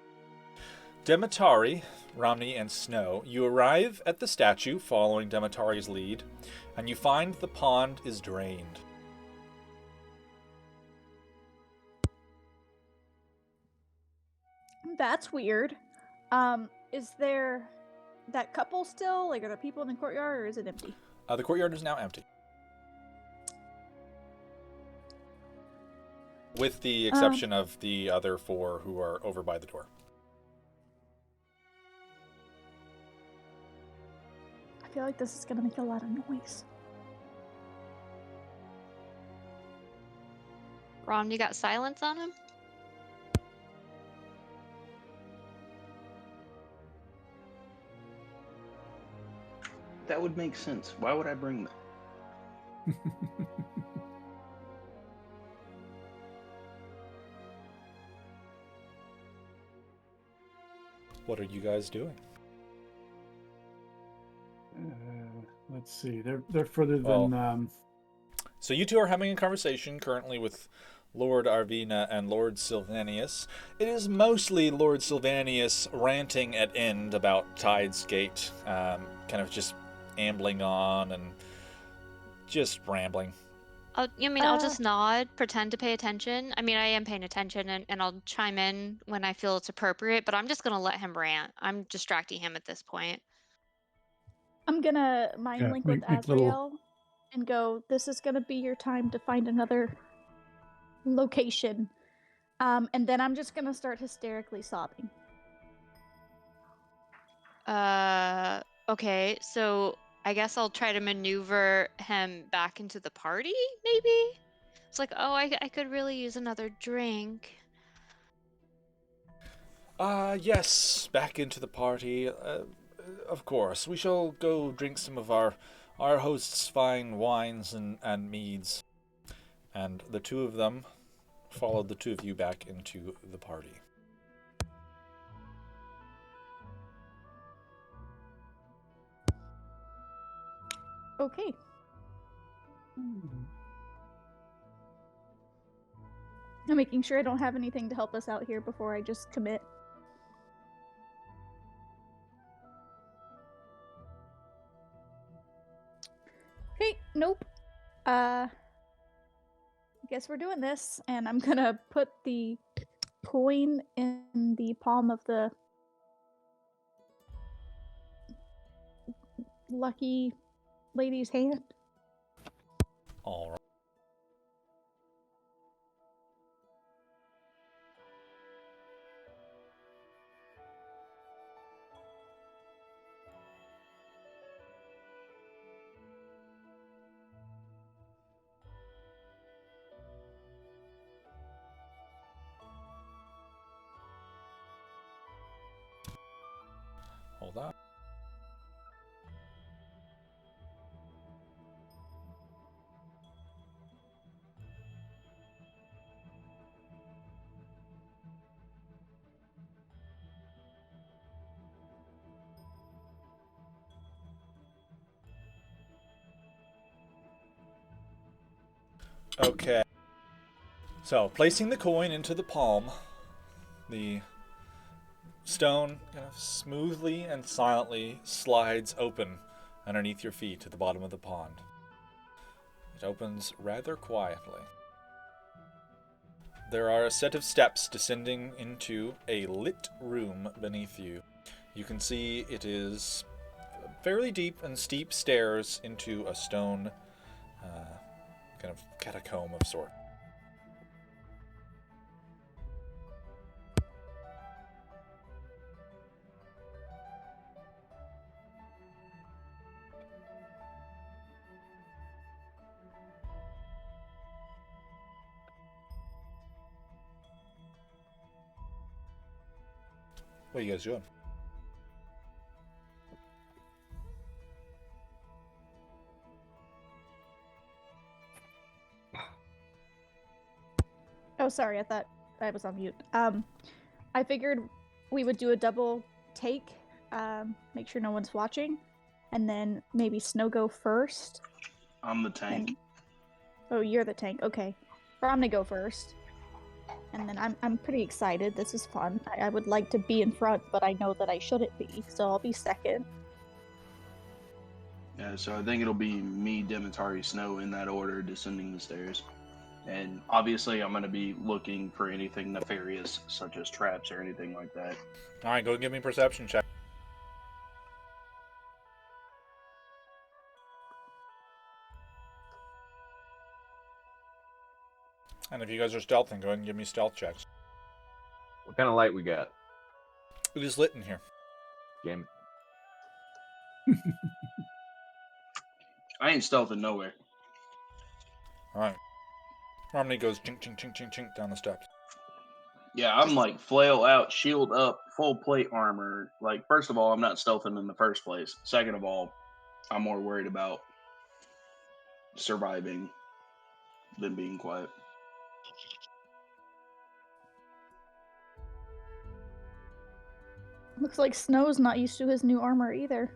Demetari, Romney, and Snow. You arrive at the statue following Demetari's lead, and you find the pond is drained. that's weird. Is there that couple still? Like, are there people in the courtyard, or is it empty? The courtyard is now empty. With the exception of the other four who are over by the door. I feel like this is gonna make a lot of noise. Rom, you got silence on him? That would make sense. Why would I bring that? What are you guys doing? Let's see. They're further than. So you two are having a conversation currently with Lord Arvina and Lord Sylvanius. It is mostly Lord Sylvanius ranting at end about Tidesgate, kind of just ambling on and just rambling. I'll just nod, pretend to pay attention. I mean, I am paying attention, and I'll chime in when I feel it's appropriate, but I'm just going to let him rant. I'm distracting him at this point. I'm gonna mind link with Azrael and go, this is gonna be your time to find another location. And then I'm just gonna start hysterically sobbing. Okay, so I guess I'll try to maneuver him back into the party, maybe? It's like, oh, I could really use another drink. Yes, back into the party. Of course, we shall go drink some of our host's fine wines and meads. And the two of them followed the two of you back into the party. Okay. I'm making sure I don't have anything to help us out here before I just commit. Okay, nope. I guess we're doing this, and I'm gonna put the coin in the palm of the lucky lady's hand. All right. Hold on. Okay. So, placing the coin into the palm, the stone kind of smoothly and silently slides open underneath your feet at the bottom of the pond. It opens rather quietly. There are a set of steps descending into a lit room beneath you. You can see it is fairly deep and steep stairs into a stone kind of catacomb of sort. What are you guys doing? Oh, sorry, I thought I was on mute. I figured we would do a double take, make sure no one's watching, and then maybe Snow go first. I'm the tank. And... Oh, you're the tank. Okay, or I'm gonna go first, and then I'm pretty excited. This is fun. I would like to be in front, but I know that I shouldn't be, so I'll be second. Yeah, so I think it'll be me, Demetari, Snow in that order, descending the stairs. And obviously, I'm going to be looking for anything nefarious, such as traps or anything like that. All right, go give me a perception check. And if you guys are stealthing, go ahead and give me stealth checks. What kind of light we got? It is lit in here. Game. I ain't stealthing nowhere. All right. Romney goes chink, chink, chink, chink, chink down the steps. Yeah, I'm like flail out, shield up, full plate armor. Like, first of all, I'm not stealthing in the first place. Second of all, I'm more worried about surviving than being quiet. Looks like Snow's not used to his new armor either.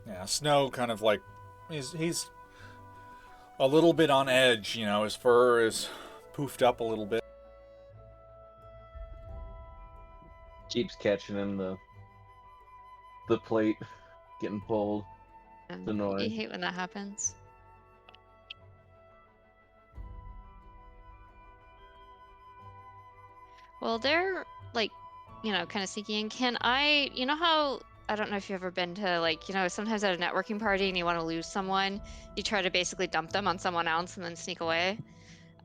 Yeah, Snow kind of like he's a little bit on edge, you know, his fur is poofed up a little bit. Keeps catching in the plate getting pulled. And It's annoying. you hate when that happens. Well, they're like, kind of sneaking in. You know how, I don't know if you've ever been to like, sometimes at a networking party and you want to lose someone, you try to basically dump them on someone else and then sneak away.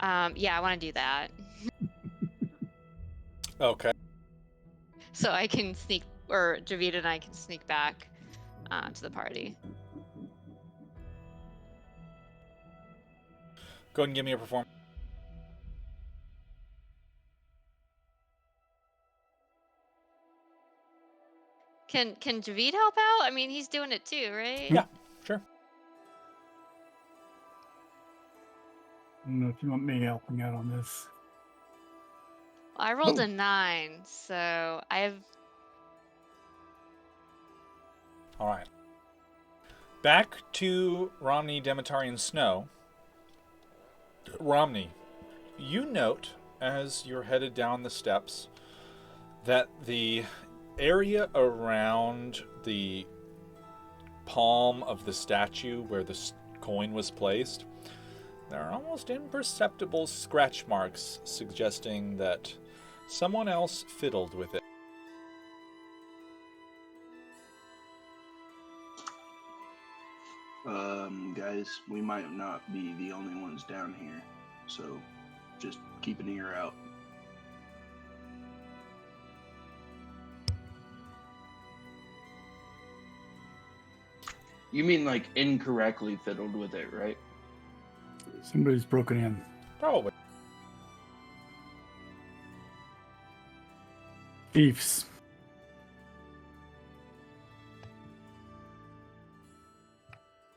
Yeah, I want to do that. Okay. So I can sneak, or Javita and I can sneak back to the party. Go ahead and give me a performance. Can Javid help out? I mean, he's doing it too, right? Yeah, sure. I don't know if you want me helping out on this. I rolled a 9, so I have. All right. Back to Romney, Demetari, and Snow. Romney, you note as you're headed down the steps that the area around the palm of the statue where the coin was placed, there are almost imperceptible scratch marks suggesting that someone else fiddled with it. Guys, we might not be the only ones down here, so just keep an ear out. You mean like incorrectly fiddled with it, right? Somebody's broken in. Probably. Thieves.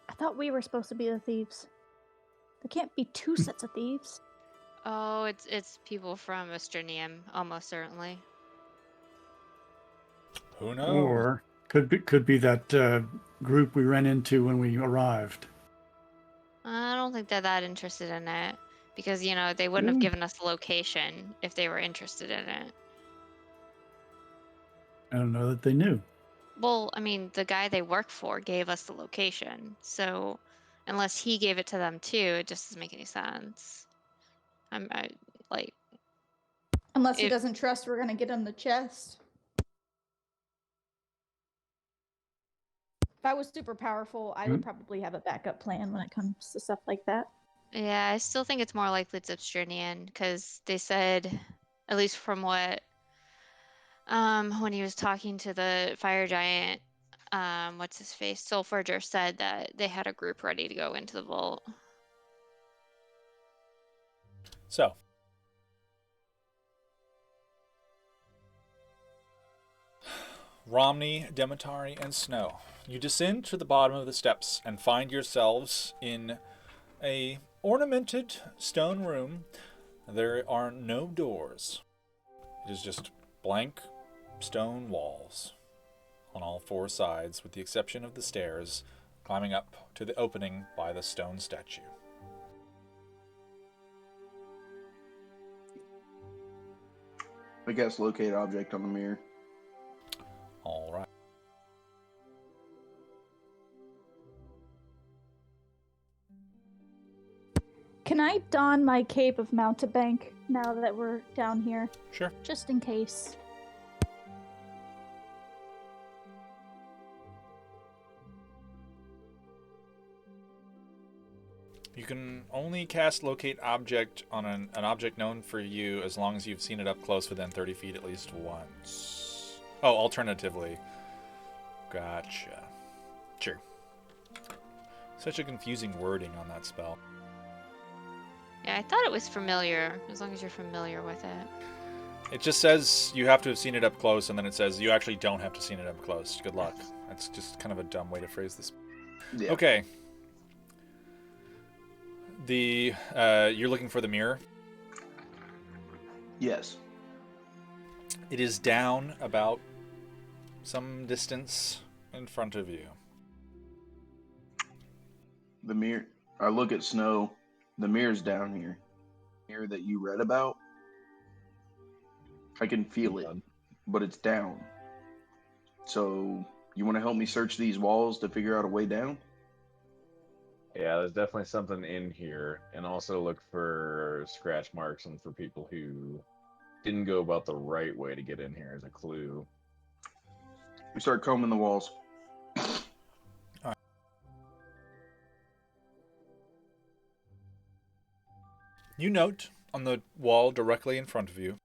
I thought we were supposed to be the thieves. There can't be two sets of thieves. Oh, it's people from Estrinium, almost certainly. Who knows? Or could be that group we ran into when we arrived. I don't think they're that interested in it because they wouldn't have given us the location if they were interested in it. I don't know that they knew. Well, I mean, the guy they work for gave us the location, so unless he gave it to them too, it just doesn't make any sense. Unless he If- doesn't trust we're gonna get him the chest. If I was super powerful, I would probably have a backup plan when it comes to stuff like that. Yeah, I still think it's more likely it's Obstrinian because they said, at least from what, when he was talking to the fire giant, what's his face, Soulforger said that they had a group ready to go into the vault. So, Romney, Demetari, and Snow, you descend to the bottom of the steps and find yourselves in a ornamented stone room. There are no doors. It is just blank stone walls on all four sides, with the exception of the stairs climbing up to the opening by the stone statue. I guess locate object on the mirror. All right. Can I don my cape of Mountebank now that we're down here? Sure. Just in case. You can only cast locate object on an object known for you as long as you've seen it up close within 30 feet at least once. Oh, alternatively. Gotcha. Sure. Such a confusing wording on that spell. Yeah, I thought it was familiar, as long as you're familiar with it. It just says you have to have seen it up close, and then it says you actually don't have to have seen it up close. Good luck. That's just kind of a dumb way to phrase this. Yeah. Okay. You're looking for the mirror? Yes. It is down about some distance in front of you. The mirror. I look at Snow. The mirror's down here. Mirror that you read about. I can feel it, but it's down. So, you want to help me search these walls to figure out a way down? Yeah, there's definitely something in here, and also look for scratch marks and for people who didn't go about the right way to get in here as a clue. We start combing the walls. You note on the wall directly in front of you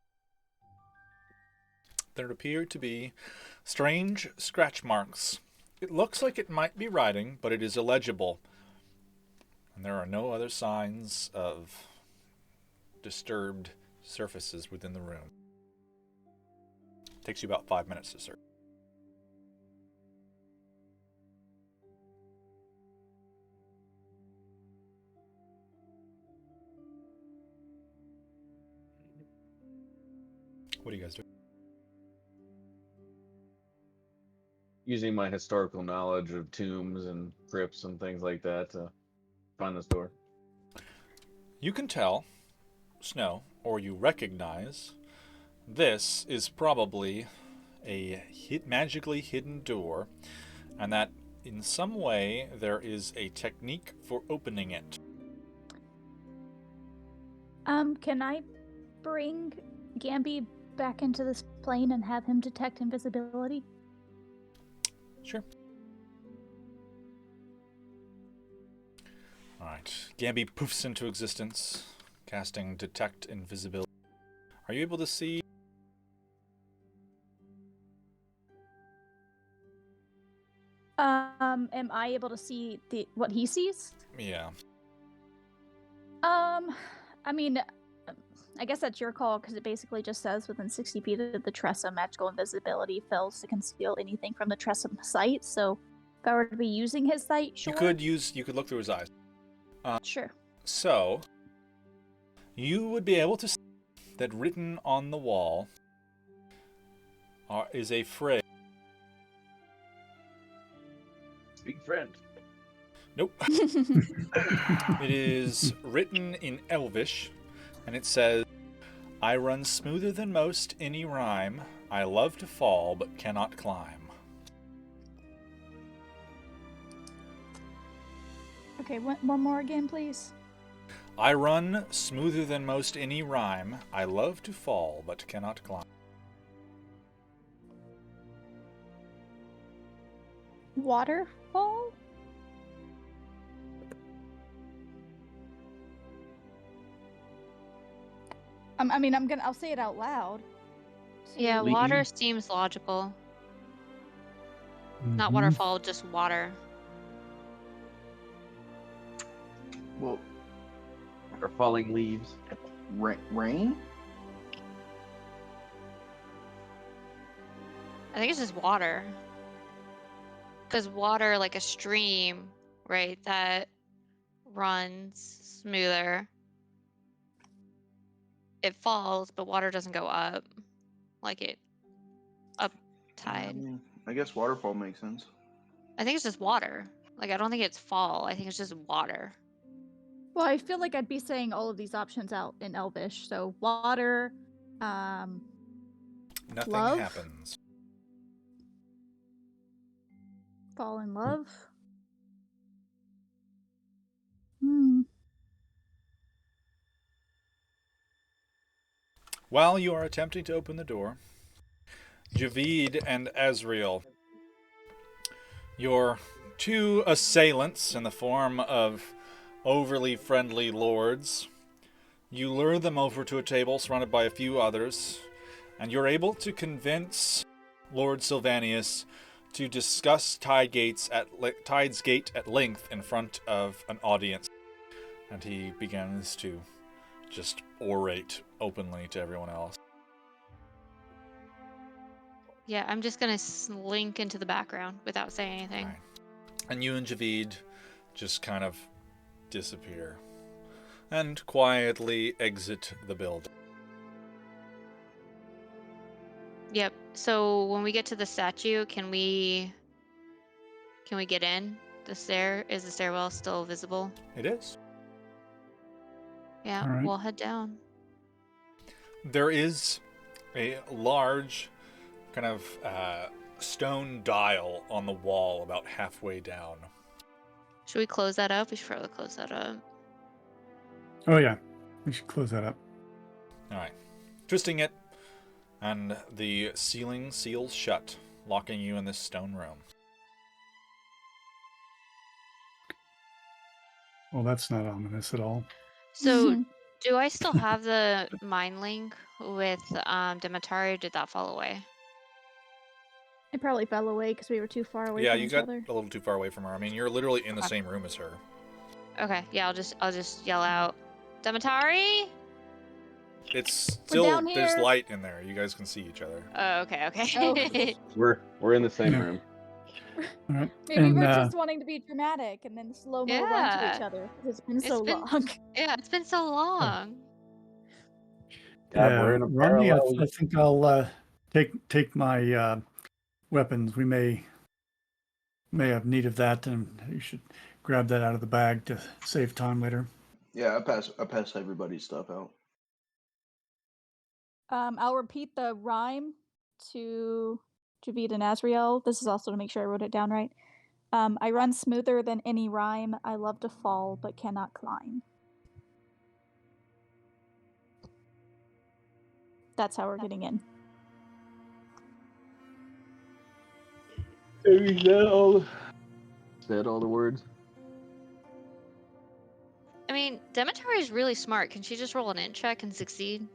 there appear to be strange scratch marks. It looks like it might be writing, but it is illegible. And there are no other signs of disturbed surfaces within the room. It takes you about 5 minutes to search. What do you guys do? Using my historical knowledge of tombs and crypts and things like that to find this door. You can tell, Snow, or you recognize, this is probably a magically hidden door, and that in some way there is a technique for opening it. Can I bring Gamby back into this plane and have him detect invisibility? Sure. Alright. Gamby poofs into existence, casting Detect Invisibility. Are you able to see? Am I able to see what he sees? Yeah. I mean, I guess that's your call, because it basically just says within 60 feet of the Tressa, magical invisibility fails to conceal anything from the Tressa sight. So if I were to be using his sight, sure. You could look through his eyes. Sure. So, you would be able to see that written on the wall is a phrase. Speak friend. Nope. It is written in Elvish, and it says, I run smoother than most any rhyme. I love to fall, but cannot climb. Okay, one more again, please. I run smoother than most any rhyme. I love to fall, but cannot climb. Waterfall? I'll say it out loud. Yeah, Leave. water seems logical. Not waterfall, just water. Well, Or falling leaves. rain? I think it's just water. Because water, like a stream, right, that runs smoother. It falls, but water doesn't go up. Like it up tide. I guess waterfall makes sense. I think it's just water. Like, I don't think it's fall. I think it's just water. Well, I feel like I'd be saying all of these options out in Elvish. So water, Nothing love? happens. Fall in love. Hmm. While you are attempting to open the door, Javid and Azriel, your two assailants in the form of overly friendly lords, you lure them over to a table surrounded by a few others, and you're able to convince Lord Sylvanius to discuss Tide's Gate at length in front of an audience. And he begins to just orate openly to everyone else. Yeah, I'm just gonna slink into the background without saying anything. Right. And you and Javid just kind of disappear and quietly exit the building. Yep. So when we get to the statue, can we get in? Is the stairwell still visible? It is. Yeah, All right. we'll head down. There is a large kind of stone dial on the wall about halfway down. Should we close that up? We should probably close that up. Oh yeah, we should close that up. All right. Twisting it, and the ceiling seals shut, locking you in this stone room. Well, that's not ominous at all. So Do I still have the mind link with Demetari, or did that fall away? It probably fell away because we were too far away Yeah, from you each got other. a little too far away from her. I mean, you're literally in the Okay. same room as her. Okay, yeah, I'll just yell out, Demetari. It's We're still down there's here. light in there. You guys can see each other. Oh, okay. Oh. We're in the same Yeah. room. All right. Maybe And we're just wanting to be dramatic and then slow-mo run to each Yeah. other. It's been It's so been long. yeah, it's been so long. God, we're in a Romney, I parallel. think I'll take my weapons. We may have need of that, and you should grab that out of the bag to save time later. Yeah, I pass everybody's stuff out. I'll repeat the rhyme to Javid and Azriel. This is also to make sure I wrote it down right. I run smoother than any rhyme. I love to fall, but cannot climb. That's how we're getting in. Is that all the words? I mean, Demetari is really smart. Can she just roll an int check and succeed?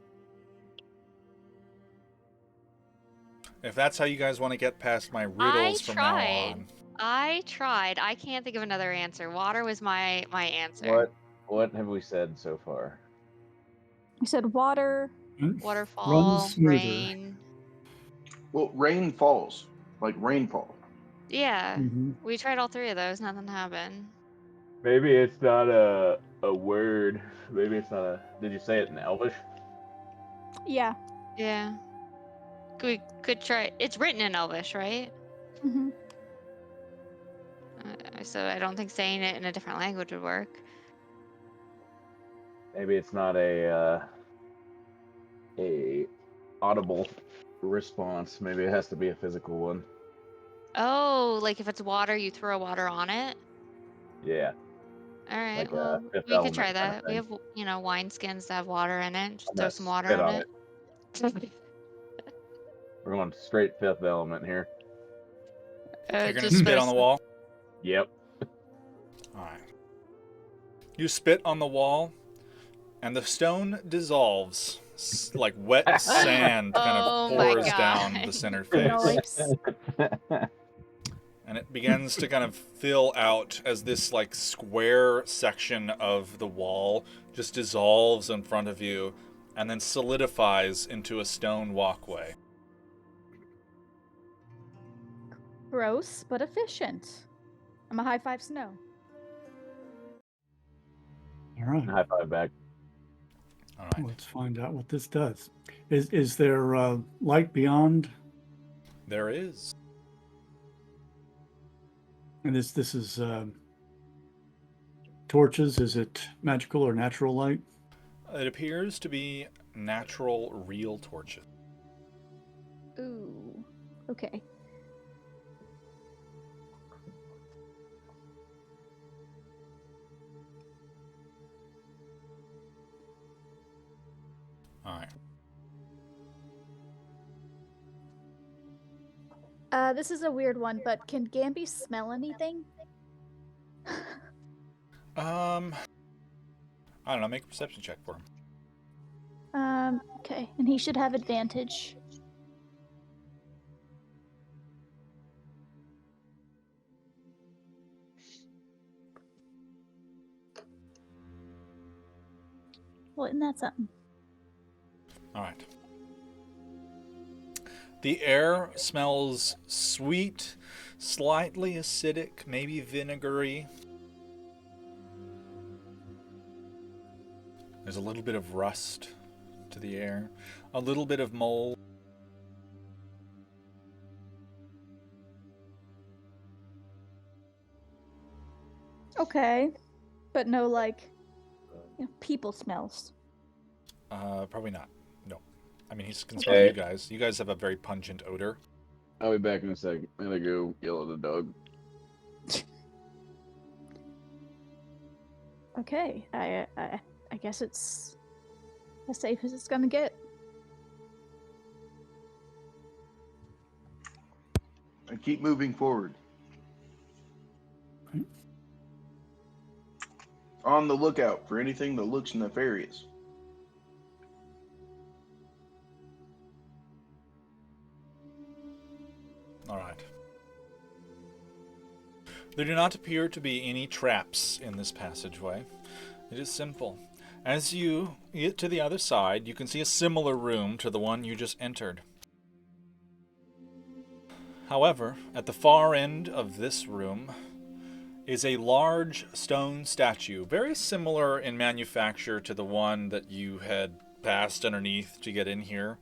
If that's how you guys want to get past my riddles from now on. I tried. I can't think of another answer. Water was my answer. What have we said so far? You said water. Run Waterfall, smoother. rain. Well, rain falls like rainfall. Yeah, Mhm. we tried all three of those. Nothing happened. Maybe it's not a word. Maybe it's not a. Did you say it in Elvish? Yeah. Yeah, we could try. It's written in Elvish, right? hmm So I don't think saying it in a different language would work. Maybe it's not a audible response. Maybe it has to be a physical one. Oh, like if it's water, you throw water on it. Yeah. All right, Like well, a Fifth we could Element try kind of that. We thing. have, wine skins that have water in it. Just I'm throw gonna some water spit on on it. We're going straight Fifth Element here. You're gonna Just spit on the wall? Yep. Alright. You spit on the wall, and the stone dissolves. Like wet sand kind of Oh my pours down God. the center face. Nice. And it begins to kind of fill out as this like square section of the wall just dissolves in front of you and then solidifies into a stone walkway. Gross, but efficient. I'm a high five Snow. All right. High five back. All right. Let's find out what this does. Is there light beyond? There is. And this is torches. Is it magical or natural light? It appears to be natural, real torches. Ooh. Okay. All right. This is a weird one, but can Gamby smell anything? I don't know. Make a perception check for him. Okay, and he should have advantage. Well, isn't that something? All right. The air smells sweet, slightly acidic, maybe vinegary. There's a little bit of rust to the air, a little bit of mold. Okay, but no people smells. Probably not. No. I mean, he can smell you guys. You guys have a very pungent odor. I'll be back in a second. I'm gonna go yell at the dog. Okay, I guess it's as safe as it's gonna get. And keep moving forward. On the lookout for anything that looks nefarious. All right. There do not appear to be any traps in this passageway. It is simple. As you get to the other side, you can see a similar room to the one you just entered. However, at the far end of this room is a large stone statue, very similar in manufacture to the one that you had passed underneath to get in here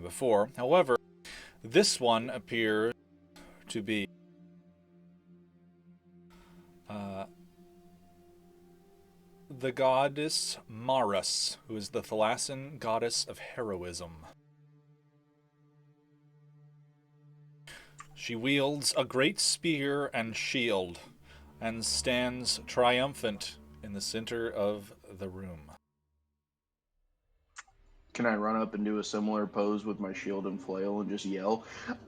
before. However, this one appears to be the goddess Maras, who is the Thalassan goddess of heroism. She wields a great spear and shield and stands triumphant in the center of the room. Can I run up and do a similar pose with my shield and flail and just yell,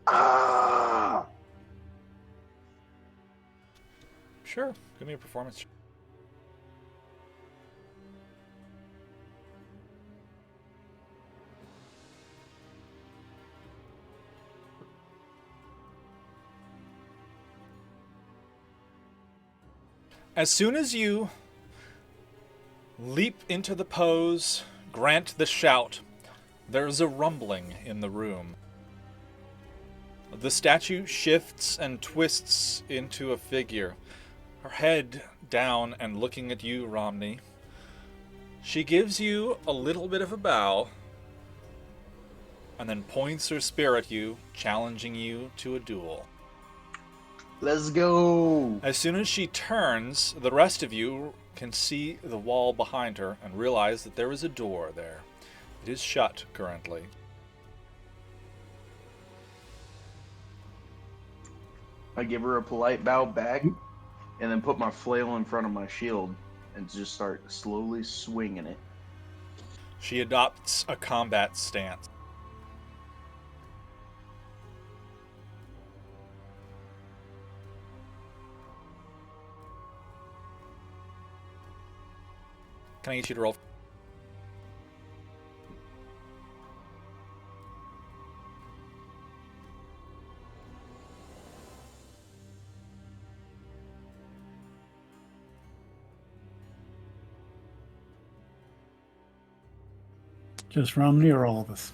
"Ah!" Sure, give me a performance check. As soon as you leap into the pose, grant the shout, there's a rumbling in the room. The statue shifts and twists into a figure, her head down and looking at you, Romney. She gives you a little bit of a bow and then points her spear at you, challenging you to a duel. Let's go! As soon as she turns, the rest of you can see the wall behind her and realize that there is a door there. It is shut currently. I give her a polite bow back and then put my flail in front of my shield and just start slowly swinging it. She adopts a combat stance. Can I get you to roll? Just Romney or all of us?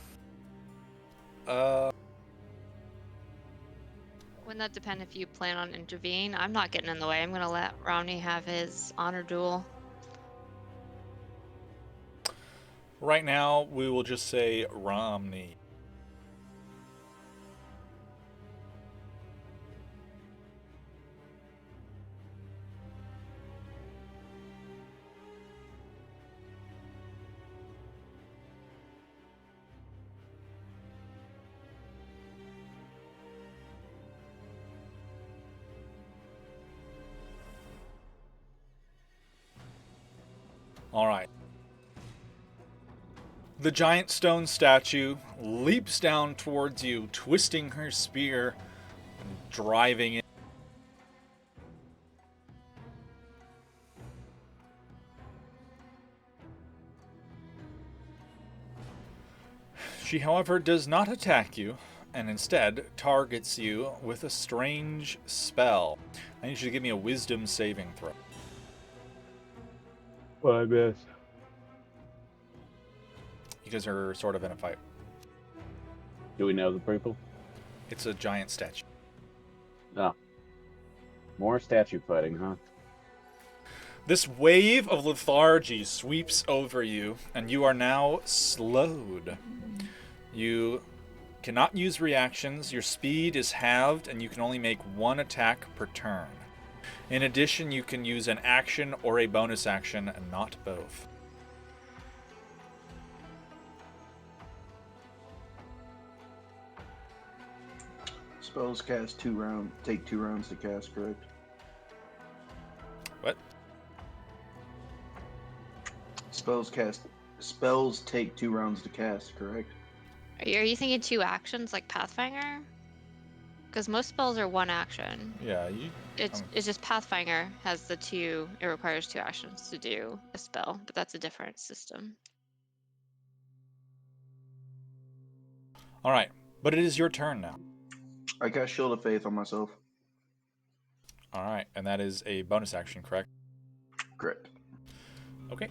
Wouldn't that depend if you plan on intervening? I'm not getting in the way. I'm going to let Romney have his honor duel. Right now, we will just say Romney. All right. The giant stone statue leaps down towards you, twisting her spear and driving it. She, however, does not attack you, and instead targets you with a strange spell. I need you to give me a wisdom saving throw. Well, I miss. You guys are sort of in a fight. Do we know the people? It's a giant statue. Oh. More statue fighting, huh? This wave of lethargy sweeps over you, and you are now slowed. You cannot use reactions, your speed is halved, and you can only make one attack per turn. In addition, you can use an action or a bonus action, and not both. Spells take 2 rounds to cast, correct? What? Spells take 2 rounds to cast, correct? Are you thinking 2 actions like Pathfinder? Because most spells are 1 action. Yeah, It's just Pathfinder has the 2. It requires 2 actions to do a spell, but that's a different system. All right, but it is your turn now. I cast Shield of Faith on myself. All right, and that is a bonus action, correct? Correct. Okay.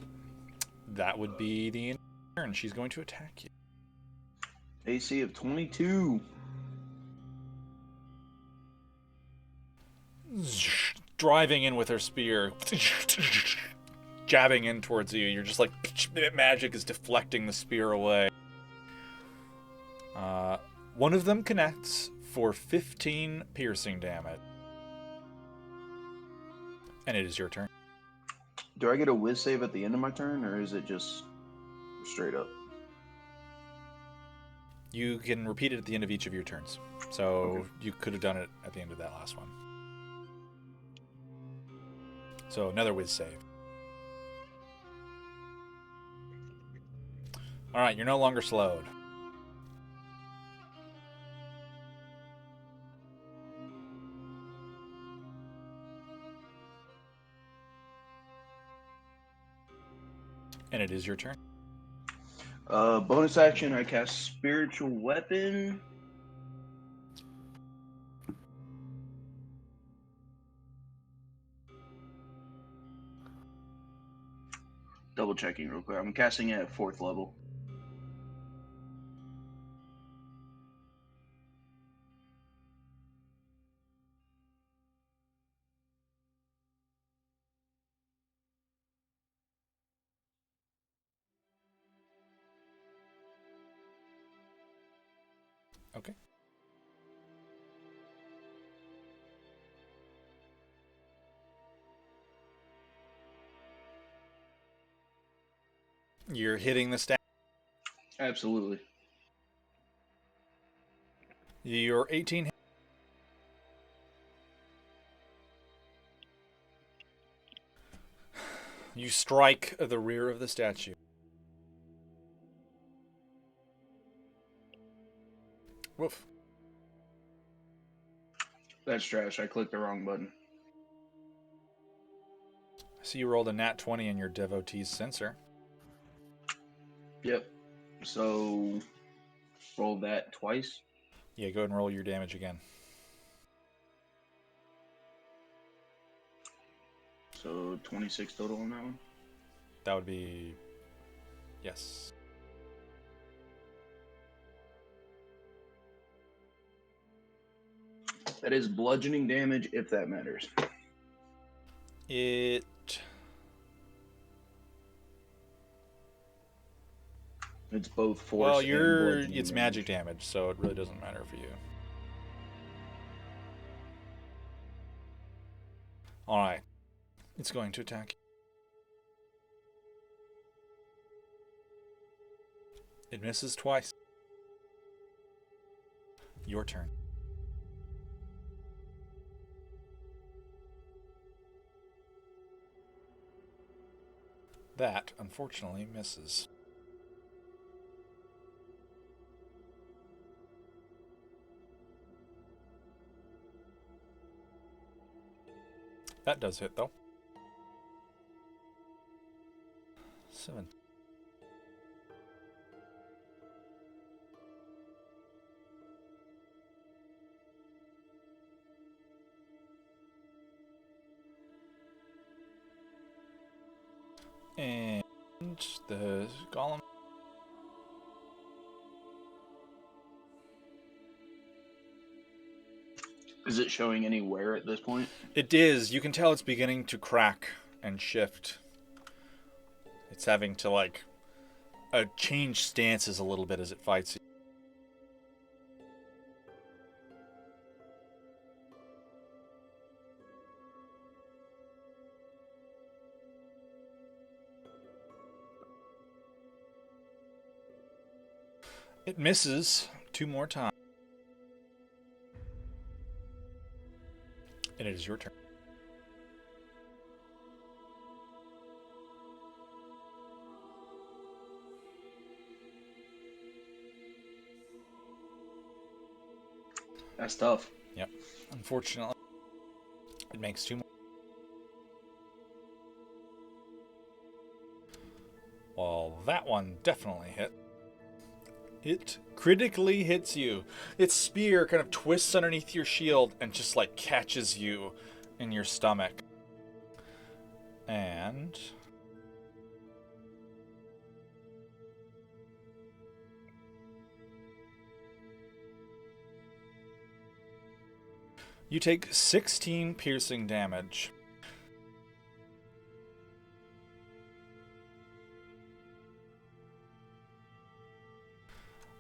That would be the turn. She's going to attack you. AC of 22. Driving in with her spear. Jabbing in towards you. You're just like, magic is deflecting the spear away. One of them connects for 15 piercing damage. And it is your turn. Do I get a whiz save at the end of my turn, or is it just straight up? You can repeat it at the end of each of your turns. So Okay. you could have done it at the end of that last one. So another whiz save. All right, you're no longer slowed. And it is your turn. Bonus action, I cast Spiritual Weapon. Double checking real quick. I'm casting it at 4th level. Okay. You're hitting the stat. Absolutely. You're 18. You strike the rear of the statue. Woof. That's trash. I clicked the wrong button. So you rolled a nat 20 in your devotee's sensor. Yep. So, roll that twice. Yeah, go ahead and roll your damage again. So, 26 total on that one. That would be... Yes. That is bludgeoning damage, if that matters. It... It's both force Well, and bludgeoning it's magic damage, so it really doesn't matter for you. Alright. It's going to attack. It misses twice. Your turn. That, unfortunately, misses. That does hit, though. 7. And the golem. Is it showing any wear at this point? It is. You can tell it's beginning to crack and shift. It's having to, like, change stances a little bit as it fights you. It misses 2 more times. And it is your turn. That's tough. Yep. Unfortunately, it makes 2 more. Well, that one definitely hit. It critically hits you. Its spear kind of twists underneath your shield and just like catches you in your stomach. And you take 16 piercing damage.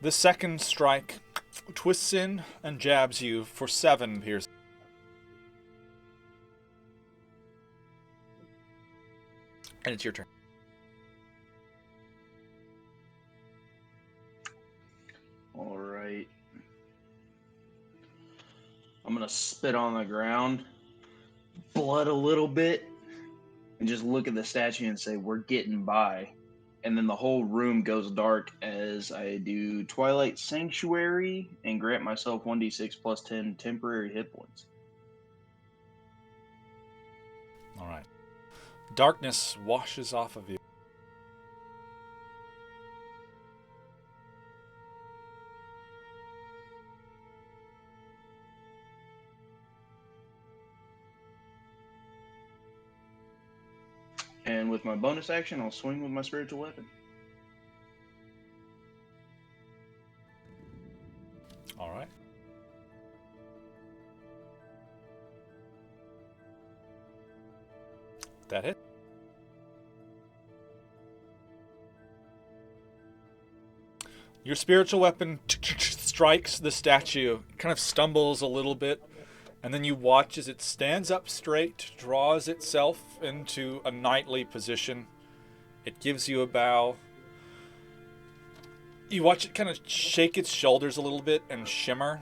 The second strike twists in and jabs you for 7 piercing. And it's your turn. All right. I'm going to spit on the ground, blood a little bit, and just look at the statue and say, we're getting by. And then the whole room goes dark as I do Twilight Sanctuary and grant myself 1d6 plus 10 temporary hit points. All right. Darkness washes off of you. And with my bonus action, I'll swing with my spiritual weapon. All right. That hit. Your spiritual weapon strikes the statue, kind of stumbles a little bit, and then you watch as it stands up straight, draws itself into a knightly position. It gives you a bow. You watch it kind of shake its shoulders a little bit and shimmer.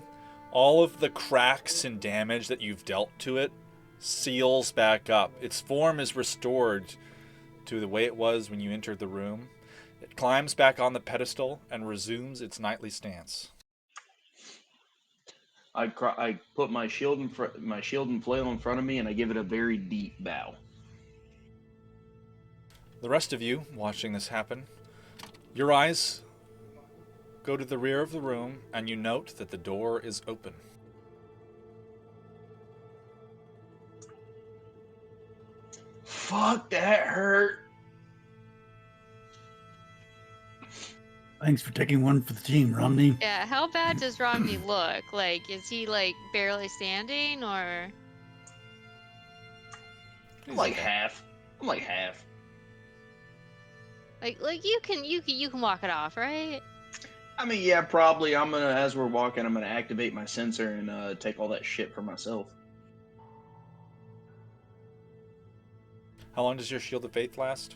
All of the cracks and damage that you've dealt to it seals back up. Its form is restored to the way it was when you entered the room. It climbs back on the pedestal and resumes its knightly stance. I put my shield and flail in front of me, and I give it a very deep bow. The rest of you watching this happen, your eyes go to the rear of the room, and you note that the door is open. Fuck, that hurt. Thanks for taking one for the team, Romney. Yeah, how bad does Romney look? Like, is he like barely standing, or? I'm like half. Like you can walk it off, right? I mean, yeah, probably. As we're walking, I'm gonna activate my sensor and take all that shit for myself. How long does your Shield of Faith last?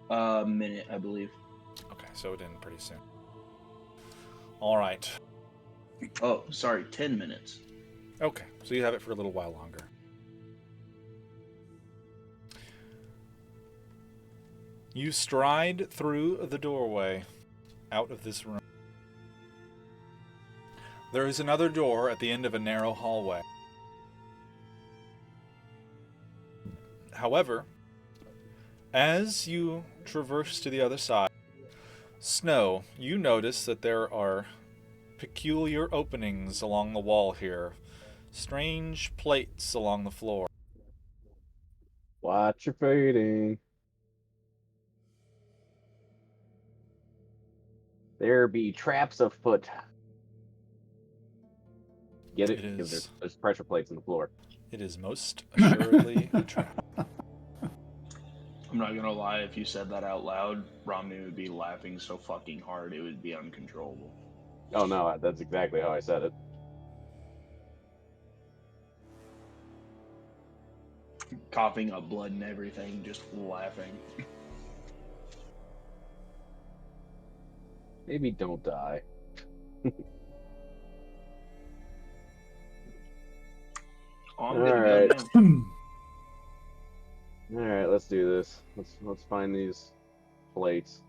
A minute, I believe. Okay, so it ends pretty soon. All right. Oh, sorry, 10 minutes. Okay, so you have it for a little while longer. You stride through the doorway out of this room. There is another door at the end of a narrow hallway. However, as you traverse to the other side, Snow, you notice that there are peculiar openings along the wall here. Strange plates along the floor. Watch your fading. There be traps afoot. Get it? It is. There's pressure plates in the floor. It is most assuredly a trap. I'm not gonna lie, if you said that out loud, Romney would be laughing so fucking hard it would be uncontrollable. Oh no, that's exactly how I said it. Coughing up blood and everything, just laughing. Maybe don't die. Oh, I'm All gonna right. go now. All right, let's do this. Let's find these plates.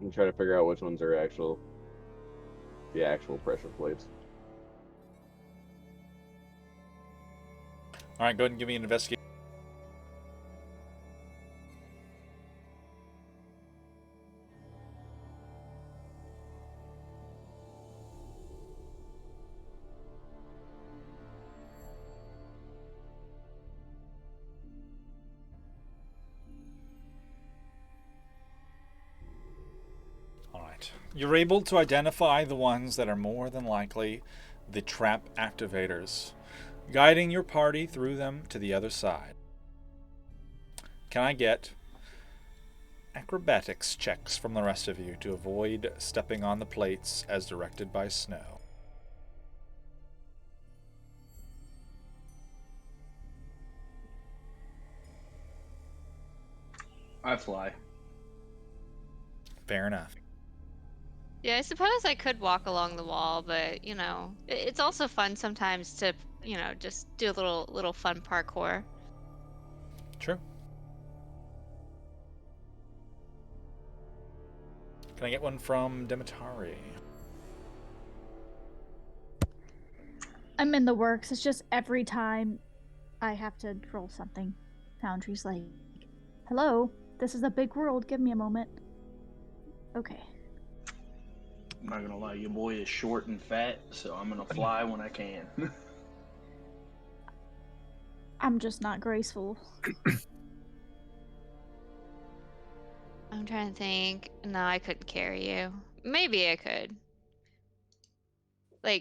And try to figure out which ones are the actual pressure plates. All right, go ahead and give me an investigation. All right. You're able to identify the ones that are more than likely the trap activators, guiding your party through them to the other side. Can I get acrobatics checks from the rest of you to avoid stepping on the plates as directed by Snow? I fly. Fair enough. Yeah, I suppose I could walk along the wall, but it's also fun sometimes to, just do a little fun parkour. True. Can I get one from Demetari? I'm in the works. It's just every time I have to roll something, Foundry's like, hello, this is a big world. Give me a moment. Okay. I'm not gonna lie, your boy is short and fat, so I'm gonna fly when I can. I'm just not graceful. I'm trying to think. No, I couldn't carry you. Maybe I could.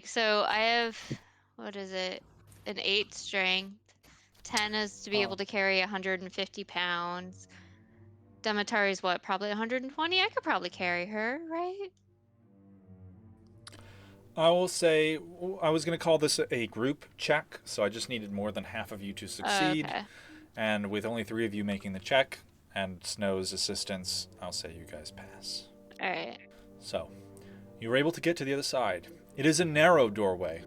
So I have, what is it? An 8 strength. 10 is to be able to carry 150 pounds. Demetari's what? Probably 120? I could probably carry her, right? I will say, I was going to call this a group check, so I just needed more than half of you to succeed. Okay. And with only 3 of you making the check and Snow's assistance, I'll say you guys pass. All right. So, you were able to get to the other side. It is a narrow doorway.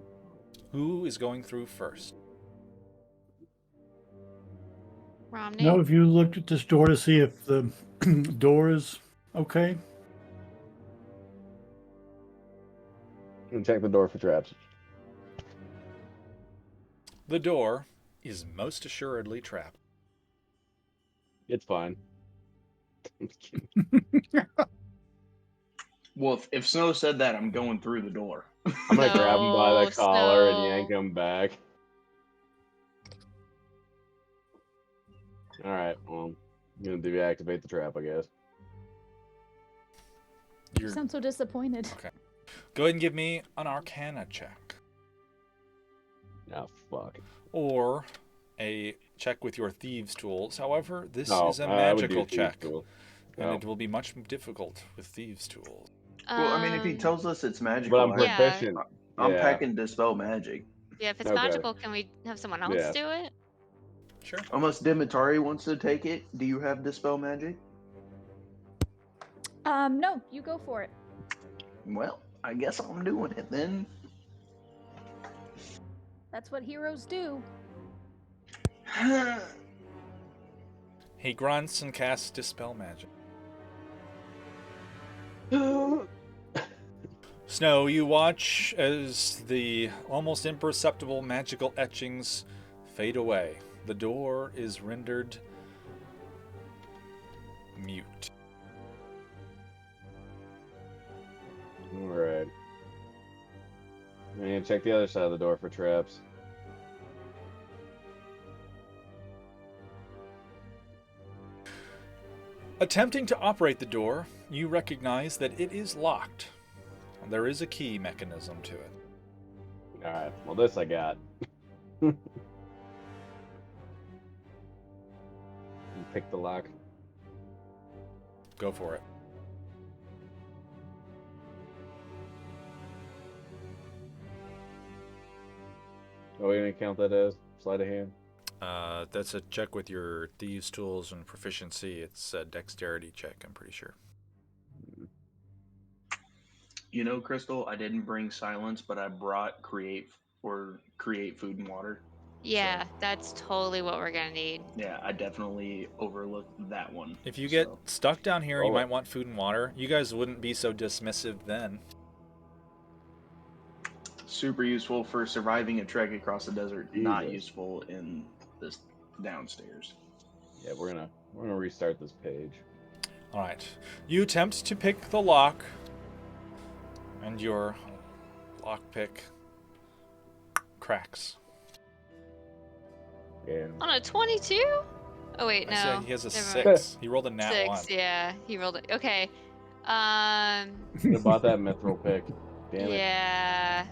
Who is going through first? Romney? Now, have you looked at this door to see if the door is okay? And check the door for traps. The door is most assuredly trapped. It's fine. Well, if Snow said that, I'm going through the door. I'm gonna grab him by No, the collar and Snow. yank him back. All right, well, I'm gonna deactivate the trap, I guess. You sound so disappointed. Okay. Go ahead and give me an Arcana check. Oh, fuck. Or a check with your Thieves' Tools. However, this No, is a I would do magical Thieves' check. Tool. And No. it will be much difficult with Thieves' Tools. Well, I mean, if he tells us it's But magical, I'm Yeah. proficient. I'm Yeah. packing Dispel Magic. Yeah, if it's Okay. magical, can we have someone else Yeah. do it? Sure. Unless Demetari wants to take it, do you have Dispel Magic? No, you go for it. Well, I guess I'm doing it then. That's what heroes do. He grunts and casts Dispel Magic. Snow, you watch as the almost imperceptible magical etchings fade away. The door is rendered mute. Alright. I'm gonna check the other side of the door for traps. Attempting to operate the door, you recognize that it is locked. There is a key mechanism to it. Alright, well, this I got. Pick the lock. Go for it. Are we gonna count that as sleight of hand? That's a check with your Thieves' Tools and proficiency. It's a dexterity check, I'm pretty sure. You know, Crystal, I didn't bring silence, but I brought create food and water. Yeah, that's totally what we're gonna need. Yeah, I definitely overlooked that one. If you get stuck down here, you Oh. might want food and water. You guys wouldn't be so dismissive then. Super useful for surviving a trek across the desert. Not Jesus. useful in this downstairs. Yeah, we're gonna restart this page. All right. You attempt to pick the lock, and your lockpick cracks. Yeah. On a 22? Oh wait, I no. said he has a Never mind. 6. He rolled a nat 6, 1. yeah. He rolled it. Okay. Should have bought that mithril pick. Damn it. Yeah.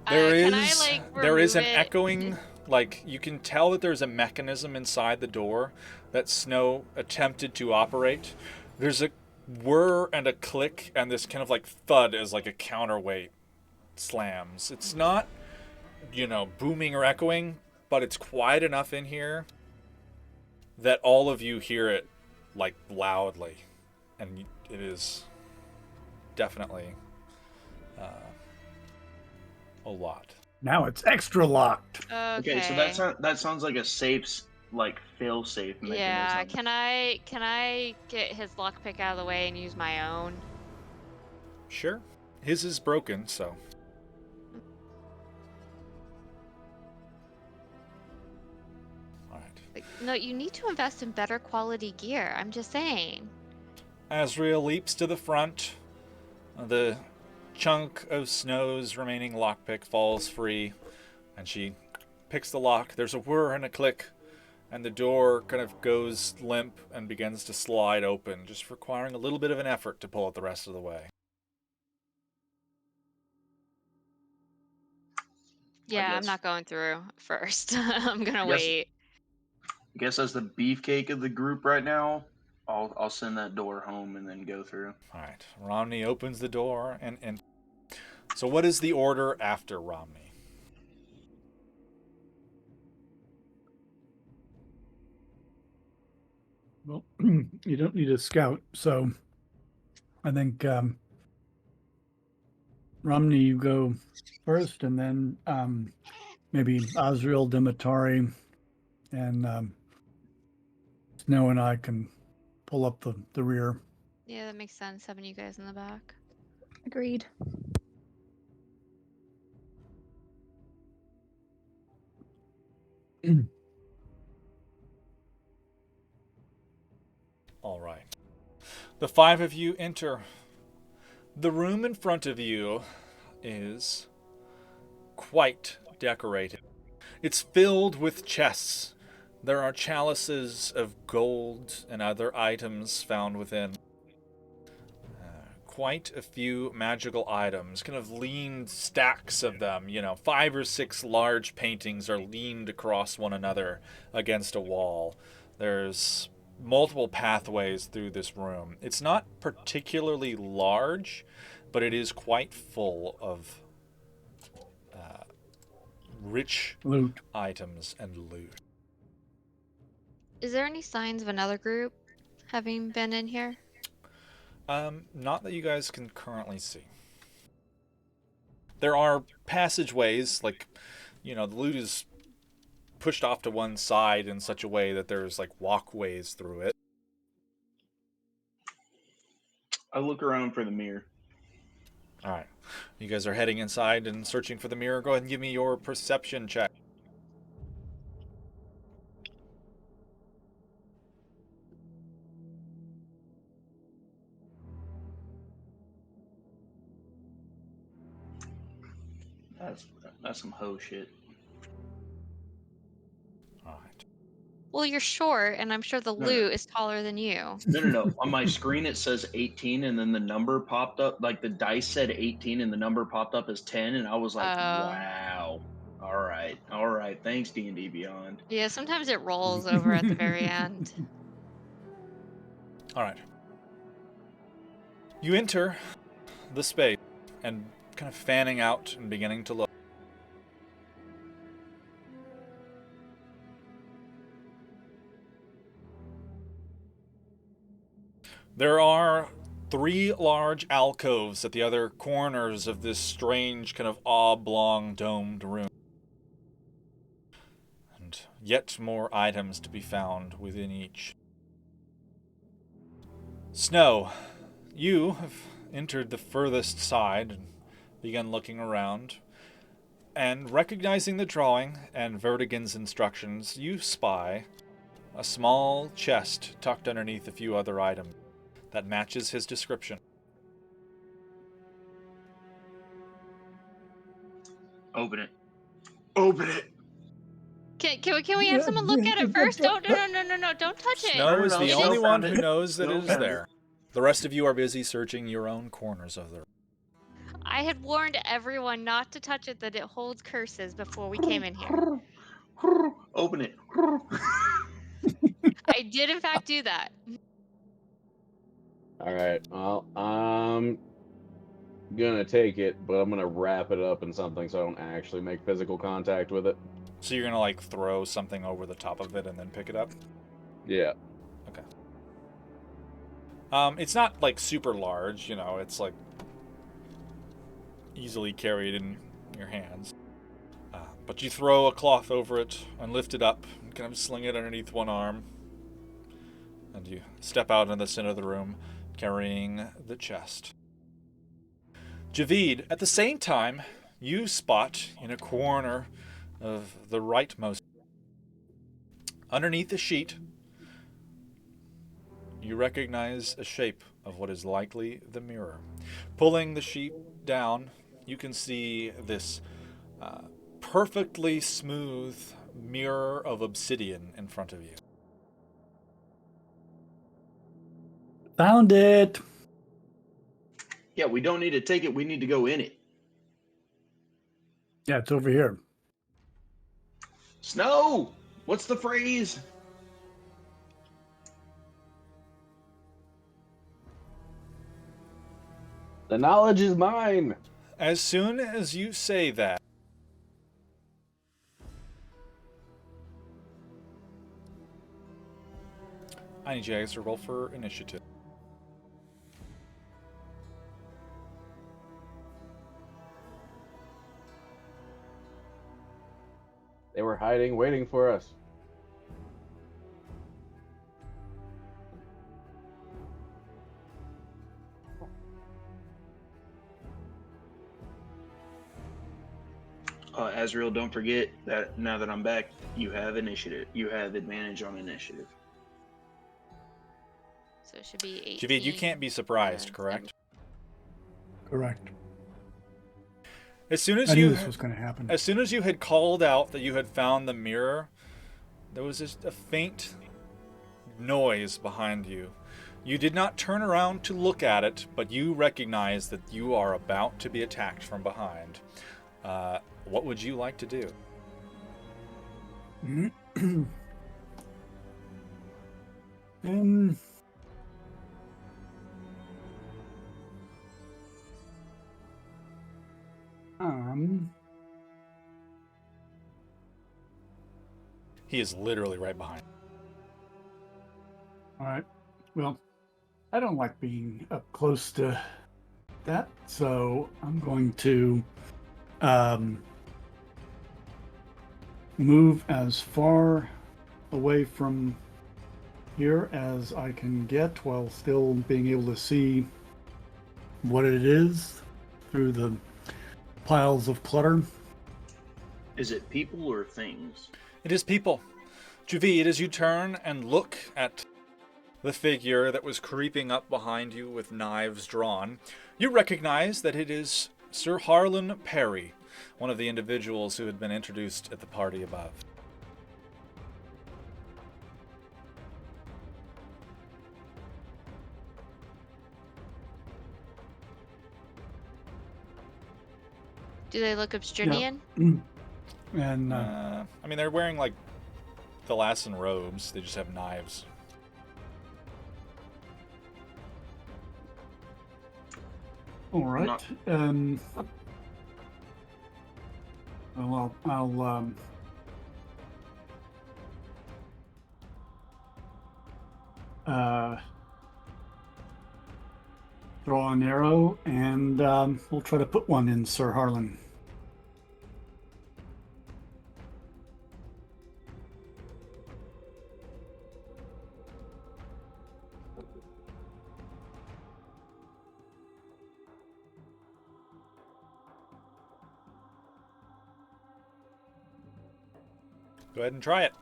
There Can I, is like, there is an remove it? echoing, like you can tell that there's a mechanism inside the door that Snow attempted to operate. There's a whir and a click and this kind of like thud as like a counterweight slams. It's not, booming or echoing, but it's quiet enough in here that all of you hear it like loudly, and it is definitely a lot. Now it's extra locked. Okay. Okay, so that sounds like a safe, like fail-safe mechanism. Yeah, can I get his lockpick out of the way and use my own? Sure. His is broken, so. Alright. Like, no, you need to invest in better quality gear. I'm just saying. Azrael leaps to the front. The chunk of Snow's remaining lockpick falls free, and she picks the lock. There's a whir and a click, and the door kind of goes limp and begins to slide open, just requiring a little bit of an effort to pull it the rest of the way. Yeah, I'm guess. not going through first. I'm gonna Yes. wait. I guess as the beefcake of the group right now, I'll send that door home and then go through. Alright, Romney opens the door, and so what is the order after Romney? Well, you don't need a scout, so I think Romney, you go first, and then maybe Azrael, Demetari, and Snow and I can pull up the rear. Yeah, that makes sense. Having you guys in the back. Agreed. All right. The 5 of you enter. The room in front of you is quite decorated. It's filled with chests. There are chalices of gold and other items found within. Quite a few magical items, kind of leaned stacks of them. 5 or 6 large paintings are leaned across one another against a wall. There's multiple pathways through this room. It's not particularly large, but it is quite full of rich Loot. items and loot. Is there any signs of another group having been in here? Not that you guys can currently see. There are passageways, like, the loot is pushed off to one side in such a way that there's, like, walkways through it. I look around for the mirror. All right. You guys are heading inside and searching for the mirror. Go ahead and give me your perception check. That's some hoe shit. All right. Well, you're short, and I'm sure the No. loot is taller than you. No. On my screen it says 18, and then the number popped up. Like the dice said 18, and the number popped up as 10, and I was like, Oh. wow. All right. Thanks, D&D Beyond. Yeah, sometimes it rolls over at the very end. All right. You enter the space and kind of fanning out and beginning to look. There are 3 large alcoves at the other corners of this strange kind of oblong domed room. And yet more items to be found within each. Snow, you have entered the furthest side and begun looking around. And recognizing the drawing and Verdigan's instructions, you spy a small chest tucked underneath a few other items that matches his description. Open it. Open it. Can we have someone look at it first? Don't no, don't touch it. Snow is No, the Snow only one found who it. knows that Snow it is found it. there. The rest of you are busy searching your own corners of the room. I had warned everyone not to touch it, that it holds curses before we came in here. Open it. I did in fact do that. All right. Well, I'm gonna take it, but I'm gonna wrap it up in something so I don't actually make physical contact with it. So you're gonna like throw something over the top of it and then pick it up? Yeah. Okay. It's not like super large, you know, it's like easily carried in your hands. But you throw a cloth over it and lift it up and kind of sling it underneath one arm. And you step out in the center of the room carrying the chest. Javid, at the same time, you spot in a corner of the rightmost. Underneath the sheet, you recognize a shape of what is likely the mirror. Pulling the sheet down, you can see this perfectly smooth mirror of obsidian in front of you. Found it. Yeah, we don't need to take it. We need to go in it. Yeah, it's over here. Snow! What's the phrase? The knowledge is mine. As soon as you say that, I need you guys to roll for initiative. They were hiding, waiting for us. Azrael, don't forget that now that I'm back, you have initiative. You have advantage on initiative. So it should be 18. Javid, you can't be surprised, and correct? Correct. As soon as I knew you this was going to happen. As soon as you had called out that you had found the mirror, there was just a faint noise behind you. You did not turn around to look at it, but you recognize that you are about to be attacked from behind. What would you like to do? He is literally right behind. All right. Well, I don't like being up close to that, so I'm going to move as far away from here as I can get while still being able to see what it is through the piles of clutter. Is it people or things? It is people. Javid, as you turn and look at the figure that was creeping up behind you with knives drawn, you recognize that it is Sir Harlan Perry, one of the individuals who had been introduced at the party above. Do they look Obstridian? And I mean, they're wearing like Thalassan robes. They just have knives. all right. Not- Well, I'll draw an arrow, and we'll try to put one in Sir Harlan. Go ahead and try it.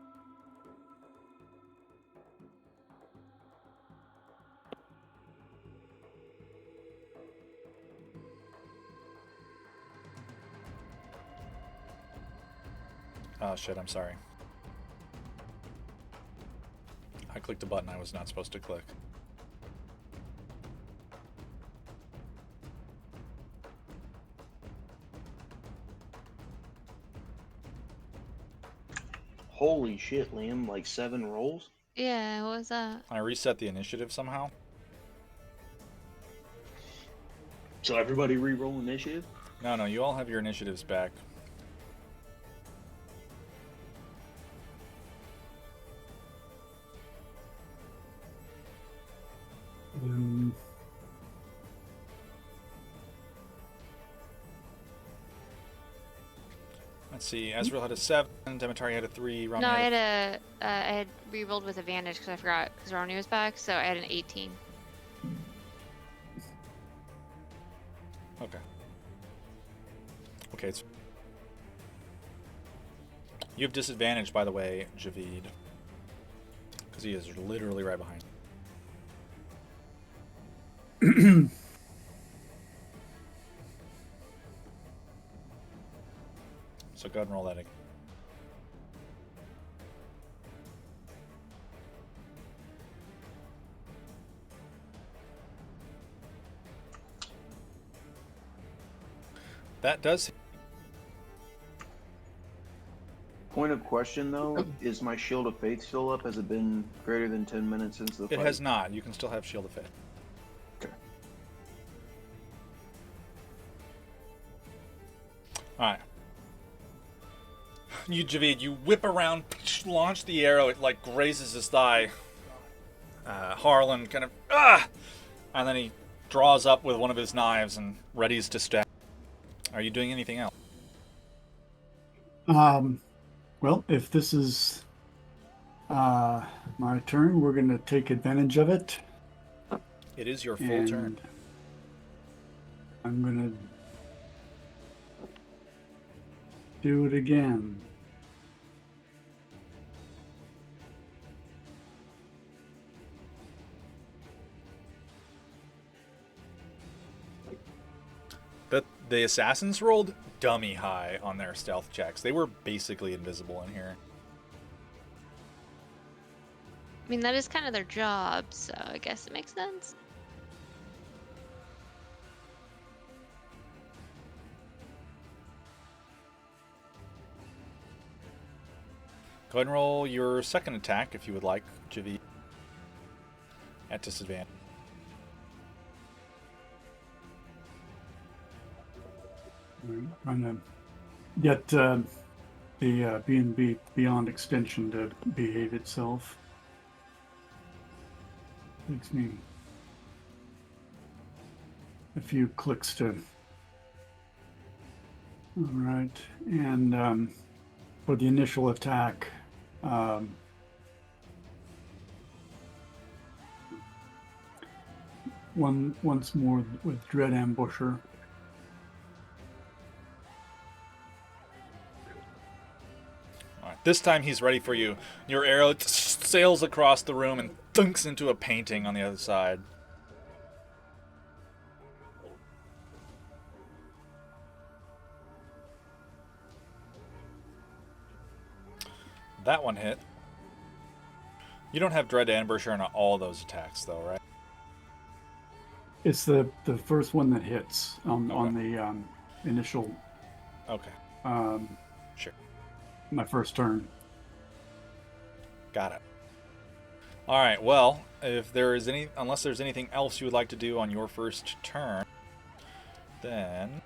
Oh shit, I'm sorry. I clicked a button I was not supposed to click. Holy shit, Liam! Like 7 rolls. Yeah, what was that? I reset the initiative somehow. So everybody re-roll initiative. No, you all have your initiatives back. Let's see. Ezreal had a 7. Demetari had a 3. Rami No, I had had I had re-rolled with advantage because I forgot because Ronnie was back, so I had an 18. Okay. Okay, it's... You have disadvantage, by the way, Javid. Because he is literally right behind. So go ahead and roll that again. That does... Point of question though, is my Shield of Faith still up? Has it been greater than 10 minutes since the It fight? has not. You can still have Shield of Faith. Okay. Alright. You, Javid, you whip around, launch the arrow, it like grazes his thigh. Harlan kind of, and then he draws up with one of his knives and readies to stab. Are you doing anything else? Well, if this is my turn, we're going to take advantage of it. It is your full turn. I'm going to do it again. But the assassins rolled dummy high on their stealth checks. They were basically invisible in here. I mean, that is kind of their job, so I guess it makes sense. Go ahead and roll your second attack if you would like, Javid. At disadvantage. I'm trying to get the B&B Beyond extension to behave itself. Takes me a few clicks to... Alright, and for the initial attack, once more with Dread Ambusher. This time he's ready for you. Your arrow sails across the room and thunks into a painting on the other side. That one hit. You don't have Dread Ambusher on all those attacks, though, right? It's the first one that hits on Okay. the initial. Okay. Sure. My first turn. Got it. All right. Well, if there is unless there's anything else you would like to do on your first turn, then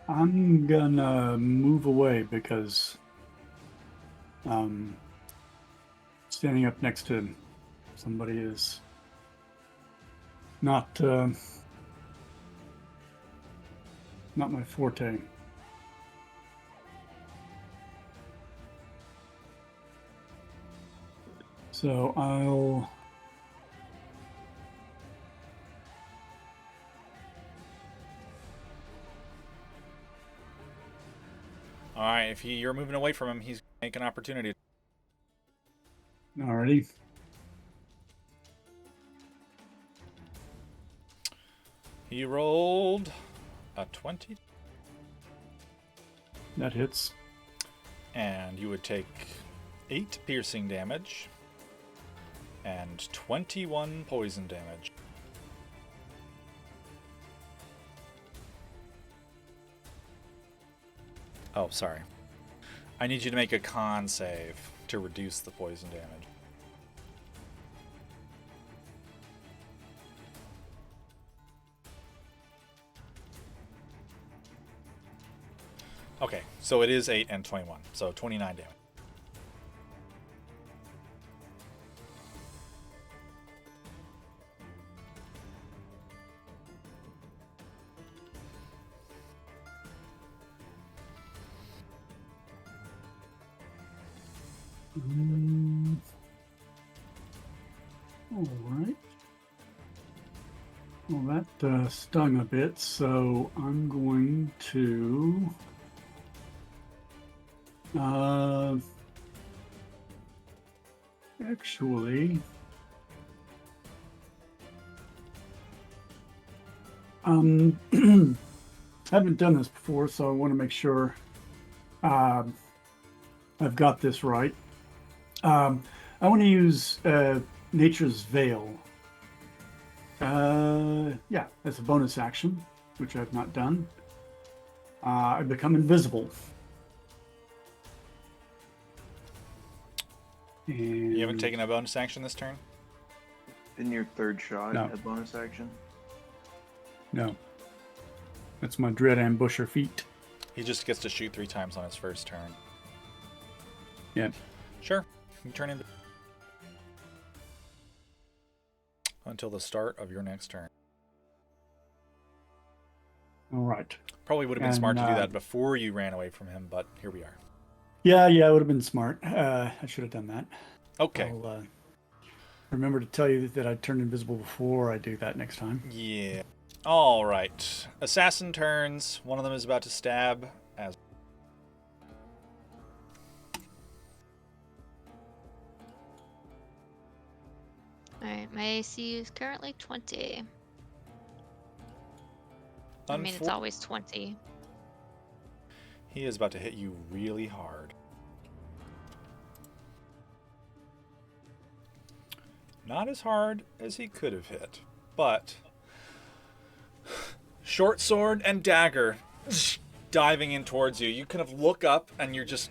I'm gonna move away because standing up next to somebody is not my forte. So I'll all right. if you're moving away from him, he's going to make an opportunity. Alrighty. He rolled a 20. That hits. And you would take 8 piercing damage and 21 poison damage. Oh, sorry. I need you to make a con save to reduce the poison damage. Okay, so it is 8 and 21, so 29 damage. All right. Well, that stung a bit, so I'm going to actually haven't done this before, so I want to make sure I've got this right. I want to use Nature's Veil. Yeah, as a bonus action, which I've not done. I become invisible. And You haven't taken a bonus action this turn? In your third shot, No. a bonus action. No. That's my Dread Ambusher feat. He just gets to shoot 3 times on his first turn. Yeah. Sure. You turn in until the start of your next turn. All right. Probably would have been And, smart to do that before you ran away from him, but here we are. Yeah, it would have been smart. I should have done that. Okay. I'll remember to tell you that I turned invisible before I do that next time. Yeah. All right. Assassin turns. One of them is about to stab as. Alright, my AC is currently 20. I mean, it's always 20. He is about to hit you really hard. Not as hard as he could have hit, but short sword and dagger diving in towards you. You kind of look up and you're just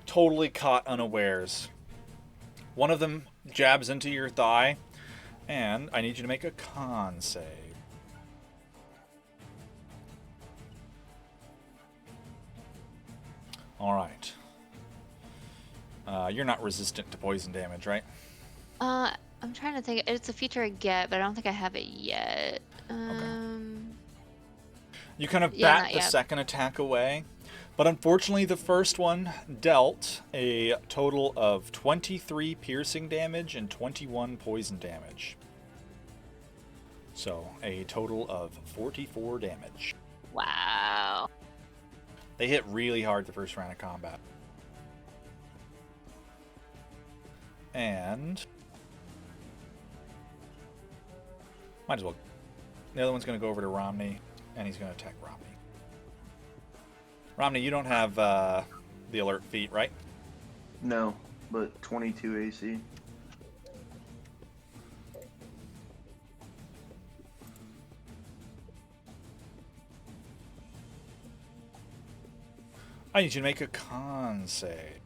totally caught unawares. One of them jabs into your thigh, and I need you to make a con save. All right. You're not resistant to poison damage, right? I'm trying to think. It's a feature I get, but I don't think I have it yet. You kind of Yeah, bat not the yet. second attack away, but unfortunately the first one dealt a total of 23 piercing damage and 21 poison damage. So a total of 44 damage. Wow. They hit really hard the first round of combat. And might as well. The other one's going to go over to Romney, and he's going to attack Romney. Romney, you don't have the alert feat, right? No, but 22 AC. I need you to make a con save.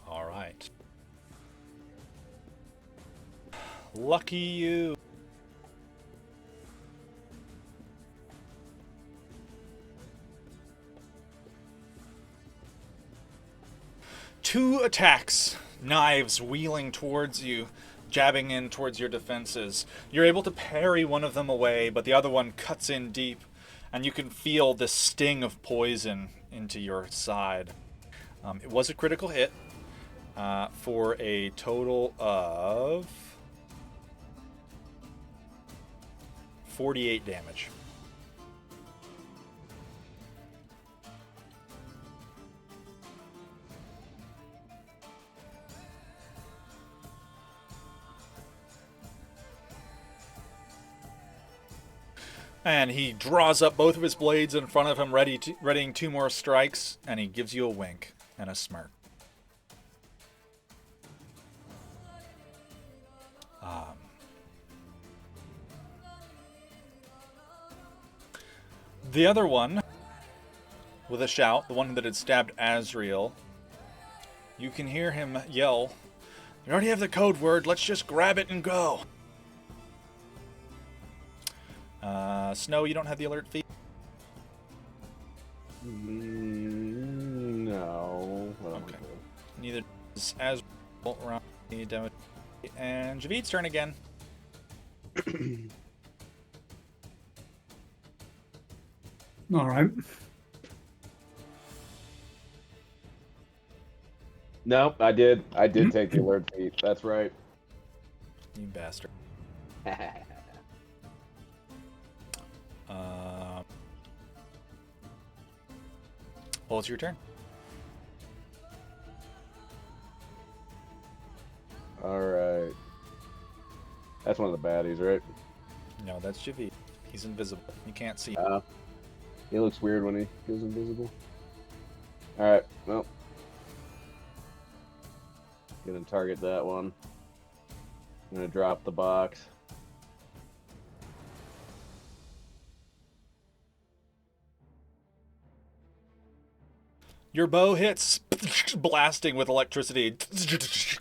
All right. Lucky you. Two attacks, knives wheeling towards you, jabbing in towards your defenses. You're able to parry one of them away, but the other one cuts in deep, and you can feel the sting of poison into your side. It was a critical hit for a total of 48 damage. And he draws up both of his blades in front of him, readying 2 more strikes, and he gives you a wink and a smirk. The other one, with a shout, the one that had stabbed Azriel, you can hear him yell, "You already have the code word, let's just grab it and go." Snow, you don't have the alert feed? No. Okay. Neither does Azriel, Ronnie, and Javid's turn again. All right. Nope, I did take the alert feat. That's right. You bastard. Well, it's your turn. Alright. That's one of the baddies, right? No, that's Javid. He's invisible. You can't see. He looks weird when he goes invisible. Alright, well. Gonna target that one. Gonna drop the box. Your bow hits, blasting with electricity,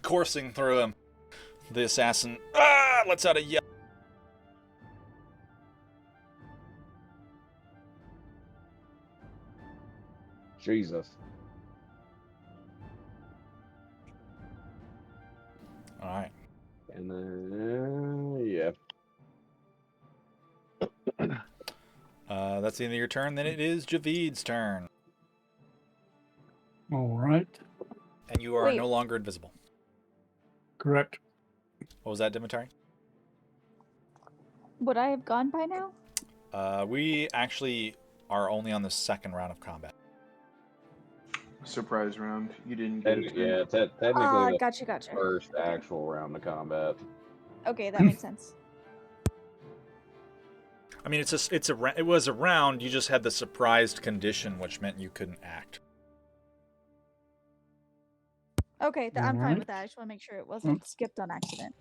coursing through him. The assassin lets out a yell. Jesus. All right. And then, yeah. That's the end of your turn. Then it is Javid's turn. All right. And you are Wait. no longer invisible. Correct. What was that, Dimitar? Would I have gone by now? We actually are only on the second round of combat. Surprise round. You didn't get it. Yeah, technically the Gotcha. first Okay. actual round of combat. Okay, that makes sense. I mean, it was a round. You just had the surprised condition, which meant you couldn't act. Okay, I'm fine Alright. with that. I just want to make sure it wasn't skipped on accident.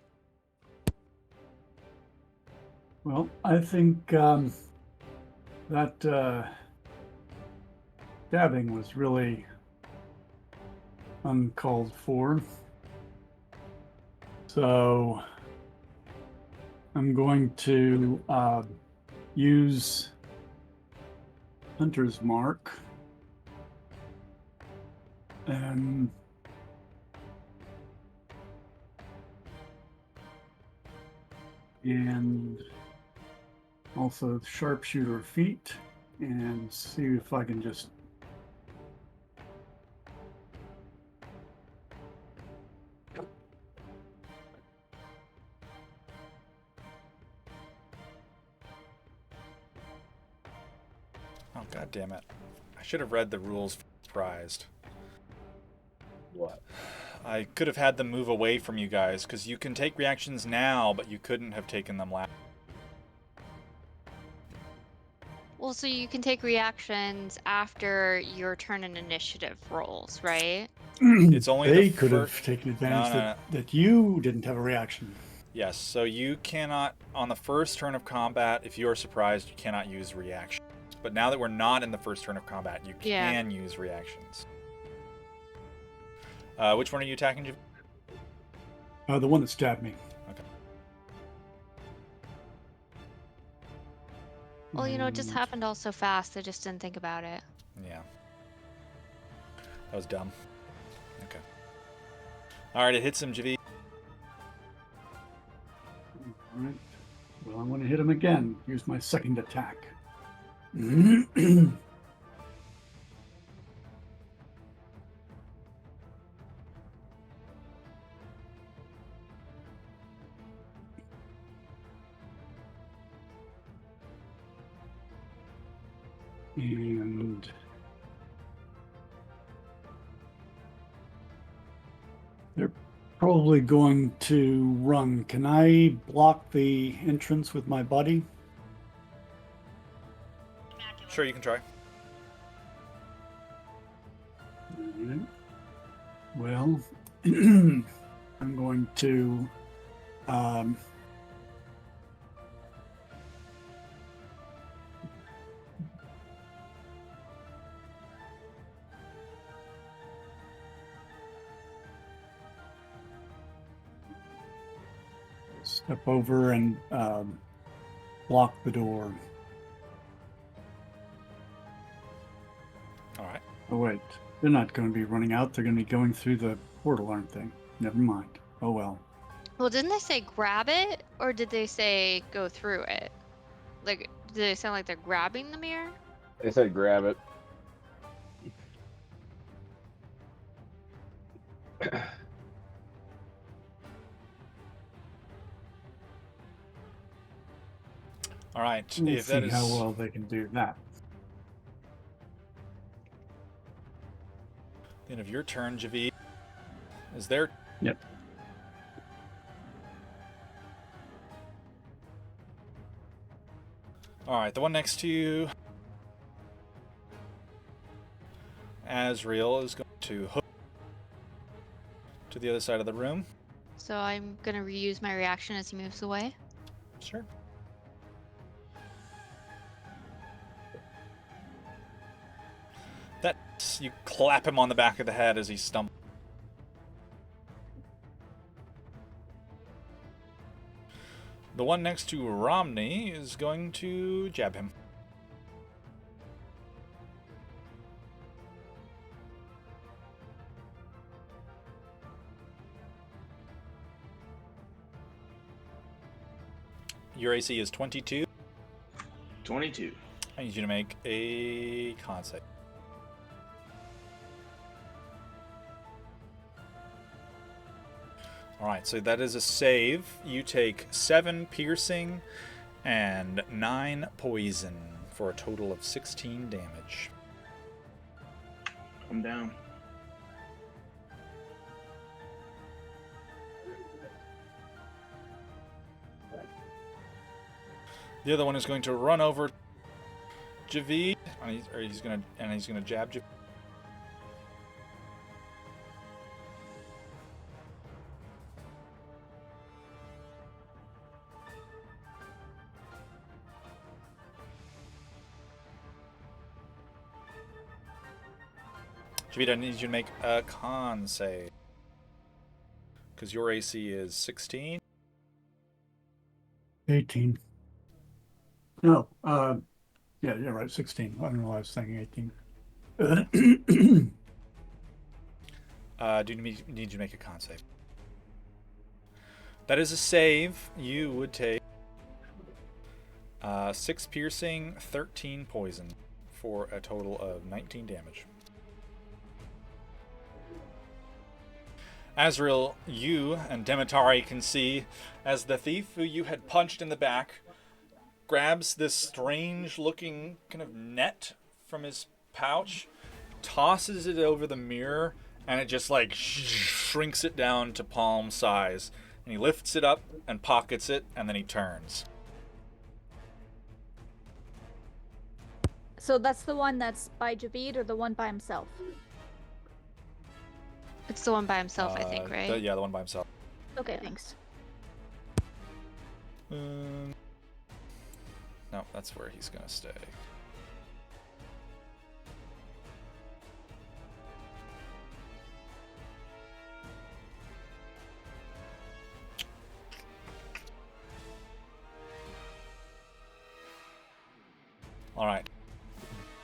Well, I think that stabbing was really uncalled for. So I'm going to use Hunter's Mark and also Sharpshooter Feat and see if I can just Oh, god damn it. I should have read the rules for surprised. What? I could have had them move away from you guys, because you can take reactions now, but you couldn't have taken them last. Well, so you can take reactions after your turn in initiative rolls, right? It's only they the could fir- have taken advantage No. that you didn't have a reaction. Yes, so you cannot, on the first turn of combat, if you are surprised, you cannot use reactions. But now that we're not in the first turn of combat, you Yeah. can use reactions. Which one are you attacking, Jav? The one that stabbed me. Okay. Well, it just And happened all so fast. I just didn't think about it. Yeah. That was dumb. Okay. Alright, it hits him, Javi. All right. Well, I'm going to hit him again. Use my second attack. And they're probably going to run. Can I block the entrance with my body? Sure, you can try. Alright. Well, I'm going to step over and block the door. All right. Oh, wait. They're not going to be running out. They're going to be going through the portal, aren't they? Never mind. Oh, well. Well, didn't they say grab it, or did they say go through it? Like, do they sound like they're grabbing the mirror? They said grab it. All right. We'll If that see is how well they can do that. the end of your turn, Javid, is there? Yep. All right. The one next to you, Azriel, is going to hook to the other side of the room. So I'm gonna reuse my reaction as he moves away. Sure. You clap him on the back of the head as he stumbles. The one next to Romney is going to jab him. Your AC is 22. 22. I need you to make a con save. Alright, so that is a save. You take 7 piercing and 9 poison for a total of 16 damage. I'm down. The other one is going to run over Javid, and he's gonna jab Javid. Javid, I need you to make a con save. Because your AC is 16. 18. No, yeah, right, 16. I don't know why I was thinking 18. Do you need you to make a con save? That is a save. You would take 6 piercing, 13 poison for a total of 19 damage. Azrael, you and Demetari can see as the thief who you had punched in the back grabs this strange-looking kind of net from his pouch, tosses it over the mirror, and it just like shrinks it down to palm size. And he lifts it up and pockets it, and then he turns. So that's the one that's by Javid or the one by himself? It's the one by himself, I think, right? The one by himself. Okay, thanks. No, that's where he's gonna stay. All right.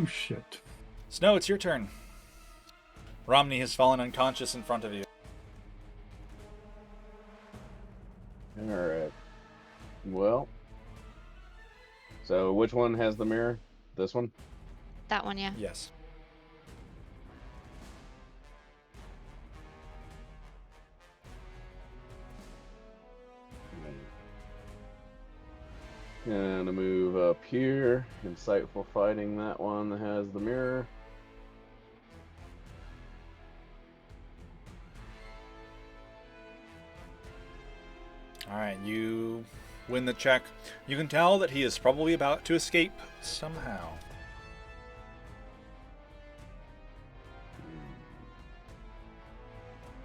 Oh, shit. Snow, it's your turn. Romney has fallen unconscious in front of you. Alright. Well. So which one has the mirror? This one? That one, yeah. Yes. Gonna move up here. Insightful fighting, that one that has the mirror. All right, you win the check. You can tell that he is probably about to escape somehow.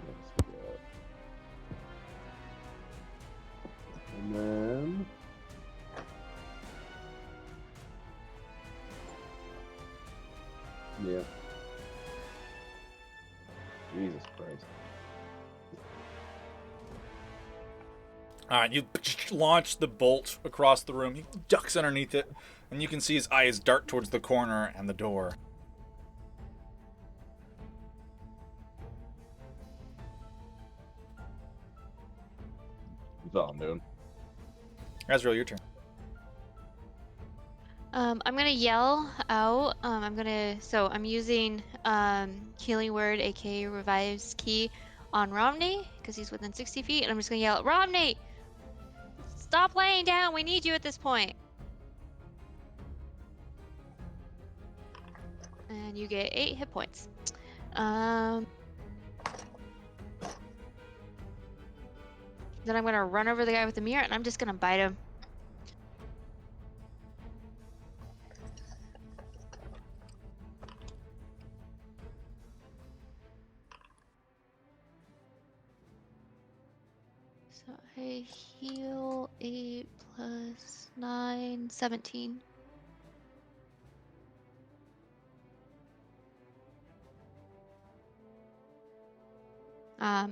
Let's go. And then yeah. Jesus Christ. All right, you launch the bolt across the room. He ducks underneath it, and you can see his eyes dart towards the corner and the door. That's all I'm doing. Azrael, your turn. I'm gonna yell out. I'm using Healing Word, aka Revives Key, on Romney because he's within 60 feet, and I'm just gonna yell, Romney, stop laying down. We need you at this point. And you get 8 hit points. Then I'm gonna run over the guy with the mirror, and I'm just gonna bite him. So I heal 8 plus 9, 17.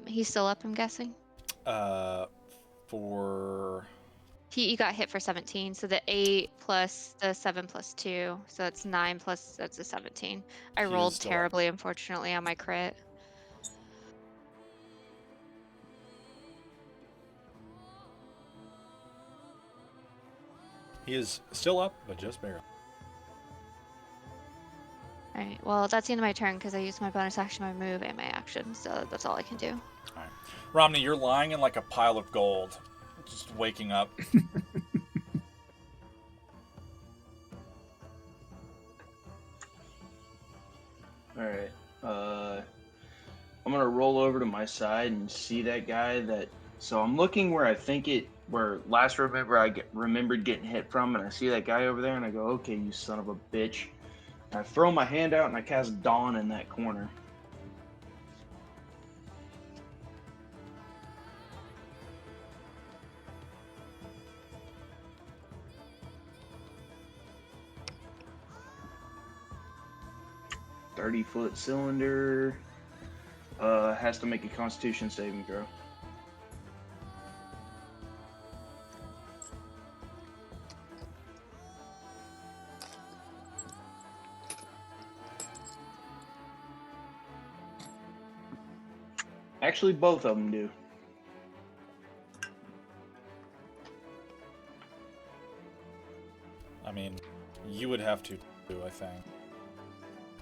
He's still up, I'm guessing. For He got hit for 17, so the 8 plus the 7 plus 2, so that's 9 plus that's a 17. I He is rolled still up. terribly, unfortunately, on my crit. he is still up, but just barely. Alright, well, that's the end of my turn because I used my bonus action, my move, and my action, so that's all I can do. All right, Romney, you're lying in like a pile of gold, just waking up. Alright. I'm gonna roll over to my side and see that guy that. So I'm looking where I think where last remembered getting hit from, and I see that guy over there, and I go, okay, you son of a bitch. And I throw my hand out and I cast Dawn in that corner. .30-foot cylinder. Has to make a Constitution saving throw. Actually, both of them do. I mean, you would have to do, I think,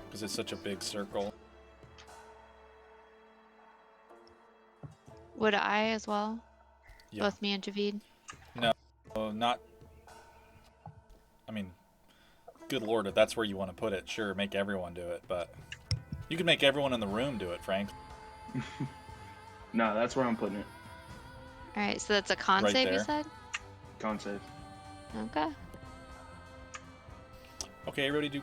because it's such a big circle. Would I as well? Yeah. Both me and Javid? No, not. I mean, good lord, if that's where you want to put it, sure, make everyone do it, but you can make everyone in the room do it, Frank. No, that's where I'm putting it. Alright, so that's a con Right save, there. you said? Con save. Okay. Okay, everybody do.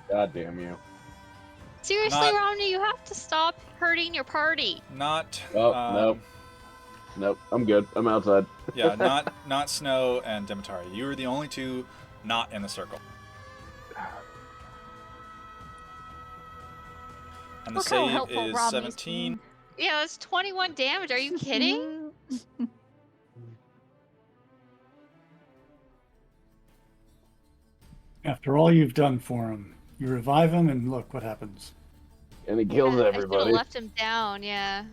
God damn you. Seriously, Not- Romney, you have to stop hurting your party. Not. Oh, nope. Nope, I'm good. I'm outside. Yeah, not Snow and Demetari. You were the only two not in the circle. And the Look how save helpful is Romney's 17. Yeah, that's 21 damage. Are you kidding? After all you've done for him, you revive him, and look what happens. And he kills Yeah, I should have everybody. left him down, yeah.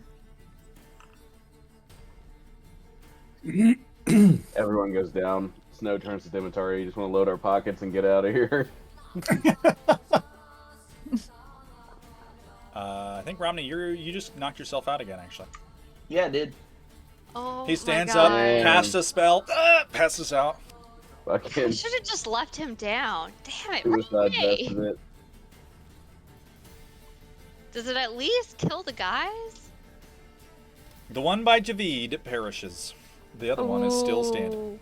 Everyone goes down. Snow turns to Demetari. You just want to load our pockets and get out of here. I think Romney, you just knocked yourself out again, actually. Yeah, I did. Oh He my stands up, god. casts a spell, passes out. I Fucking should have just left him down. Damn it, suicide Ray. vest of it. Does it at least kill the guys? The one by Javid perishes. The other one is still standing.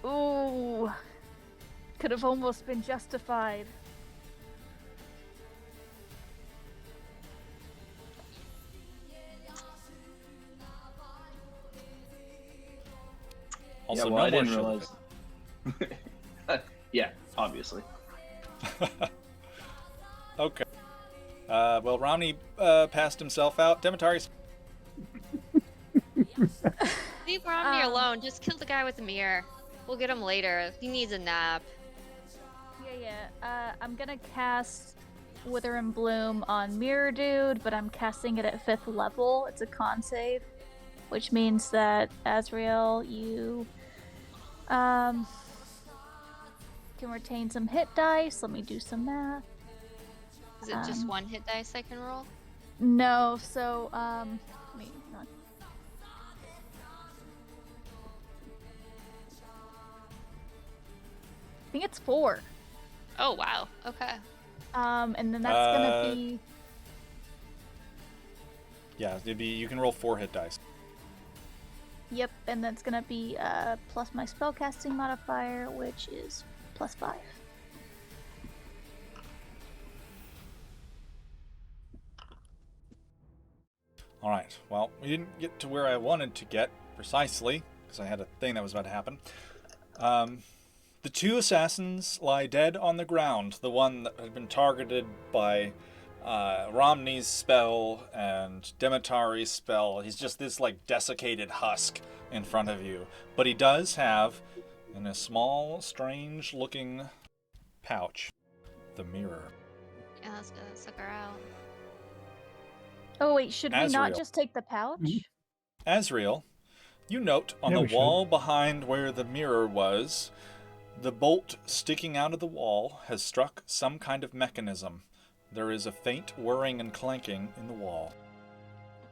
Ooh. Could have almost been justified. Also, yeah, well, no I more didn't shield realize. Yeah, obviously. Okay. Well, Romney passed himself out. Demetari's. Leave Romney alone. Just kill the guy with the mirror. We'll get him later. He needs a nap. Yeah. I'm gonna cast Wither and Bloom on Mirror Dude, but I'm casting it at 5th level. It's a con save, which means that Azrael, you can retain some hit dice. Let me do some math. Is it just one hit dice I can roll? No, so let me not. I think it's 4. Oh wow. Okay. And then that's gonna be. Yeah, it'd be. You can roll 4 hit dice. Yep, and that's gonna be plus my spellcasting modifier, which is +5. All right. Well, we didn't get to where I wanted to get precisely because I had a thing that was about to happen. The 2 assassins lie dead on the ground. The one that had been targeted by Romney's spell and Demetari's spell. He's just this like desiccated husk in front of you. But he does have, in a small, strange-looking pouch, the mirror. Yeah, let's go suck her out. Oh wait, should we not Azrael. just take the pouch? Azrael, you note on Yeah, the we should. wall behind where the mirror was, the bolt sticking out of the wall has struck some kind of mechanism. There is a faint whirring and clanking in the wall.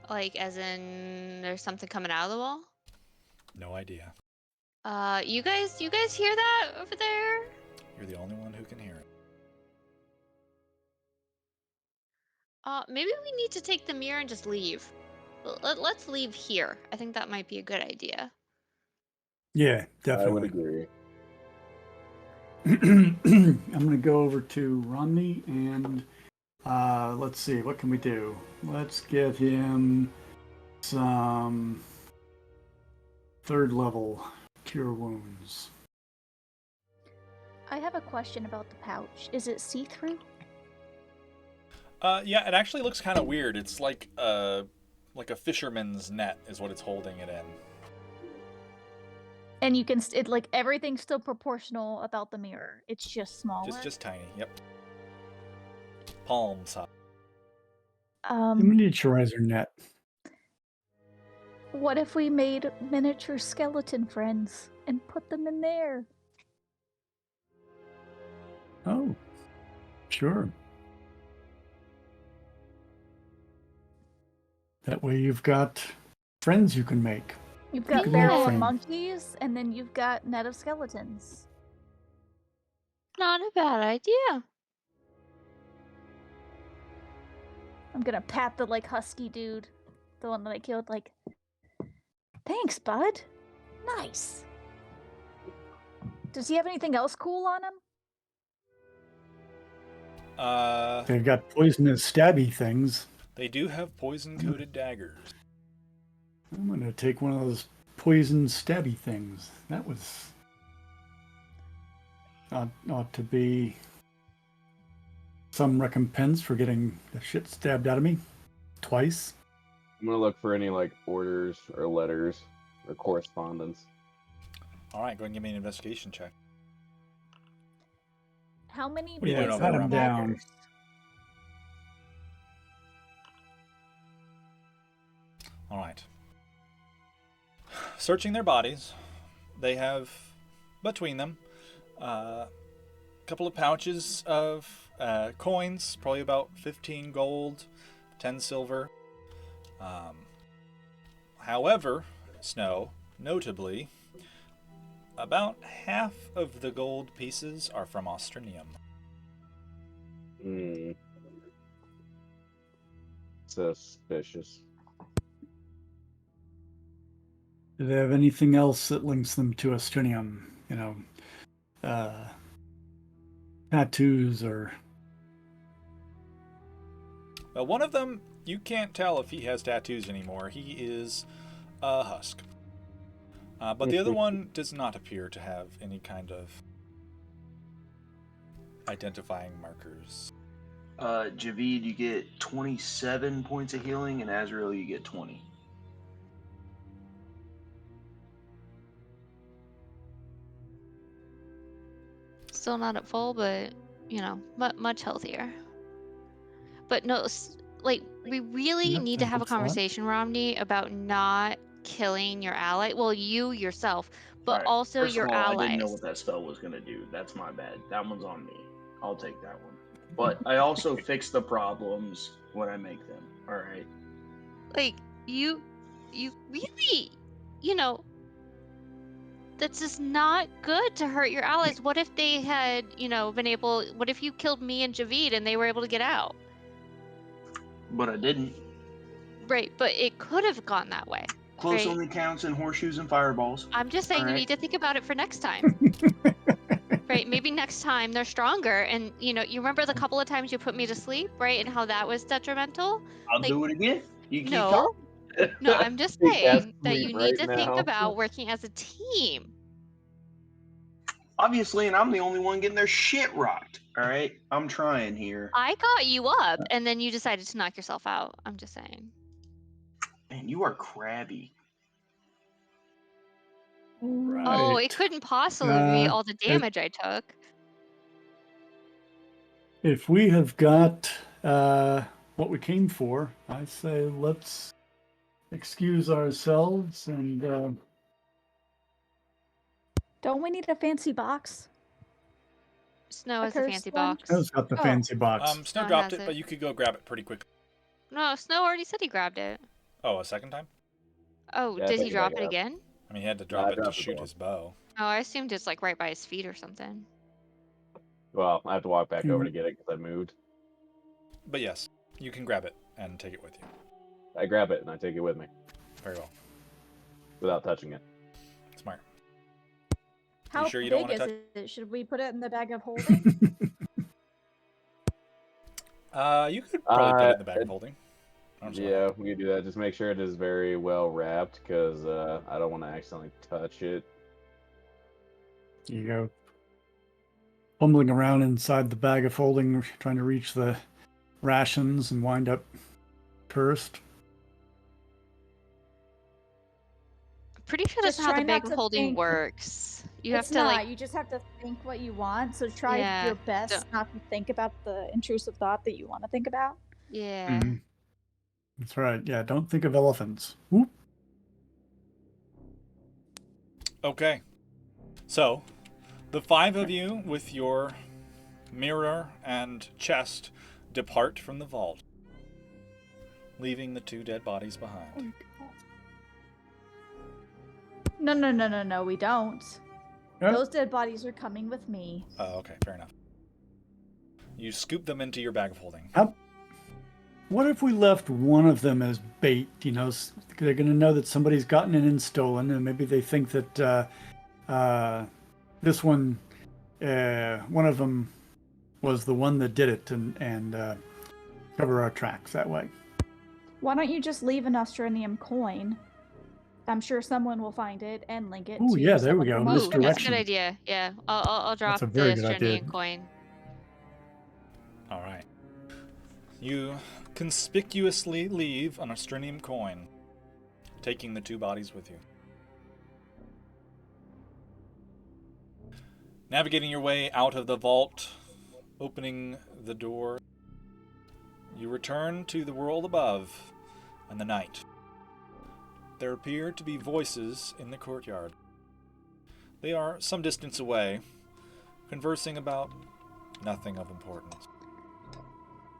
Like, as in, there's something coming out of the wall? No idea. You guys hear that over there? You're the only one who can hear it. Maybe we need to take the mirror and just leave. Let's leave here. I think that might be a good idea. Yeah, I would definitely. agree. I'm gonna go over to Romney and let's see, what can we do? Let's give him some 3rd level cure wounds. I have a question about the pouch. Is it see-through? Yeah, it actually looks kind of weird. It's like a fisherman's net is what it's holding it in. And you can it like everything's still proportional about the mirror. It's just smaller. Just tiny. Yep. Palm size. The miniaturizer net. What if we made miniature skeleton friends and put them in there? Oh, sure. That way you've got friends you can make. You've got can barrel make of friends. monkeys, and then you've got net of skeletons. Not a bad idea. I'm gonna pat the like husky dude, the one that I killed. Like, thanks, bud. Nice. Does he have anything else cool on him? They've got poisonous stabby things. They do have poison-coated daggers. I'm gonna take one of those poison stabby things. That was ought to be some recompense for getting the shit stabbed out of me twice. I'm gonna look for any like orders or letters or correspondence. All right, go ahead and give me an investigation check. How many What are you doing poison over there, Pat him down. daggers? All right. Searching their bodies, they have between them a couple of pouches of coins, probably about 15 gold, 10 silver, However, Snow, notably, about half of the gold pieces are from Austrinium. Suspicious. Do they have anything else that links them to Astrinium? Tattoos or... Well, one of them, you can't tell if he has tattoos anymore. He is a husk. But the other one does not appear to have any kind of identifying markers. Javid, you get 27 points of healing, and Azrael, you get 20. Still not at full, but much healthier. But no, we really Yep, need that to have a helps a lot. conversation, Romney, about not killing your ally. Well, you yourself, but Alright, also first your of all, I allies. didn't know what that spell was going to do. That's my bad. That one's on me. I'll take that one. But I also fix the problems when I make them. Alright? Like, you really, that's just not good to hurt your allies. What if they had, what if you killed me and Javid and they were able to get out? But I didn't. Right, but it could have gone that way. Close Right. only counts in horseshoes and fireballs. I'm just saying you Alright. need to think about it for next time. Right, maybe next time they're stronger, and you remember the couple of times you put me to sleep, right, and how that was detrimental? I'll do it again. You keep No, talking. no, I'm just Take that saying that you sleep need right to think now. about working as a team. Obviously, and I'm the only one getting their shit rocked. Alright? I'm trying here. I got you up, and then you decided to knock yourself out. I'm just saying. Man, you are crabby. Right. Oh, it couldn't possibly be all the damage I took. If we have got what we came for, I say let's excuse ourselves and... Don't we need a fancy box? Snow A has a cursed fancy one? box. Snow's got the Oh. fancy box. Snow Snow dropped has it, it. but you could go grab it pretty quick. No, Snow already said he grabbed it. Oh, a second time? Oh, Yeah, I did think he he drop dug it it up. again? I mean, he had to I drop it to dropped it shoot all. his bow. Oh, I assumed it's like right by his feet or something. Well, I have to walk back over Mhm. to get it because I moved. But yes, you can grab it and take it with you. I grab it and I take it with me Very well. without touching it. Smart. How sure you don't big wanna is it? Should we put it in the bag of holding? You could probably put it in the bag of holding. I don't see why not. Yeah, we can do that. Just make sure it is very well wrapped because I don't want to accidentally touch it. You go fumbling around inside the bag of holding, trying to reach the rations and wind up cursed. Pretty sure that's Just not how try the bag not of to holding think- works. You have It's to not. You just have to think what you want. So try Yeah, your best don't- not to think about the intrusive thought that you want to think about. yeah. Mhm. That's right. Yeah, don't think of elephants. Whoop. Okay. So, the five of you with your mirror and chest depart from the vault, leaving the two dead bodies behind. No, we don't. Huh? Those dead bodies are coming with me. Oh, okay, fair enough. You scoop them into your bag of holding. What if we left one of them as bait? They're going to know that somebody's gotten in and stolen, and maybe they think that this one of them was the one that did it, and cover our tracks that way. Why don't you just leave an Australian coin? I'm sure someone will find it and link it Ooh, to yeah, there we someone go. from Ooh, Australia. that's a good Misdirection. idea. Yeah, I'll drop That's a the very good idea. Australian coin. All right. You conspicuously leave an Austrinium coin, taking the two bodies with you. Navigating your way out of the vault, opening the door, you return to the world above and the night. There appear to be voices in the courtyard. They are some distance away, conversing about nothing of importance.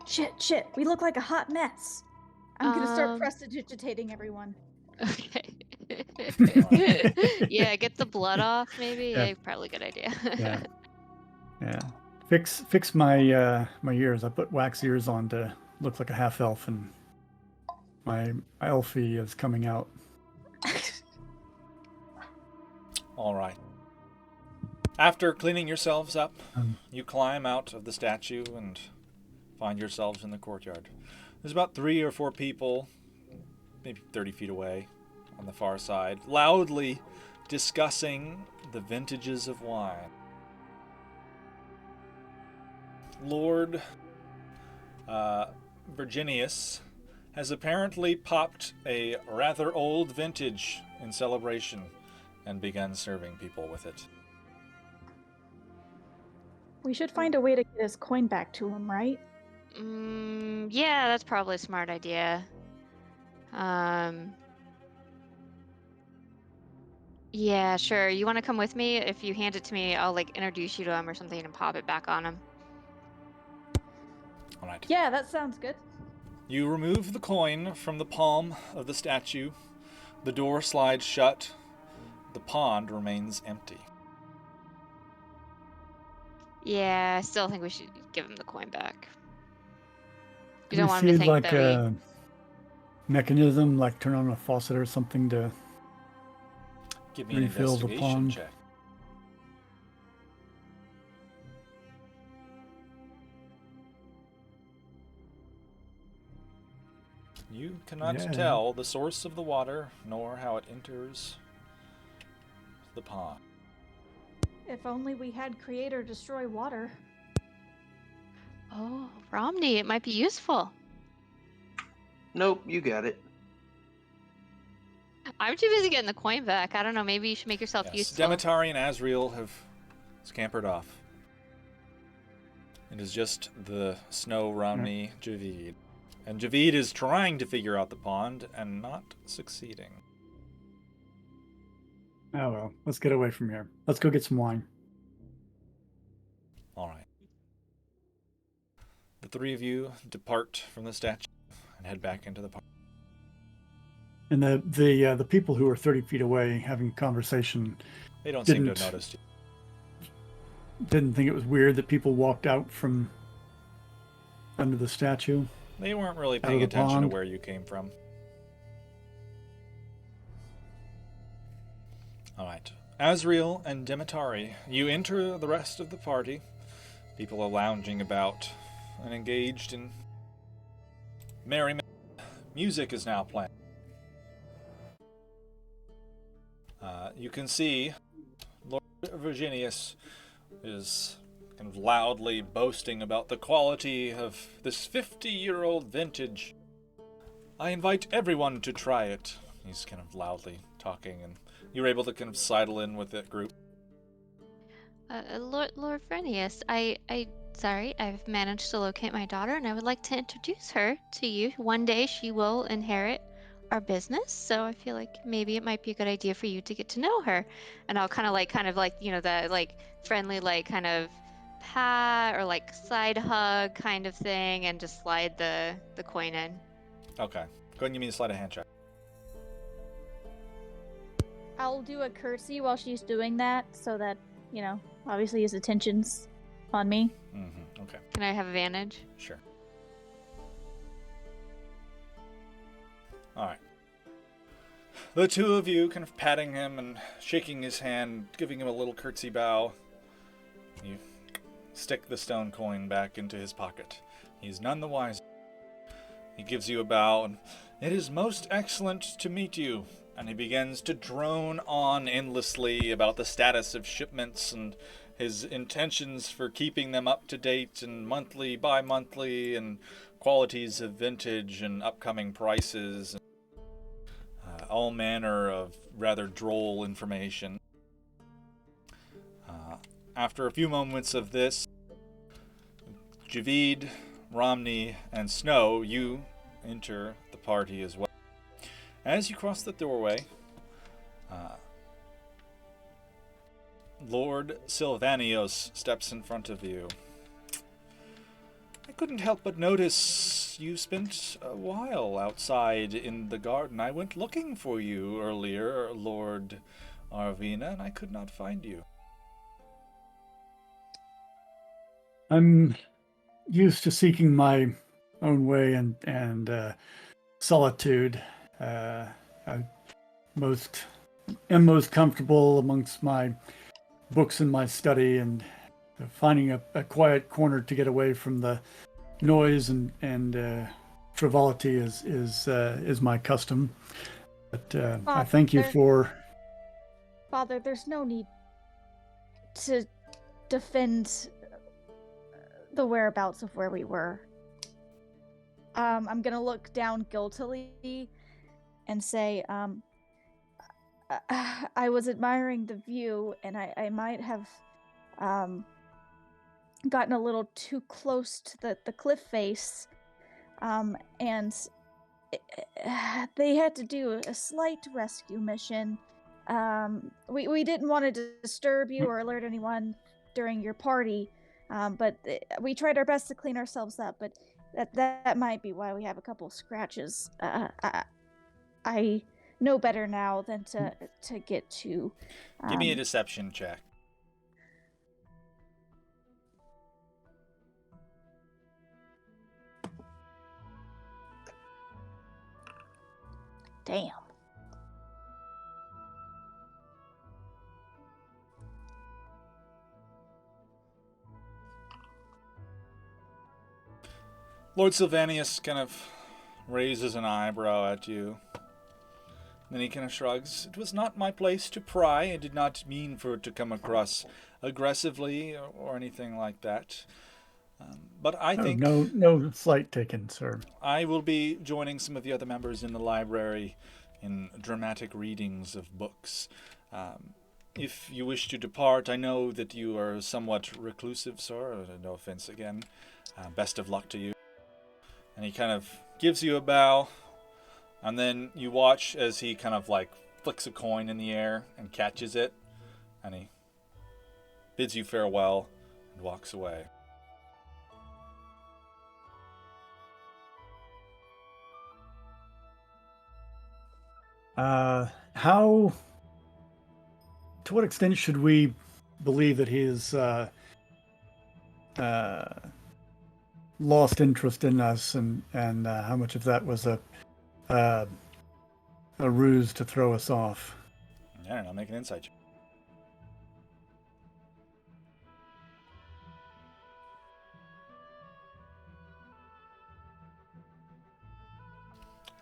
Shit, we look like a hot mess. I'm gonna start Um, prestidigitating everyone. Okay. Yeah, get the blood off, maybe. Yeah. Yeah, probably a good idea. Yeah. Yeah. Fix my my ears. I put wax ears on to look like a half elf, and my elfie is coming out. All right. After cleaning yourselves up, Um, you climb out of the statue and find yourselves in the courtyard. There's about 3 or 4 people, maybe 30 feet away, on the far side, loudly discussing the vintages of wine. Lord Virginius has apparently popped a rather old vintage in celebration and begun serving people with it. We should find a way to get his coin back to him, right? Yeah, that's probably a smart idea. Yeah, sure. You want to come with me? If you hand it to me, I'll like introduce you to him or something and pop it back on him. All right. Yeah, that sounds good. You remove the coin from the palm of the statue. The door slides shut. The pond remains empty. Yeah, I still think we should give him the coin back. You Do don't we want him to see think like that we... a mechanism, like turn on a faucet or something to Give me an refill the investigation pond? check. You cannot Yeah. tell the source of the water nor how it enters the pond. If only we had Creator destroy water. Oh, Romney, it might be useful. Nope, you got it. I'm too busy getting the coin back. I don't know, maybe you should make yourself Yes, useful. Demetari and Azriel have scampered off. It is just the Snow, Romney, Javid. And Javid is trying to figure out the pond and not succeeding. Oh well, let's get away from here. Let's go get some wine. All right. The 3 of you depart from the statue and head back into the park. And the people who are 30 feet away having a conversation They don't seem to have Didn't- noticed you. didn't think it was weird that people walked out from under the statue. They weren't really Out of paying the attention to pond. where you came from. All right. Azriel and Demetari, you enter the rest of the party. People are lounging about and engaged in merriment. Music is now playing. You can see Lord Virginius is kind of loudly boasting about the quality of this 50-year-old vintage. I invite everyone to try it. He's kind of loudly talking, and you're able to kind of sidle in with that group. Lord Frenius, sorry, I've managed to locate my daughter, and I would like to introduce her to you. One day she will inherit our business, so I feel like maybe it might be a good idea for you to get to know her. And I'll kind of like, you know, that like friendly, like kind of pat or like side hug kind of thing, and just slide the coin in. Okay. Go ahead and give me a sleight of hand check. I'll do a curtsy while she's doing that so that, you know, obviously his attention's on me. Mm-hmm. Okay. Can I have advantage? Sure. All right. The 2 of you kind of patting him and shaking his hand, giving him a little curtsy bow. You stick the stone coin back into his pocket. He's none the wiser. He gives you a bow, and it is most excellent to meet you. And he begins to drone on endlessly about the status of shipments and his intentions for keeping them up to date and monthly, bi-monthly, and qualities of vintage and upcoming prices. All manner of rather droll information. After a few moments of this, Javid, Romney, and Snow, you enter the party as well. As you cross the doorway, Lord Sylvanios steps in front of you. I couldn't help but notice that you spent a while outside in the garden. I went looking for you earlier, Lord Arvina, and I could not find you. I'm used to seeking my own way and solitude. I am most comfortable amongst my books in my study, and finding a quiet corner to get away from the noise and frivolity is my custom. But I thank you for. Father, there's no need to defend the whereabouts of where we were. I'm gonna look down guiltily and say, I was admiring the view, and I might have gotten a little too close to the cliff face, and they had to do a slight rescue mission. We didn't want to disturb you or alert anyone during your party, but we tried our best to clean ourselves up, but that might be why we have a couple of scratches. I know better now than to get to. Give me a deception check. Damn. Lord Sylvanius kind of raises an eyebrow at you. Then he kind of shrugs. It was not my place to pry. I did not mean for it to come across aggressively or anything like that. But I think... No slight taken, sir. I will be joining some of the other members in the library in dramatic readings of books. If you wish to depart, I know that you are somewhat reclusive, sir. No offense again. Best of luck to you. And he kind of gives you a bow. And then you watch as he kind of like flicks a coin in the air and catches it. And he bids you farewell and walks away. To what extent should we believe that he has lost interest in us, and how much of that was a ruse to throw us off? I don't know, make an insight check.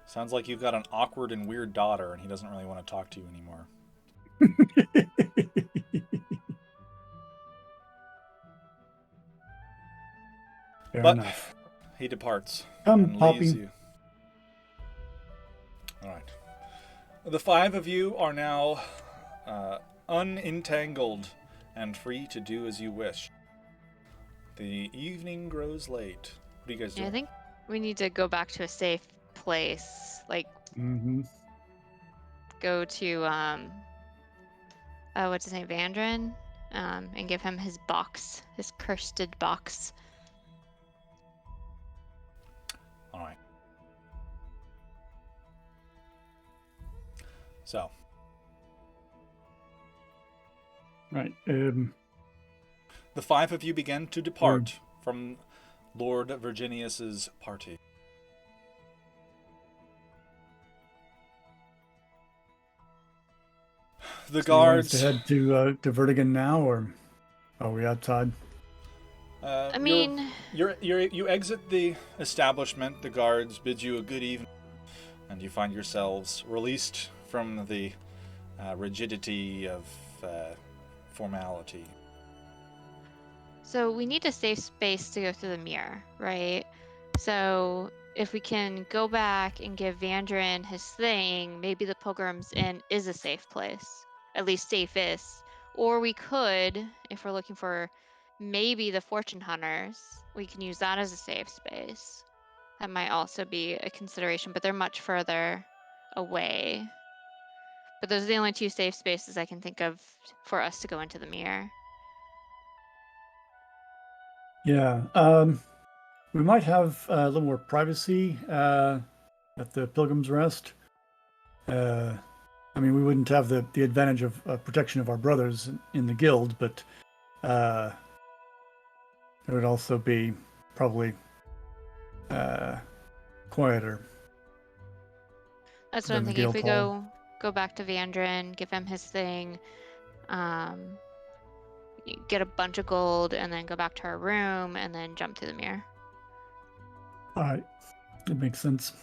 Sounds like you've got an awkward and weird daughter, and he doesn't really want to talk to you anymore. Fair But enough. he departs Come, and Poppy. leaves you. All right. The five of you are now unentangled and free to do as you wish. The evening grows late. What do you guys do? I think we need to go back to a safe place. Like, go to, what's his name, Vandrin, and give him his box, his cursed box. All right. So. Right. The five of you begin to depart from Lord Virginius's party. The guards. To head to Verdigan now, or are we outside? I mean, you exit the establishment. The guards bid you a good evening, and you find yourselves released from the rigidity of formality. so we need a safe space to go through the mirror, right? So if we can go back and give Vandrin his thing, maybe the Pilgrim's Inn is a safe place, at least safest. Or we could, if we're looking for maybe the Fortune Hunters, we can use that as a safe space. That might also be a consideration, but they're much further away. But those are the only two safe spaces I can think of for us to go into the mirror. Yeah. We might have a little more privacy at the Pilgrim's Rest. I mean, we wouldn't have the advantage of protection of our brothers in the guild, but it would also be probably quieter. That's what than I'm the thinking. If guild we hall. go back to Vandrin, give him his thing, get a bunch of gold, and then go back to our room, and then jump to the mirror. All right, that makes sense.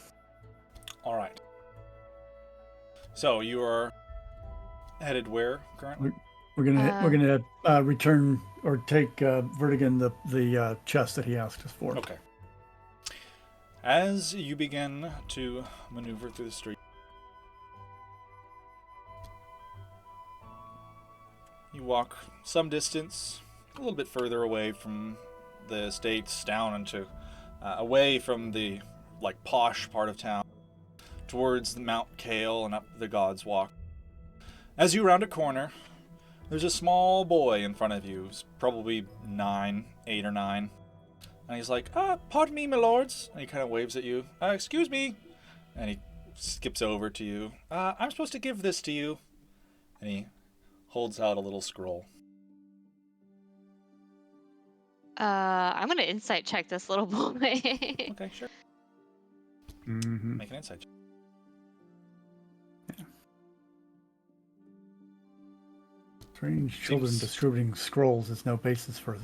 All right. So you are headed where currently? We're gonna return or take Verdigan the chest that he asked us for. Okay. As you begin to maneuver through the street, you walk some distance, a little bit further away from the estates, down into away from the posh part of town, towards the Mount Kale and up the God's Walk. As you round a corner, there's a small boy in front of you. He's probably 8 or 9. And he's like, pardon me, my lords. And he kind of waves at you. Excuse me. And he skips over to you. I'm supposed to give this to you. And he holds out a little scroll. I'm gonna insight check this little boy. Okay, sure. Mm-hmm. Make an insight check. Strange children distributing scrolls is no basis for.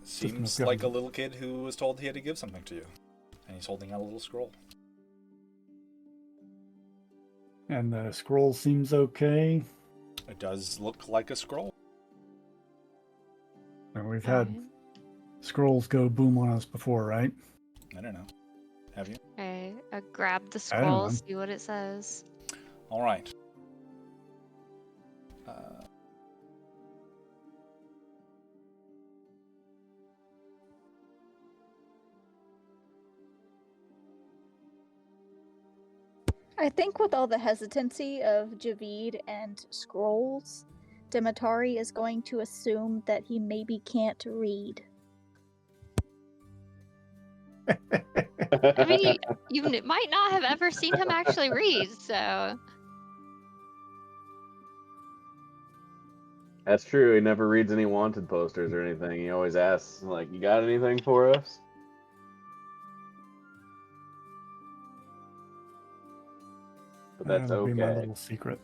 Seems like a little kid who was told he had to give something to you. And he's holding out a little scroll. And the scroll seems okay. It does look like a scroll. And we've had scrolls go boom on us before, right? I don't know. Have you? Okay, grab the I don't scroll, know. see what it says. All right. I think with all the hesitancy of Javid and scrolls, Demetari is going to assume that he maybe can't read. I mean, you might not have ever seen him actually read, so. That's true. He never reads any wanted posters or anything. He always asks, like, you got anything for us? But that's That'll okay. be my little secret.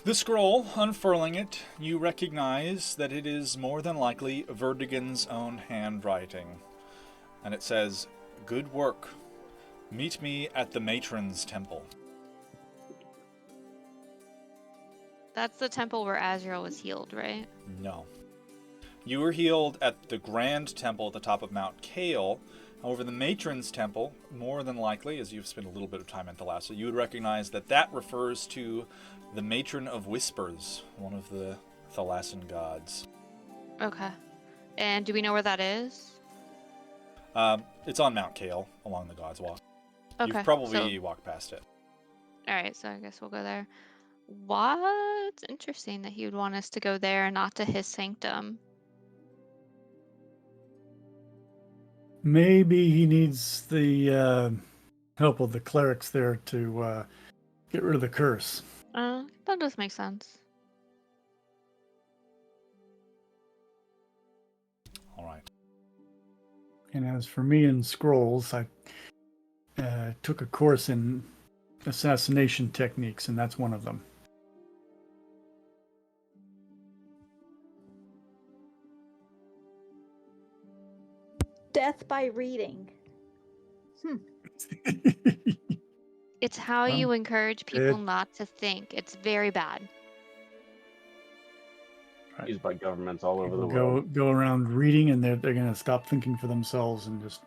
The scroll, unfurling it, you recognize that it is more than likely Verdigan's own handwriting. And it says, "Good work. Meet me at the Matron's Temple." That's the temple where Azrael was healed, right? No. You were healed at the Grand Temple at the top of Mount Kale. However, the Matron's Temple, more than likely, as you've spent a little bit of time in Thalassan, you would recognize that that refers to the Matron of Whispers, one of the Thalassan gods. Okay. And do we know where that is? It's on Mount Kale, along the God's Walk. Okay. You've probably walked past it. Alright, so I guess we'll go there. What's interesting that he would want us to go there and not to his sanctum. Maybe he needs the help of the clerics there to get rid of the curse. That does make sense. All right. And as for me and scrolls, I took a course in assassination techniques, and that's one of them. Death by reading. It's how Well, you encourage people not to think. It's very bad. Right. Used by governments all over the People world. go around reading, and they're going to stop thinking for themselves and just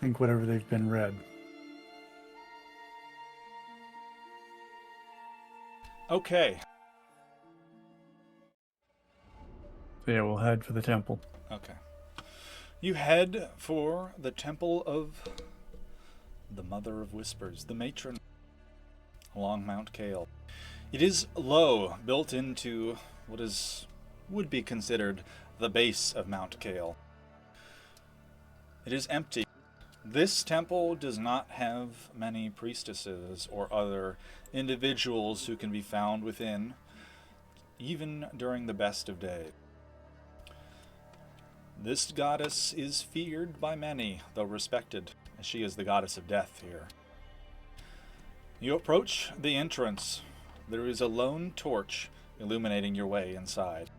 think whatever they've been read. Okay. So yeah, we'll head for the temple. Okay. You head for the Temple of the Mother of Whispers, the Matron, along Mount Kale. It is low, built into would be considered the base of Mount Kale. It is empty. This temple does not have many priestesses or other individuals who can be found within, even during the best of days. This goddess is feared by many, though respected, as she is the goddess of death here. You approach the entrance. There is a lone torch illuminating your way inside.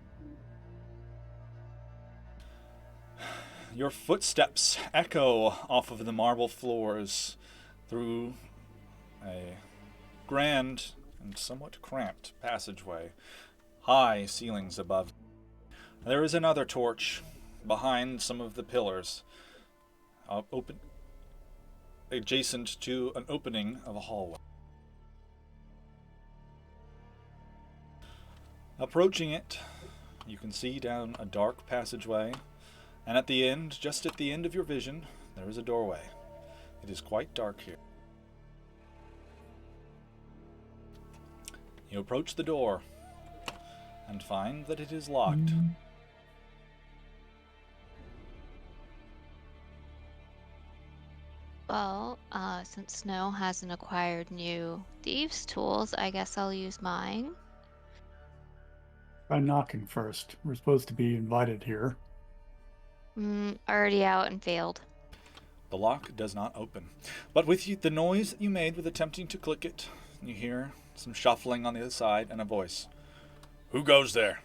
Your footsteps echo off of the marble floors through a grand and somewhat cramped passageway, high ceilings above. There is another torch behind some of the pillars, adjacent to an opening of a hallway. Approaching it, you can see down a dark passageway, and at the end, just at the end of your vision, there is a doorway. It is quite dark here. You approach the door and find that it is locked. Well, since Snow hasn't acquired new thieves' tools, I guess I'll use mine. Try knocking first. We're supposed to be invited here. Already out and failed. The lock does not open. But with the noise that you made with attempting to click it, you hear some shuffling on the other side and a voice. Who goes there?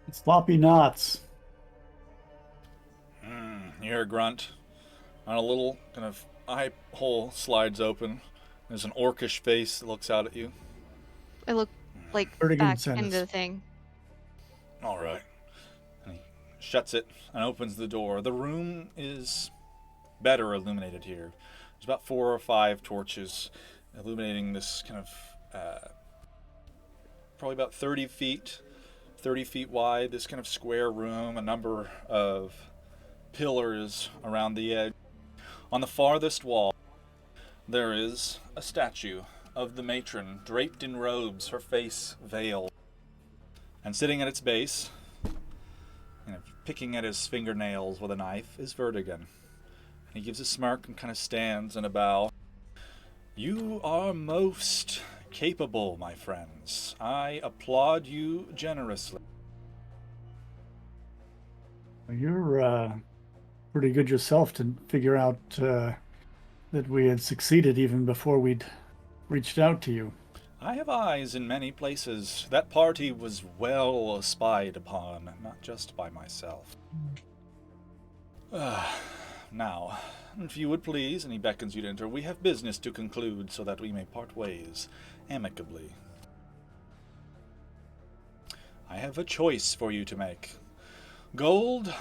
It's Floppy Knots. You hear a grunt, and a little kind of eye hole slides open. There's an orcish face that looks out at you. I look like Verdigan back sent into us. the thing. All right. And he shuts it and opens the door. The room is better illuminated here. There's about 4 or 5 torches illuminating this kind of probably about 30 feet wide, this kind of square room, a number of pillars around the edge. On the farthest wall, there is a statue of the matron, draped in robes, her face veiled. And sitting at its base, picking at his fingernails with a knife, is Verdigan. And he gives a smirk and kind of stands in a bow. You are most capable, my friends. I applaud you generously. You're pretty good yourself to figure out that we had succeeded even before we'd reached out to you. I have eyes in many places. That party was well spied upon, not just by myself. Now, if you would please, and he beckons you to enter, we have business to conclude so that we may part ways amicably. I have a choice for you to make. Gold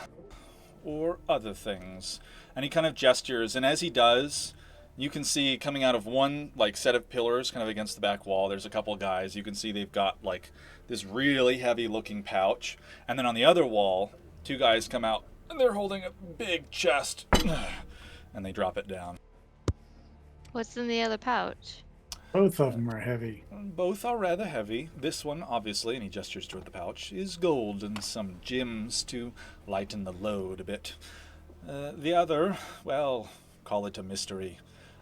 or other things. And he kind of gestures, and as he does, you can see coming out of one set of pillars kind of against the back wall, there's a couple of guys. You can see they've got this really heavy looking pouch. And then on the other wall, 2 guys come out and they're holding a big chest and they drop it down. What's in the other pouch? Both of them are heavy. Both are rather heavy. This one, obviously, and he gestures toward the pouch, is gold and some gems to lighten the load a bit. The other, well, call it a mystery.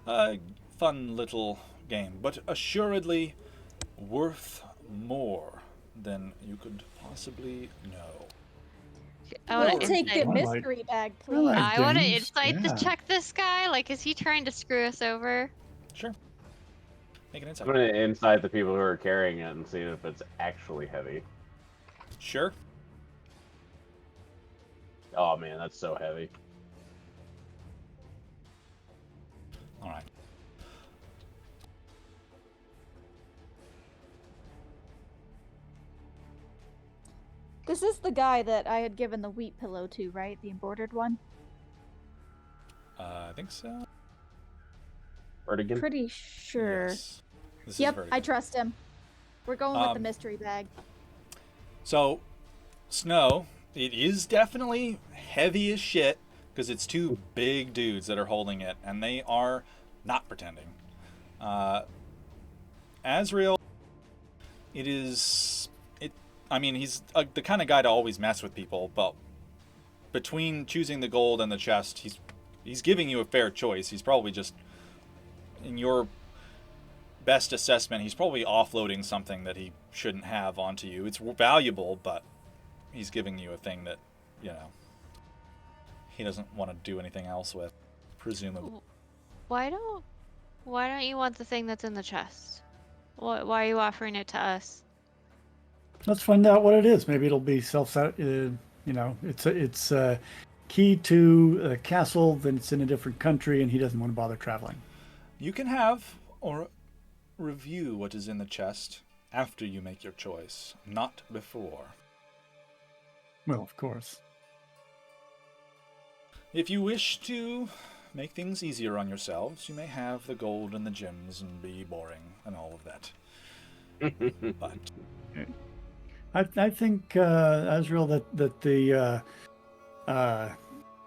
A fun little game, but assuredly worth more than you could possibly know. I We'll want to take the I like- mystery bag, I please. like I want to games, insight yeah. to check this guy. Is he trying to screw us over? Sure. Make an I'm insight. gonna inside the people who are carrying it and see if it's actually heavy. Sure. Oh man, that's so heavy. All right. This is the guy that I had given the wheat pillow to, right? The embroidered one? I think so. Verdigan? Pretty sure. Yes. This is Yep, very I good. trust him. We're going with the Um, mystery bag. So, Snow, it is definitely heavy as shit because it's 2 big dudes that are holding it, and they are not pretending. Azrael, It is. I mean, he's the kind of guy to always mess with people, but between choosing the gold and the chest, he's giving you a fair choice. He's probably just, in your best assessment, he's probably offloading something that he shouldn't have onto you. It's valuable, but he's giving you a thing that, he doesn't want to do anything else with, presumably. Why don't you want the thing that's in the chest? Why are you offering it to us? Let's find out what it is. Maybe it'll be it's a key to a castle that's in a different country, and he doesn't want to bother traveling. You can have or review what is in the chest after you make your choice, not before. Well, of course. If you wish to make things easier on yourselves, you may have the gold and the gems and be boring and all of that. But I think, Azrael, that the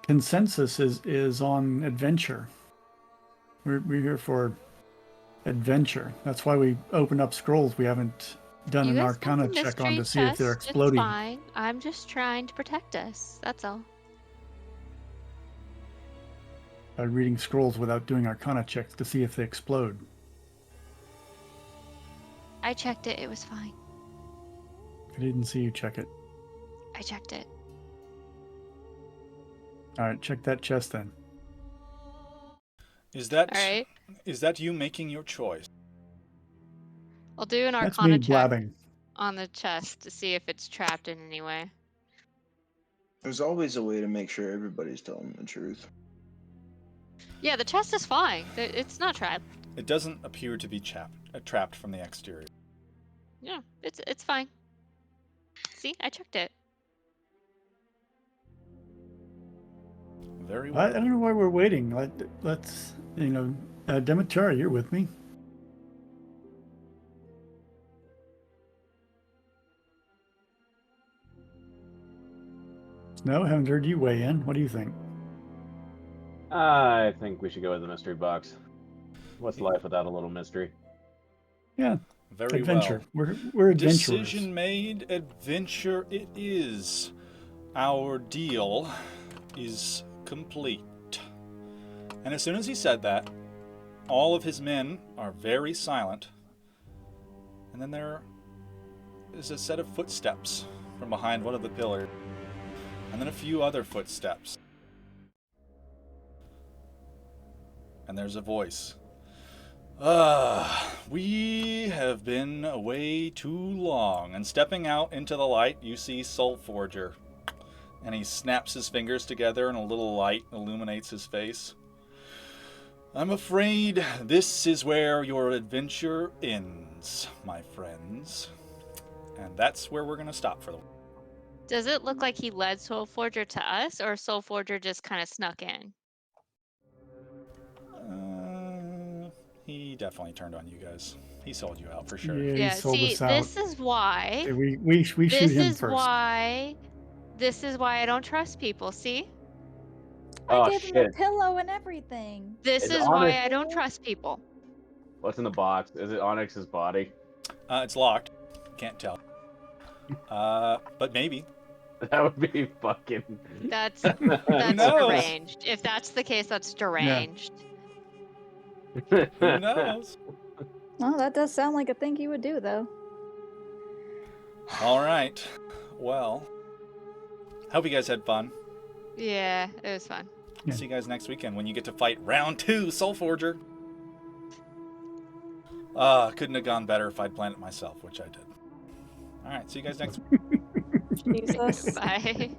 consensus is on adventure. We're here for adventure. That's why we open up scrolls we haven't done You an guys arcana got the check on to mystery see if they're chest, exploding. It's fine. I'm just trying to protect us. That's all. By reading scrolls without doing arcana checks to see if they explode. I checked it. It was fine. I didn't see you check it. I checked it. All right, check that chest then. is that All right. is that you making your choice? I'll do an That's arcana me check blabbing. on the chest to see if it's trapped in any way. There's always a way to make sure everybody's telling the truth. Yeah, the chest is fine. It's not trapped. It doesn't appear to be trapped from the exterior. Yeah, it's fine. See, I checked it. Very I well. don't know why we're waiting. Let's Demetria, you're with me. No, haven't heard you weigh in. What do you think? I think we should go with the mystery box. What's life without a little mystery? Yeah, Very adventure. well. We're adventurers. Decision made. Adventure it is. Our deal is complete. And as soon as he said that, all of his men are very silent. And then there is a set of footsteps from behind one of the pillars. And then a few other footsteps. And there's a voice. We have been away too long. And stepping out into the light, you see Soulforger. And he snaps his fingers together and a little light illuminates his face. I'm afraid this is where your adventure ends, my friends. And that's where we're going to stop for the week. Does it look like he led Soulforger to us, or Soulforger just kind of snuck in? He definitely turned on you guys. He sold you out for sure. Yeah, Yeah, he sold see, us out. this is why. Okay, we shoot This him is first. why. This is why I don't trust people. See, Oh, I gave him a shit. pillow and everything. this Is is Onyx- why I don't trust people. What's in the box? Is it Onyx's body? It's locked. Can't tell. But maybe. That would be fucking. That's knows? deranged. If that's the case, that's deranged. Who knows? Oh, that does sound like a thing he would do, though. All right. Well, hope you guys had fun. Yeah, it was fun. Yeah. See you guys next weekend when you get to fight round 2, Soulforger. Couldn't have gone better if I'd planned it myself, which I did. All right, see you guys next week. Jesus. Bye.